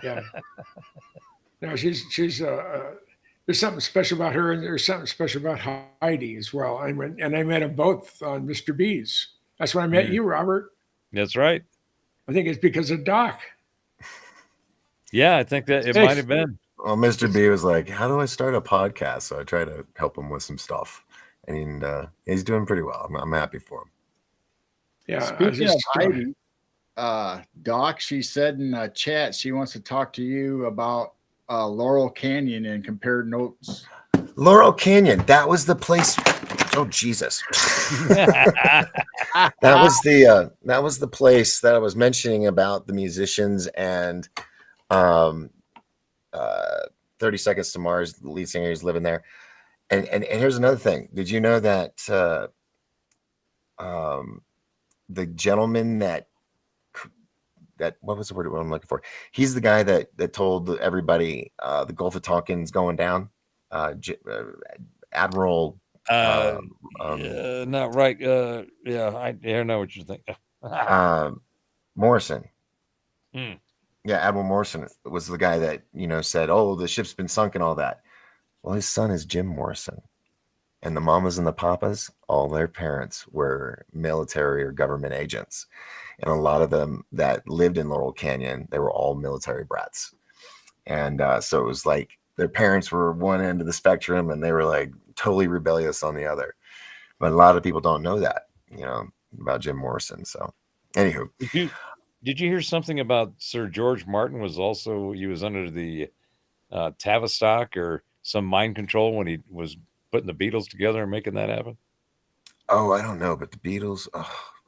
Yeah. No, she's there's something special about her, and there's something special about Heidi as well. I met them both on Mr. B's. That's when I met you, Robert. That's right. I think it's because of Doc. Yeah, I think that it might have been. Well, Mr. B was like, "How do I start a podcast?" So I try to help him with some stuff, and he's doing pretty well. I'm happy for him. Yeah. Speaking of Heidi, Doc, she said in a chat she wants to talk to you about Laurel Canyon and compared notes. Laurel Canyon, that was the place. Oh Jesus! that was the place that I was mentioning about the musicians and 30 Seconds to Mars, the lead singer is living there. And here's another thing. Did you know that the gentleman that what was the word I'm looking for? He's the guy that told everybody the Gulf of Tonkin's going down. Admiral not right. Yeah, I know what you're thinking. Morrison. Hmm. Yeah, Admiral Morrison was the guy that said, "Oh, the ship's been sunk and all that." Well, his son is Jim Morrison, and the mamas and the papas, all their parents were military or government agents, and a lot of them that lived in Laurel Canyon, they were all military brats, and so it was like their parents were one end of the spectrum, and they were like totally rebellious on the other. But a lot of people don't know that, about Jim Morrison. So, anywho. Did you hear something about Sir George Martin he was under the Tavistock or some mind control when he was putting the Beatles together and making that happen? Oh, I don't know, but the Beatles,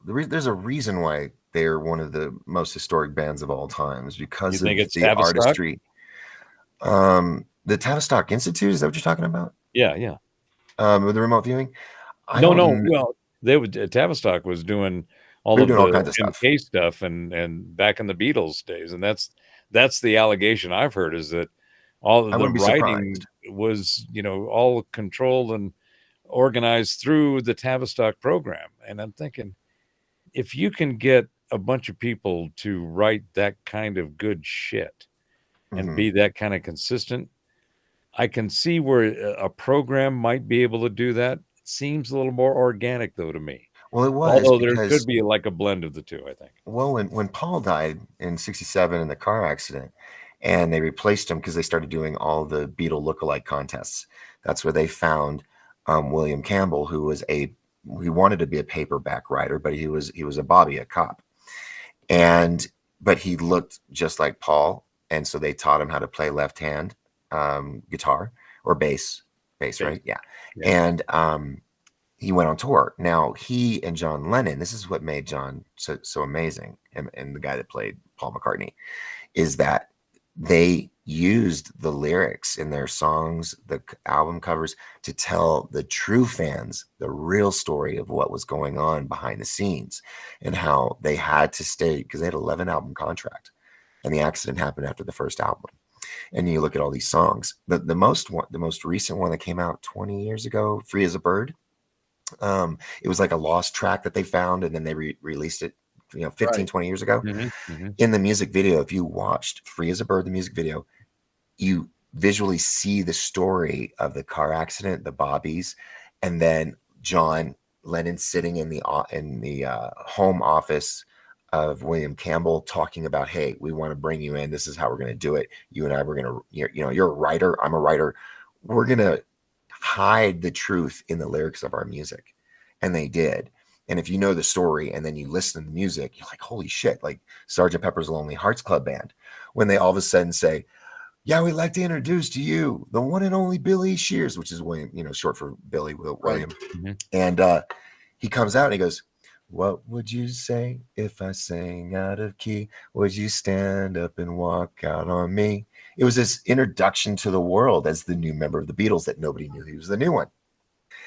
there's a reason why they're one of the most historic bands of all time, is because of the Tavistock? Artistry. The Tavistock Institute, is that what you're talking about? Yeah. With the remote viewing? No. Well, Tavistock was doing all kinds of stuff and back in the Beatles days, and that's the allegation I've heard, is that all of the writing was all controlled and organized through the Tavistock program. And I'm thinking, if you can get a bunch of people to write that kind of good shit and be that kind of consistent, I can see where a program might be able to do that. It seems a little more organic, though, to me. Well, it was. Although there could be like a blend of the two, I think. Well, when Paul died in '67 in the car accident, and they replaced him because they started doing all the Beatle lookalike contests. That's where they found William Campbell, who wanted to be a paperback writer, but he was a Bobby, a cop, but he looked just like Paul, and so they taught him how to play left hand guitar or bass, right? Yeah. And he went on tour. Now, he and John Lennon, this is what made John so amazing, and the guy that played Paul McCartney, is that they used the lyrics in their songs, the album covers, to tell the true fans the real story of what was going on behind the scenes and how they had to stay, because they had an 11 album contract, and the accident happened after the first album. And you look at all these songs, the most recent one that came out 20 years ago, Free as a Bird. It was like a lost track that they found, and then they released it 15, 20 years ago. In the music video, if you watched Free as a Bird, the music video, you visually see the story of the car accident, the Bobbies, and then John Lennon sitting in the home office of William Campbell talking about, hey, we want to bring you in. This is how we're going to do it. You and I, we're going to, you're a writer. I'm a writer. We're going to hide the truth in the lyrics of our music. And they did. And if you know the story and then you listen to the music, you're like, holy shit, like Sgt. Pepper's Lonely Hearts Club Band, when they all of a sudden say, yeah, we'd like to introduce to you the one and only Billy Shears, which is William, short for Billy William. Mhm. And he comes out and he goes, what would you say if I sang out of key? Would you stand up and walk out on me? It was this introduction to the world as the new member of the Beatles that nobody knew he was the new one.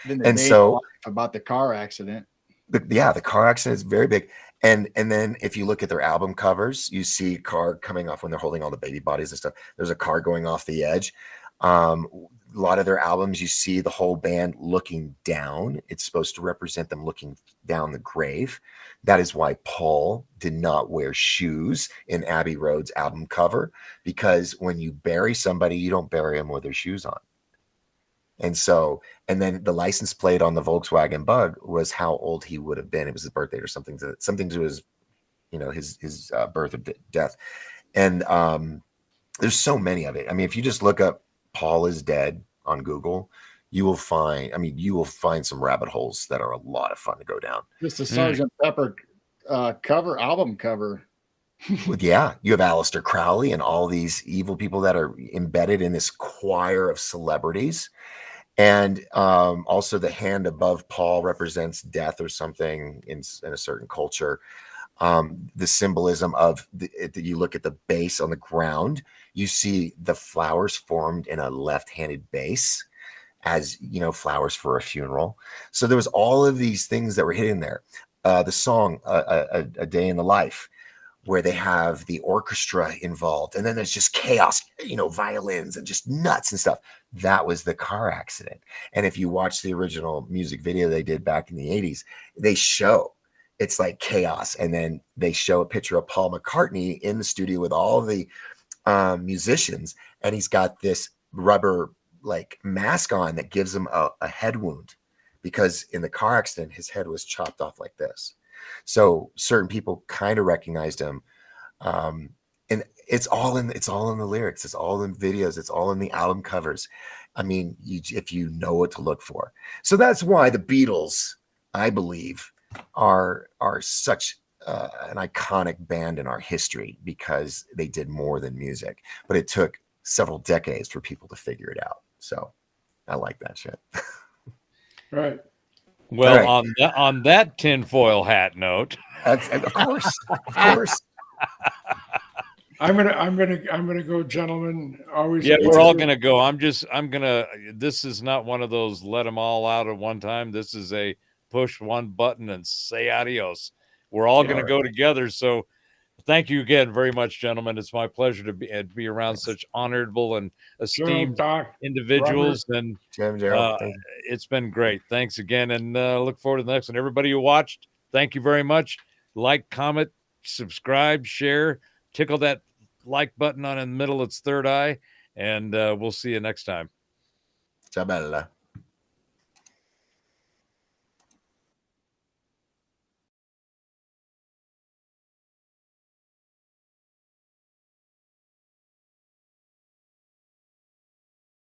Then And so about the car accident. The car accident is very big. And then if you look at their album covers, you see a car coming off when they're holding all the baby bodies and stuff. There's a car going off the edge. A lot of their albums, you see the whole band looking down. It's supposed to represent them looking down the grave. That is why Paul did not wear shoes in Abbey Road's album cover, because when you bury somebody, you don't bury them with their shoes on. And then the license plate on the Volkswagen Bug was how old he would have been. It was his birthday or something to his, his birth or death. And there's so many of it. I mean, if you just look up Paul is dead on Google, you will find some rabbit holes that are a lot of fun to go down. Just a Sgt. Pepper album cover. Yeah, you have Aleister Crowley and all these evil people that are embedded in this choir of celebrities. And also the hand above Paul represents death or something in a certain culture. The symbolism of you look at the base on the ground, you see the flowers formed in a left-handed base, as flowers for a funeral. So there was all of these things that were hidden there. The song a Day in the Life, where they have the orchestra involved, and then there's just chaos, violins and just nuts and stuff. That was the car accident. And if you watch the original music video they did back in the 80s, they show it's like chaos. And then they show a picture of Paul McCartney in the studio with all the musicians, and he's got this rubber like mask on that gives him a head wound, because in the car accident, his head was chopped off like this. So certain people kind of recognized him. And it's all in the lyrics. It's all in videos. It's all in the album covers. I mean, if you know what to look for. So that's why the Beatles, I believe, are such an iconic band in our history, because they did more than music, but it took several decades for people to figure it out. So I like that shit. Right. Well, right. on that tinfoil hat note, of course. I'm gonna go, gentlemen. Always. yeah, we're all gonna go. This is not one of those let them all out at one time. This is a push one button and say adios. We're all gonna go together. So thank you again very much, gentlemen. It's my pleasure to be around such honorable and esteemed individuals. Robert, and Gerald, it's been great. Thanks again, and look forward to the next one. Everybody who watched, thank you very much. Like, comment, subscribe, share, tickle that like button on in the middle, its third eye, and we'll see you next time. Ciao bella.